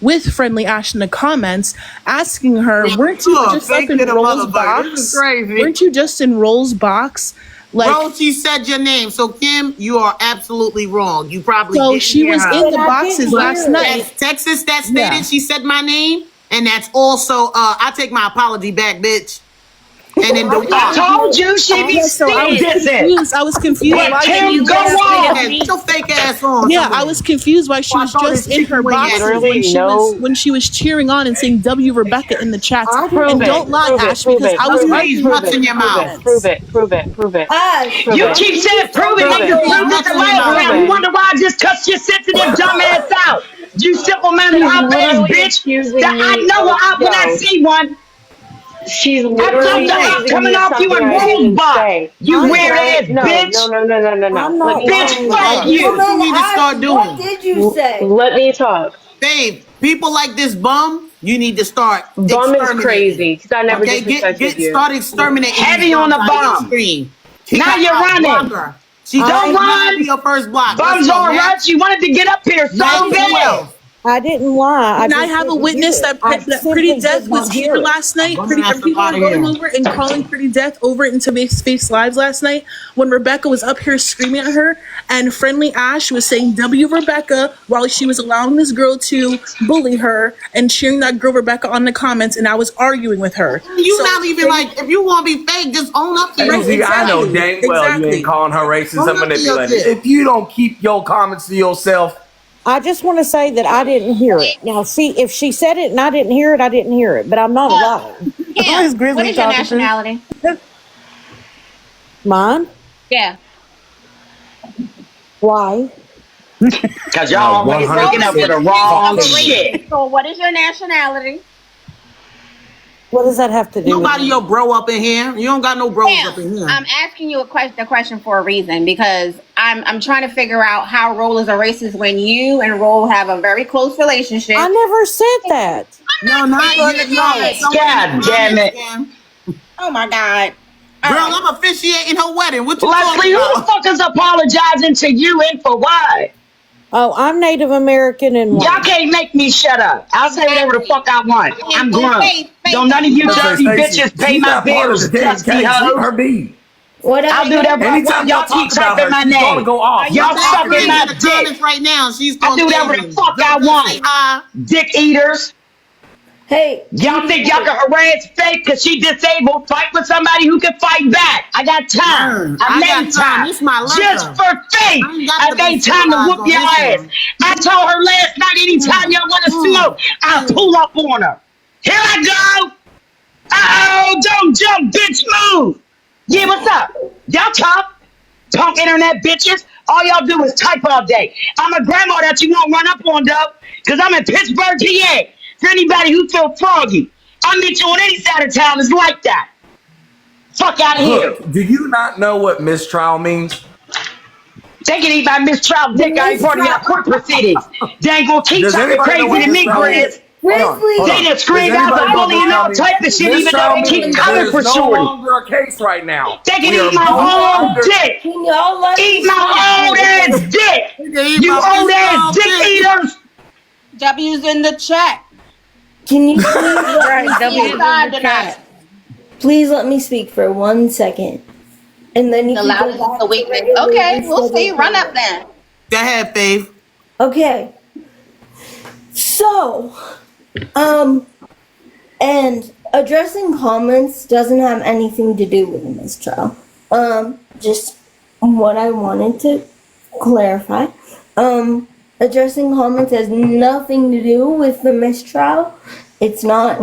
with Friendly Ash in the comments, asking her, weren't you just up in Roll's box? This is crazy. Weren't you just in Roll's box? Roll, she said your name. So Kim, you are absolutely wrong. You probably So didn't she hear was her. in the boxes last night. That's Texas that stated Yeah. she said my name, and that's also I take my apology back, bitch. And then I told you she be So I was confused. I was confused. Let why Kim she go on. Get your fake ass on. Yeah, I was confused why she was just in her boxes when she was cheering on and saying W Rebecca in the chats. And don't lie, Ash, because I was arguing. What's in your mouth? Prove it. Ash, You keep saying prove it, and you prove it the last round. You wonder why I just cussed your sensitive dumb ass out. You simple minded op ass bitch. I know an op when I see one. She's Hey, I literally talked about accusing coming me of off you something in I Roll's didn't box. say. You I'm weird not. ass bitch. No. I'm Let not me Bitch, lying. talk. I fuck Faith, this is you. what you Woman, need to start what doing. did you say? Let me talk. Faith, people like this bum, you need to start Bum is exterminating. crazy because I never Okay, disrespected you. start exterminating these Heavy on bums the out of your bum. stream. Kick her Now you're out, block running. her. She's Don't I gonna be run. your first block. Let's Bums go. on rush. Next, You wanted to get up here so who bad. else? I didn't lie. I Can I just have a didn't hear witness it. that, I that Pretty simply Death did was not here hear it. last night? I'm gonna Pretty, ask and up people out were of going here. over and calling Pretty Death over into Space Lives last night when Rebecca was up here screaming at her, and Friendly Ash was saying W Rebecca while she was allowing this girl to bully her and cheering that girl Rebecca on the comments, and I was arguing with her. You So not even like, if you want to be fake, just own up to right, your AZ, I know exactly, dang well you ain't exactly. calling her racist own and up to your manipulated. shit. If you don't keep your comments to yourself, I just want to say that I didn't hear it. Now, see, if she said it and I didn't hear it, I didn't hear it. But I'm not lying. Who is Kim, what Grizzly is your talking to? nationality? Mine? Yeah. Why? Cause y'all always sticking up for 100% the Of wrong a Caucasian. shit. racist. So what is your nationality? What does that have to do with Nobody your me? bro up in here. You don't got no bros up Kim, in here. I'm asking you a question for a reason because I'm trying to figure out how Roll is a racist when you and Roll have a very close relationship. I never said that. No, not Saying you. the No, comments. someone in the God damn comments, it. Kim. Oh my God. All Girl, right. I'm officiating her wedding. What you talking Leslie, who the about? fuck is apologizing to you and for why? Oh, I'm Native American and Y'all white. can't make me shut up. I'll say whatever the Exactly. fuck I want. I'm And grown. Faith, Don't none of you I say, dirty Stacey, bitches pay she's my not part of the bills, damn dusty case. Leave hoes. her be. I'll do that. Anytime y'all Y'all keep talk about typing her, my she's going to name. go are off. you Y'all Stop black, talking to sucking She's me. in my the Kim? dick. comments right now. She's I gonna do tell whatever the you. fuck I Just say want. hi. Dick eaters. Hey, Y'all think y'all can harass Faith because she disabled? Fight with somebody who can fight back. I got time. Learn. I I made got time. time. This is my Just lurker. for Faith. I ain't got I to be made time to civilized whoop on your this ass. one. I told her last night, anytime y'all want to smoke, I'll pull up on her. Here I go. Uh-oh, don't jump, bitch, move. Yeah, what's up? Y'all talk. Punk internet bitches. All y'all do is type all day. I'm a grandma that you won't run up on, though, because I'm in Pittsburgh, PA. For anybody who feel froggy, I meet you on any side of town. It's like that. Fuck out of here. Hook, do you not know what mistrial means? They can eat my mistrial the dick. I ain't part of y'all mistrial. court proceedings. They ain't gonna keep Does talking anybody know crazy what to me, mistrial means? Grizz. Okay, Hold on, hold They Grizzly. on. done Does screamed out anybody the I know what bully and want mistrial all means? type let of me shit, even though Mistrial they keep means explain coming there is for something. no shorty. longer a case right now. They can We eat are my no old longer. dick. Can y'all let me Eat speak, my old please? ass dick. You can eat You my old ass mistrial dick dick. eaters. W's in the chat. Can you please let me Right, speak? W's in the chat. Please let me speak for 1 second. And then you The can go loudest is the back to weakest. Okay, regularly we'll see. scheduled Run up programming. then. Go ahead, Faith. Okay. So, and addressing comments doesn't have anything to do with the mistrial. Just what I wanted to clarify. Addressing comments has nothing to do with the mistrial. It's not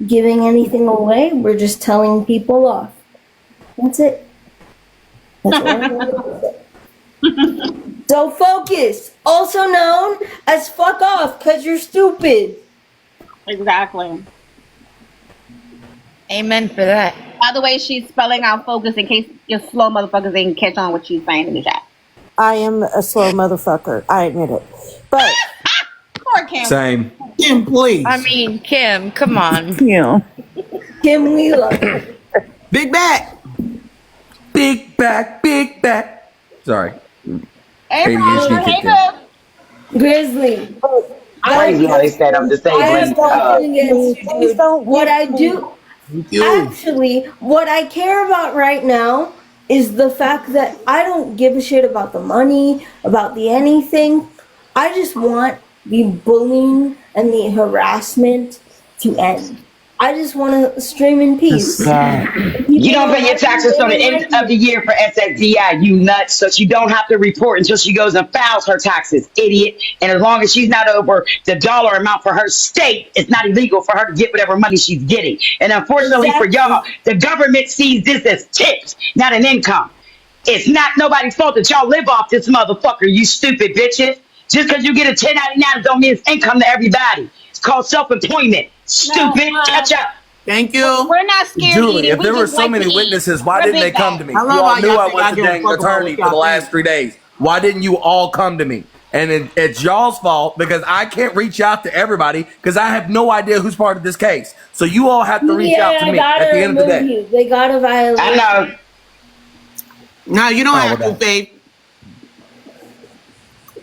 giving anything away. We're just telling people off. That's it. That's all I wanted to say. So focus, also known as fuck off, cause you're stupid. Exactly. Amen for that. By the way, she's spelling out focus in case your slow motherfuckers didn't catch on what she's saying in the chat. I am a slow motherfucker. I admit it. But Poor Kim. Same. Kim, please. I mean, Kim, come on. yeah. Kim, we love you. Big back. Big back, big back. Sorry. Hey, ADHD Roger. kicked Hey, in. Cook. Grizzly. Crazy how they said I'm I have disabled. nothing against you, Please dude. don't What get I me. do, Thank you. actually, what I care about right now is the fact that I don't give a shit about the money, about the anything. I just want the bullying and the harassment to end. I just want to stream in peace. You don't pay your taxes till the end of the year for SSDI, you nuts. So she don't have to report until she goes and files her taxes, idiot. And as long as she's not over the dollar amount for her state, it's not illegal for her to get whatever money she's getting. And unfortunately for y'all, Exactly. the government sees this as tips, not an income. It's not nobody's fault that y'all live off this motherfucker, you stupid bitches. Just because you get a 1099 don't mean it's income to everybody. It's called self-employment. No, Stupid. Catch up. Thank you. We're not scared Julie, eating. if We there were just so like to many eat. witnesses, why We're didn't they big come to bags. me? I You love all how knew y'all I think was I the give a dang fuck about attorney what for the y'all last think. 3 days. Why didn't you all come to me? And it's y'all's fault because I can't reach out to everybody because I have no idea who's part of this case. So you all have to reach out to I me at gotta the end of the remove day. you. They got a I violation. know. No, you don't Oh, well, have to, dang. Faith.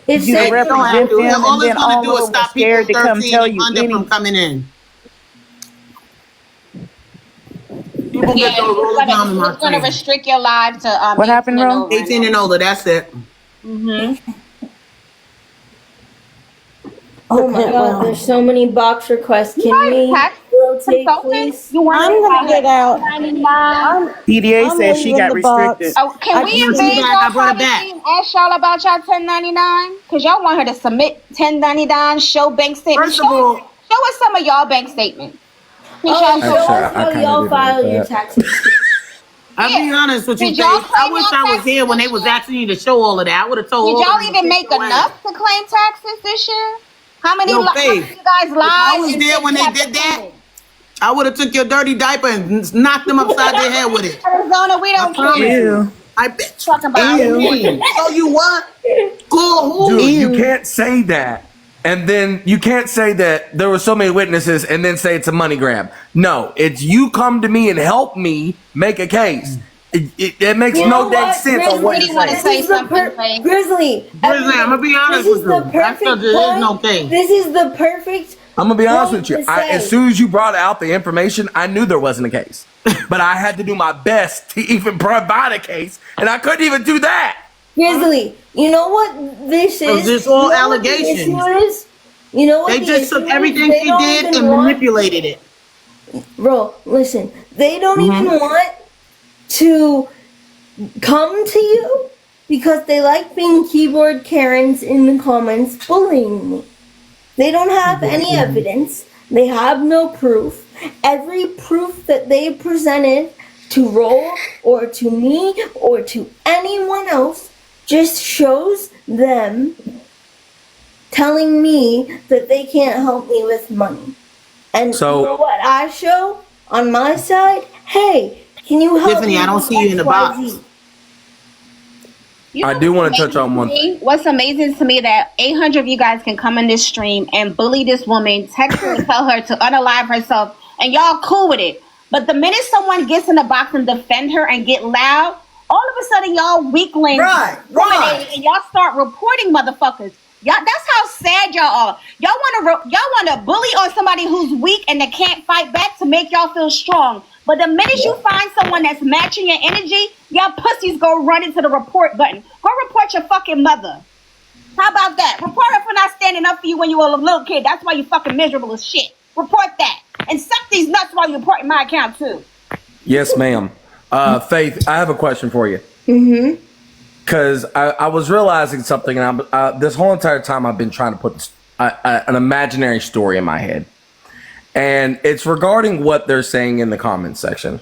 It You to says Faith, you don't have represent to. them, All and it's then gonna all do is of them are stop people scared to come 13 tell and you under from any. coming in. People get Yeah, those all the time in my it's gonna face. restrict your life to What 18 happened, and Ro? over. 18 and older, that's it. Oh my Okay, god, well, there's so many box requests. You Can are a we tax rotate, consultant. please? You want to I'm get gonna get out. 1099. PDA I'm says she leaving got the restricted. box. Oh, can I we No, just she need. invade back. I y'all brought it back. privacy and ask y'all about y'all 1099? Because y'all want her to submit 1099, show bank statements. First of all, Show us some of y'all bank statements. Since y'all so Show Actually, us I how kind of y'all did like file your that. taxes. I'll yeah. be honest with you, Did y'all Faith. I claim wish y'all I was taxes here when they this was year? asking you to show all of that. I would have told Did all of y'all them to even kiss make your ass. enough to claim taxes this year? How many Yo, how many of Faith, you guys if I lied was and there said when you they have did that, dependents? I would have took your dirty diaper and knocked them upside their head with it. Arizona, we I don't promise care. you. Ew. I bet. Talking about I Ew. will. So you what? Call Julie, who? you Ew. can't say that. And then you can't say that there were so many witnesses and then say it's a money grab. No, it's you come to me and help me make a case. It makes You know no dang what, sense on what you're Grizzly want to saying. This say is the something, Faith. Grizzly. Grizzly, I'm gonna be This honest with is the you. That's because perfect there is no point. case. This is the perfect I'm gonna be honest point with you. to As say. soon as you brought out the information, I knew there wasn't a case. But I had to do my best to even provide a case, and I couldn't even do that. Grizzly, you know what this Because is? it's You all know what the issue allegations. is? You know what They the just issue took is? everything They she don't did even and want, manipulated it. bro, listen, they don't even Mm-hmm. want to come to you because they like being keyboard Karens in the comments bullying me. They don't have any evidence. They have no proof. Every proof that they presented to Roll or to me or to anyone else just shows them telling me that they can't help me with money. And So- you know what I show on my side? Hey, can you help Tiffany, me I don't with see you in the box. XYZ? You I know do what's want to touch amazing on to one thing. me? What's amazing to me that 800 of you guys can come in this stream and bully this woman, text her and tell her to unalive herself, and y'all cool with it. But the minute someone gets in the box and defend her and get loud, all of a sudden y'all weaklings Right. and y'all start reporting motherfuckers. Y'all, that's how sad y'all are. Y'all want to bully on somebody who's weak and that can't fight back to make y'all feel strong. But the minute you find someone that's matching your energy, y'all pussies go run into the report button. Go report your fucking mother. How about that? Report her for not standing up for you when you were a little kid. That's why you fucking miserable as shit. Report that. And suck these nuts while you're reporting my account too. Yes, ma'am. Faith, I have a question for you. Mm-hmm. Because I was realizing something, and this whole entire time I've been trying to put an imaginary story in my head. And it's regarding what they're saying in the comments section.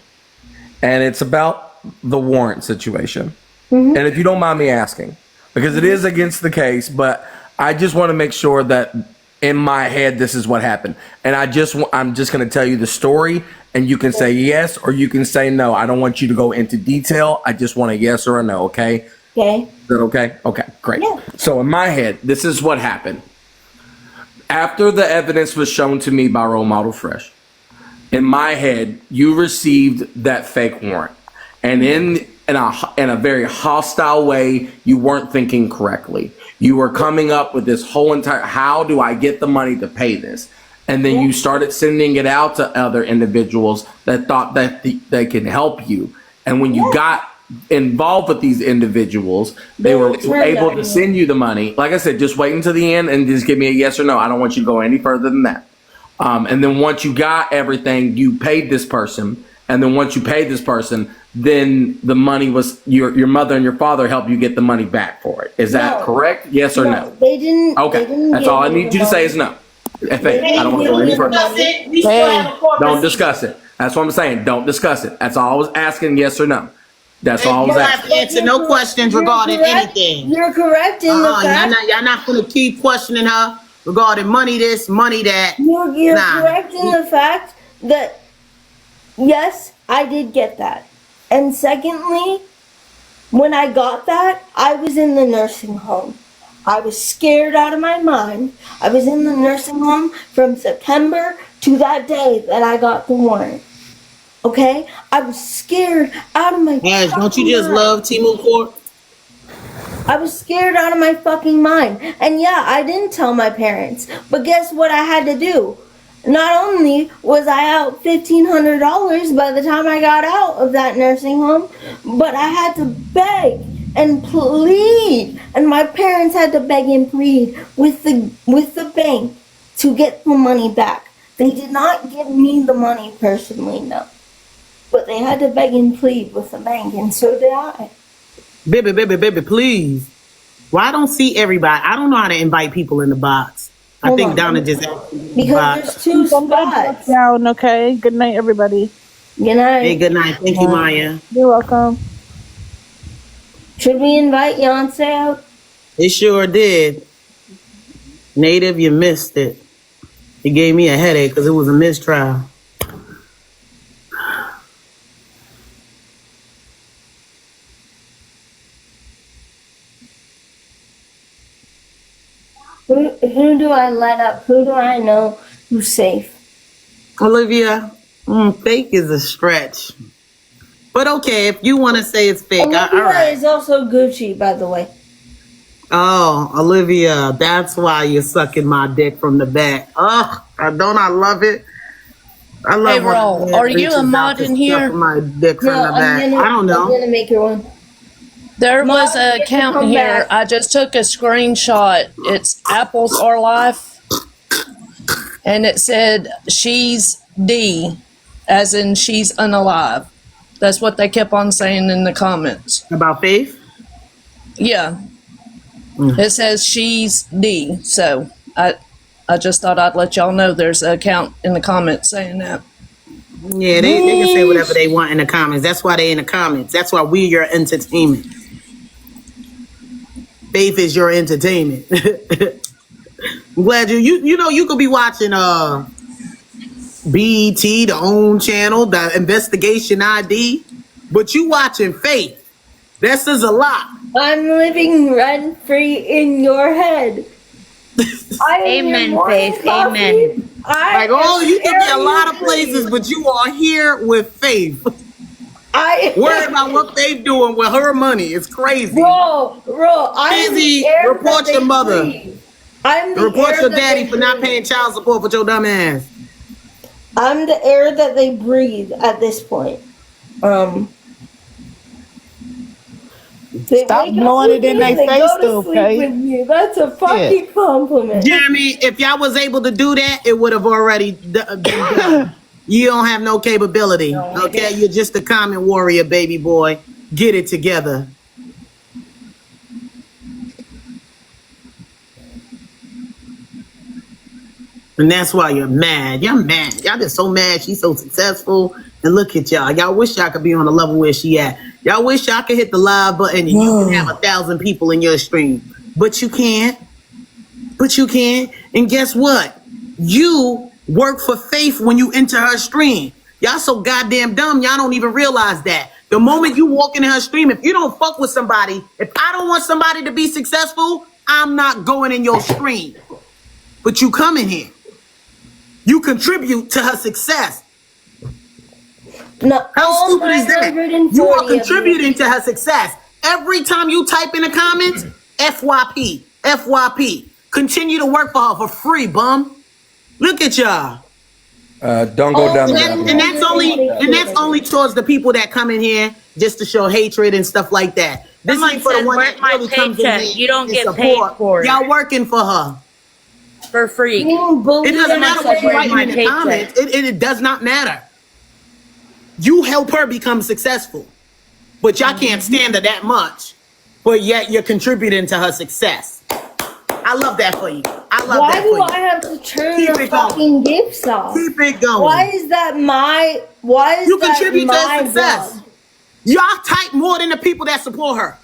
And it's about the warrant situation. Mm-hmm. And if you don't mind me asking, because it is against the case, but I just want to make sure that in my head, this is what happened. And I'm just going to tell you the story, and you can say yes or you can say no. I don't want you to go into detail. I just want a yes or a no, okay? Okay. Is that okay? Okay, great. Yeah. So in my head, this is what happened. After the evidence was shown to me by RoleModelFresh, in my head, you received that fake warrant. And in a very hostile way, you weren't thinking correctly. You were coming up with this whole entire, how do I get the money to pay this? And then you started sending it out to other individuals that thought that they can help you. And when you got involved with these individuals, they were able to send you the money. Like I said, just wait until the end and just give me a yes or no. I don't want you to go any further than that. And then once you got everything, you paid this person. And then once you paid this person, then the money was your mother and your father helped you get the money back for it. Is that correct? Yes or no? They didn't. Okay. They didn't That's all I need you to say is no. I don't want to go any further. Don't discuss it. That's what I'm saying. Don't discuss it. That's all I was asking, yes or no. That's all I was You have asking. to answer no questions regarding anything. You're correct in the fact. Y'all not going to keep questioning her regarding money this, money that. You're correct in the fact that Yes, I did get that. And secondly, when I got that, I was in the nursing home. I was scared out of my mind. I was in the nursing home from September to that day that I got the warrant. Okay? I was scared out of my Ash, don't you fucking just mind. love Timu Court? I was scared out of my fucking mind. And yeah, I didn't tell my parents. But guess what I had to do? Not only was I out $1,500 by the time I got out of that nursing home, but I had to beg and plead. And my parents had to beg and plead with the bank to get the money back. They did not give me the money personally, no. But they had to beg and plead with the bank, and so did I. Baby, please. Why I don't see everybody? I don't know how to invite people in the box. I Hold think on. Donna just Because there's two spots. Down, okay. Good night, everybody. Good night. Hey, good night. Thank you, Maya. You're welcome. Should we invite Yonsei out? It sure did. Native, you missed it. It gave me a headache because it was a mistrial. Who do I let up? Who do I know who's safe? Olivia, fake is a stretch. But okay, if you want to say it's fake, Olivia all right. is also Gucci, by the way. Oh, Olivia, that's why you're sucking my dick from the back. Oh, don't I love it? I love Hey, Ro, are you a mod in here? My dick from the back. I don't I'm know. gonna make her one. There Mod, was an get to account come here. back. I just took a screenshot. It's Apples Are Life. And it said, she's D, as in she's unalive. That's what they kept on saying in the comments. About Faith? Yeah. It says she's D. So I just thought I'd let y'all know there's an account in the comments saying that. Yeah, they can say whatever they want in the comments. That's why they in the comments. That's why we're your entertainment. Faith is your entertainment. I'm glad you know you could be watching BET, the OWN channel, the Investigation ID, but you watching Faith. This is a lot. I'm living rent free in your head. Amen, Faith. Amen. You can be a lot of places, but you are here with Faith. Worried about what Faith doing with her money. It's crazy. Bro, I'm Busy, the air report that your they mother. breathe. I'm the Report air your that daddy they for not breathe. paying child support for your dumb ass. I'm the air that they breathe at this point. They Stop wake blowing up it with in me their and they face, go to though, sleep okay? with you. That's a fucking compliment. Jeremy, if y'all was able to do that, it would have already been done. You don't have no capability, okay? You're just a comment warrior, baby boy. Get it together. And that's why you're mad. You're mad. Y'all just so mad she's so successful. And look at y'all. Y'all wish y'all could be on the level where she at. Y'all wish y'all could hit the live button and you can have 1,000 people in your stream. But you can't. And guess what? You work for Faith when you enter her stream. Y'all so goddamn dumb, y'all don't even realize that. The moment you walk into her stream, if you don't fuck with somebody, if I don't want somebody to be successful, I'm not going in your stream. But you come in here. You contribute to her success. No, how stupid is that? You are contributing to her success. Every time you type in the comments, FYP. Continue to work for her for free, bum. Look at y'all. Don't go down the rabbit hole. And that's only towards the people that come in here just to show hatred and stuff like that. This Someone ain't for the said, one "Where's that my really comes in paycheck? here You don't and get support. paid for it." Y'all working for her. For free. It doesn't matter what you Where's write my in the paycheck? comments. It does not matter. You help her become successful, but y'all can't stand her that much. But yet you're contributing to her success. I love that for you. I love that for you. Why do I have to turn Keep the it going. fucking gifts off? Keep it going. Why is that my? Why is You that contribute to her my success. job? Y'all type more than the people that support her.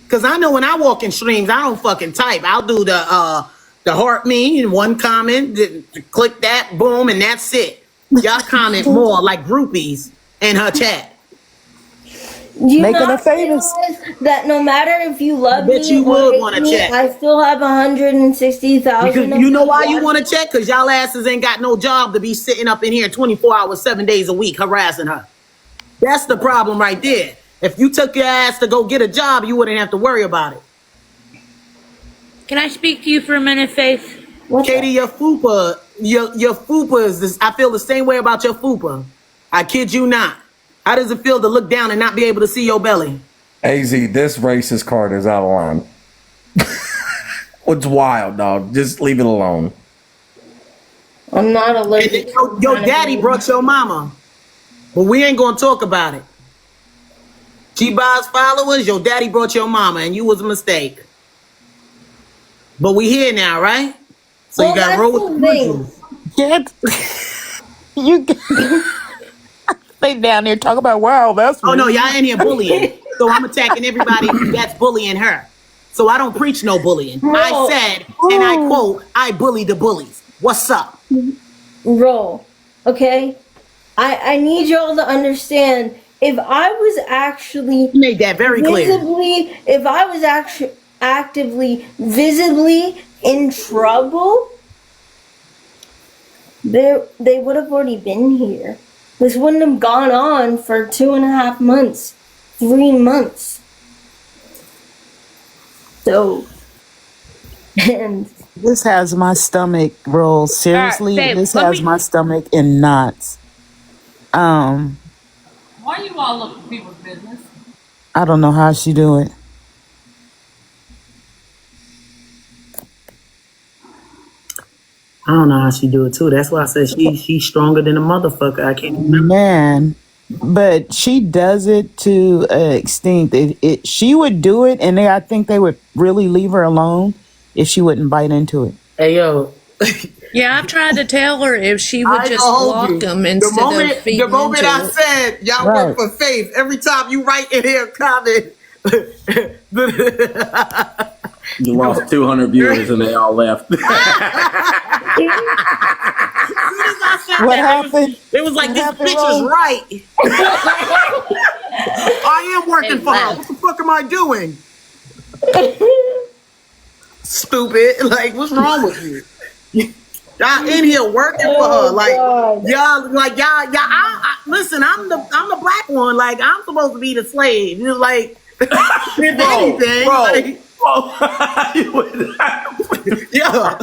Cause I know when I walk in streams, I don't fucking type. I'll do the heart me in one comment, click that, boom, and that's it. Y'all comment more like groupies in her chat. You Making her not famous. realize that no matter if you I love bet me you or would hate want to me, check. I still have 160,000 Because of you know you why you want to watching. check? Because y'all asses ain't got no job to be sitting up in here 24 hours, 7 days a week harassing her. That's the problem right there. If you took your ass to go get a job, you wouldn't have to worry about it. Can I speak to you for a minute, Faith? What's Katie, your fupa, your fupa is this. I feel the same way about your fupa. I kid you not. How does it feel to look down and not be able to see your belly? AZ, this racist card is out of line. It's wild, dog. Just leave it alone. I'm not And allergic then to some your kind of daddy weed. brought your mama, but we ain't gonna talk about it. She buys followers. Your daddy brought your mama, and you was a mistake. But we here now, right? So you Well, got to that's roll with the the thing. punches. Get you stay down there talk about wow, that's Oh no, racist. y'all in here bullying. So I'm attacking everybody that's bullying her. So I don't preach no bullying. I Roll, said, and I quote, I bully the bullies. What's up? roll. Okay? I need y'all to understand if I was actually You made that very clear. if I was actually actively, visibly in trouble, they would have already been here. This wouldn't have gone on for 2.5 months, 3 months. So, and This has my stomach roll. Seriously, Faith, this let has me. my stomach in knots. Why you all look for people's business? I don't know how she do it. I don't know how she do it too. That's why I said she's stronger than a motherfucker. I can't remember. Man, but she does it to an extent. She would do it, and I think they would really leave her alone if she wouldn't bite into it. Hey yo, Yeah, I've tried to tell her if she would I ain't gonna just hold block you. them The instead of moment the feeding moment I into it. said y'all work Right. for Faith, every time you write in here a comment, You lost 200 viewers and they all left. As soon as I said What that, happened? it was like What this happened, bitch is Ro? right. I am working for her. left. What the fuck am I doing? Stupid. Like, what's wrong with you? Y'all in here working for her. Like, y'all, listen, I'm the black one. Like, I'm supposed to be the slave. It's like, if anything, like, yeah.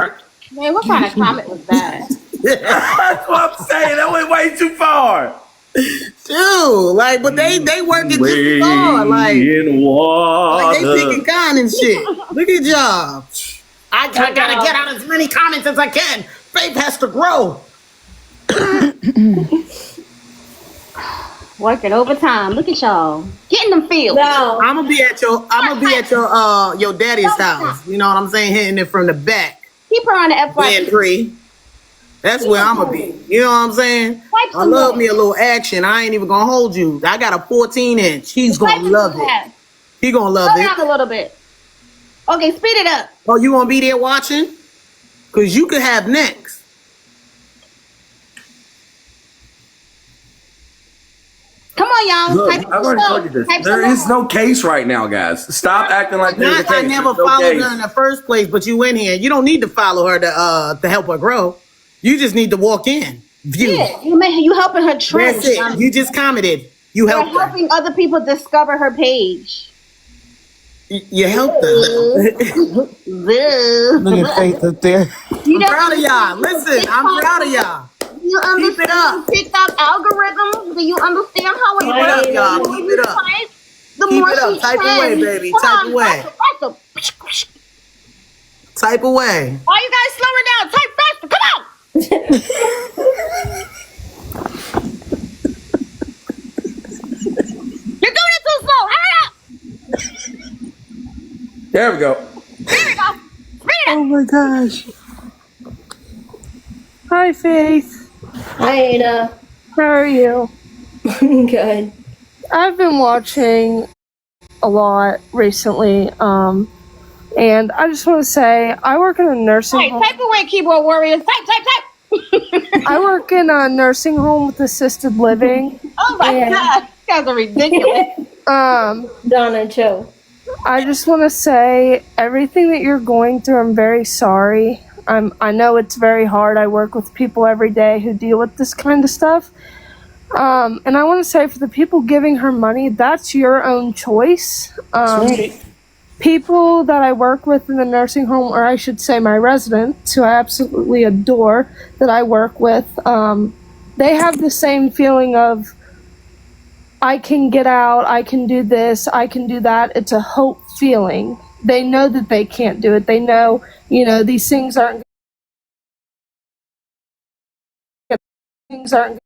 Man, what kind of comment was that? That's what I'm saying. That went way too far. Dude, like, but they working just Way as hard. Like they water. picking con and shit. Look at y'all. I gotta get out as many comments as I can. Faith has to grow. Working overtime. Look at y'all. Getting them fields. now, I'm gonna be at your daddy's house. You know what I'm saying? Hitting it from the back. Keep her on the Being FYP. free. That's where I'm gonna be. You know what I'm saying? Wipe I some love more. me a little action. I ain't even gonna hold you. I got a 14-inch. He's Wipe gonna some love it. ass. He gonna love Slow it. down a little bit. Okay, speed it up. Oh, you gonna be there watching? Cause you could have next. Come on, y'all. Look, Type I've some already told more. you this. Type There some is more. no case right now, guys. Stop acting like there's a Not case. I never There's no followed case. her in the first place, but you in here. You don't need to follow her to help her grow. You just need to walk in. View. Yeah, you helping her trend. That's it. You just commented. You You're helped her. helping other people discover her page. You helped her. Look at Faith up there. I'm proud of y'all. Listen, I'm proud of y'all. You Keep it up. TikTok algorithm? Do you understand how it Keep it works? up, y'all. The more Keep you it up. type, the Keep more it up. she Type away, trends. baby. Come Type on, away. faster. Type away. Why you guys slowing down? Type faster. Come on. You're doing it too slow. Hurry up. There we go. There we go. Speed it up. Oh my gosh. Hi, Faith. hi Ada. How are you? Good. I've been watching a lot recently, and I just want to say I work in a nursing Hey, home. type away, keyboard warriors. Type. I work in a nursing home with assisted living. Oh my God, you guys are ridiculous. Donna, chill. I just want to say everything that you're going through, I'm very sorry. I know it's very hard. I work with people every day who deal with this kind of stuff. And I want to say for the people giving her money, that's your own choice. People that I work with in the nursing home, or I should say my residents, who I absolutely adore, that I work with, they have the same feeling of, I can get out, I can do this, I can do that. It's a hope feeling. They know that they can't do it. They know, these things aren't things aren't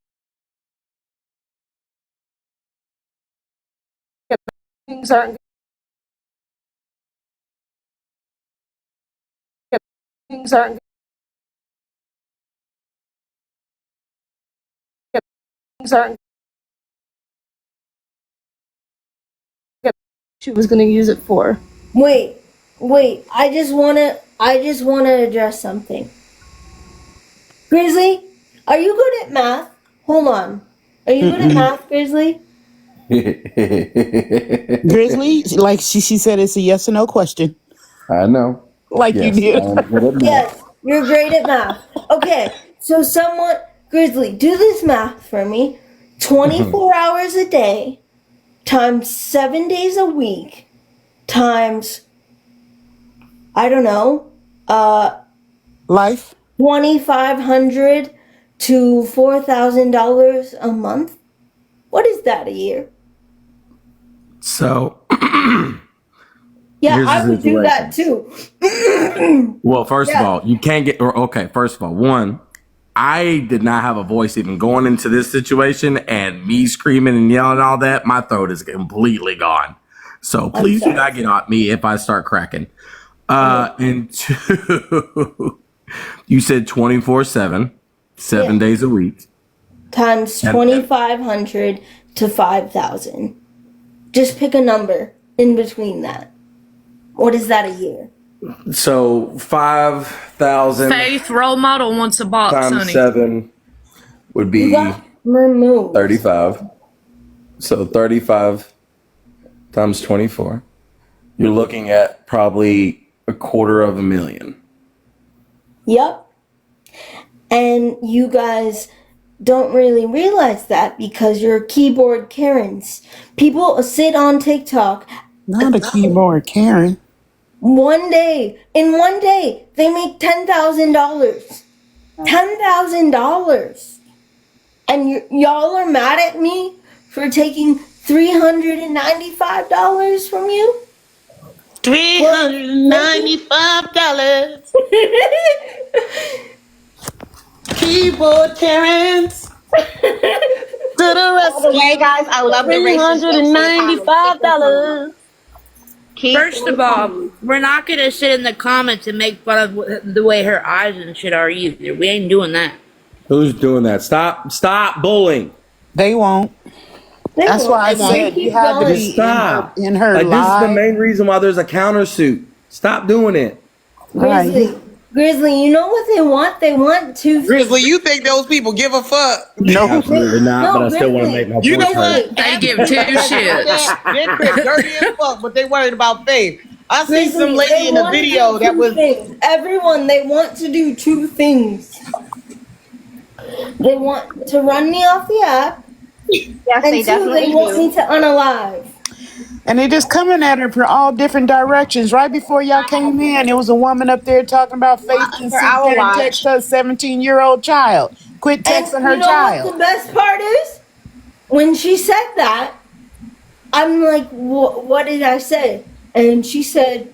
things aren't things aren't things aren't she was going to use it for. Wait. I just wanna address something. Grizzly, are you good at math? Hold on. Are you good at math, Grizzly? Grizzly, like she said, it's a yes or no question. I know. Like Yes, you I did. am good at math. Yes, you're great at math. Okay, so Grizzly, do this math for me. 24 hours a day times 7 days a week times, I don't know, Life. $2,500 to $4,000 a month. What is that a year? So, Yeah, here's I the would do that situation. too. Well, first of Yeah. all, you can't get, okay, first of all, one, I did not have a voice even going into this situation, and me screaming and yelling and all that, my throat is completely gone. So please do not get on me if I start cracking. And two, you said 24/7, 7 days a week. Times 2,500 to 5,000. Just pick a number in between that. What is that a year? So 5,000 Faith role model wants a box, times honey. 7 would be 35. So 35 times 24. You're looking at probably $250,000. Yep. And you guys don't really realize that because you're keyboard Karens. People sit on TikTok. Not a keyboard Karen. In one day, they make $10,000. $10,000. And y'all are mad at me for taking $395 from you? $395. Keyboard Karens. To the rescue. Hey guys, I love the racist $395. First of all, we're not gonna sit in the comments and make fun of the way her eyes and shit are either. We ain't doing that. Who's doing that? Stop bullying. They won't. That's why I said you have to be stop. in her Like, this is the live. main reason why there's a countersuit. Stop doing it. Grizzly, you know what they want? They want to. Grizzly, you think those people give a fuck? No. Absolutely not, but I still want to make my You know voice heard. what? They give two shits. They're dirty as fuck, but they worried about Faith. I seen Grizzly, some lady they in a want to video do that two was. things. Everyone, they want to do two things. They want to run me off the app. Yes, and they two, definitely they want do. me to unalive. And they just coming at her from all different directions. Right before y'all came in, there was a woman up there talking about Faith can sit our there and watch. text her 17-year-old child. Quit texting her You know child. what the best part is? When she said that, I'm like, what did I say? And she said,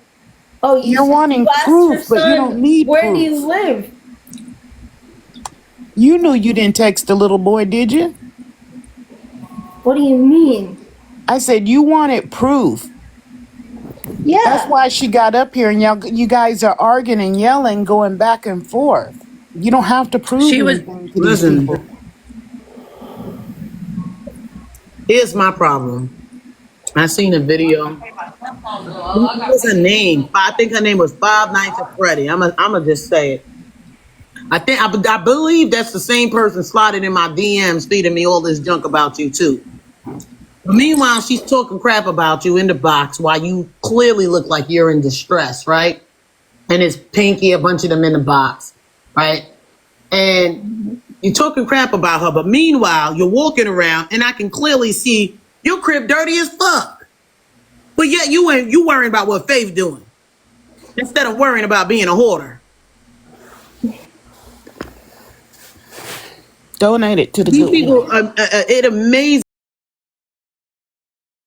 oh, You're wanting asked proof, your but you son, don't need where proof. do you live? You knew you didn't text the little boy, did you? What do you mean? I said you wanted proof. Yeah. That's why she got up here and you guys are arguing and yelling, going back and forth. You don't have to prove anything to these people. Here's my problem. I seen a video. What was her name? I think her name was Five Nights at Freddy. I'm gonna just say it. I believe that's the same person slotted in my DMs feeding me all this junk about you too. But meanwhile, she's talking crap about you in the box while you clearly look like you're in distress, right? And it's Pinky, a bunch of them in the box, right? And you're talking crap about her, but meanwhile, you're walking around and I can clearly see your crib dirty as fuck. But yet you worrying about what Faith doing instead of worrying about being a hoarder. Donate it to the These Goodwill. people, it amazes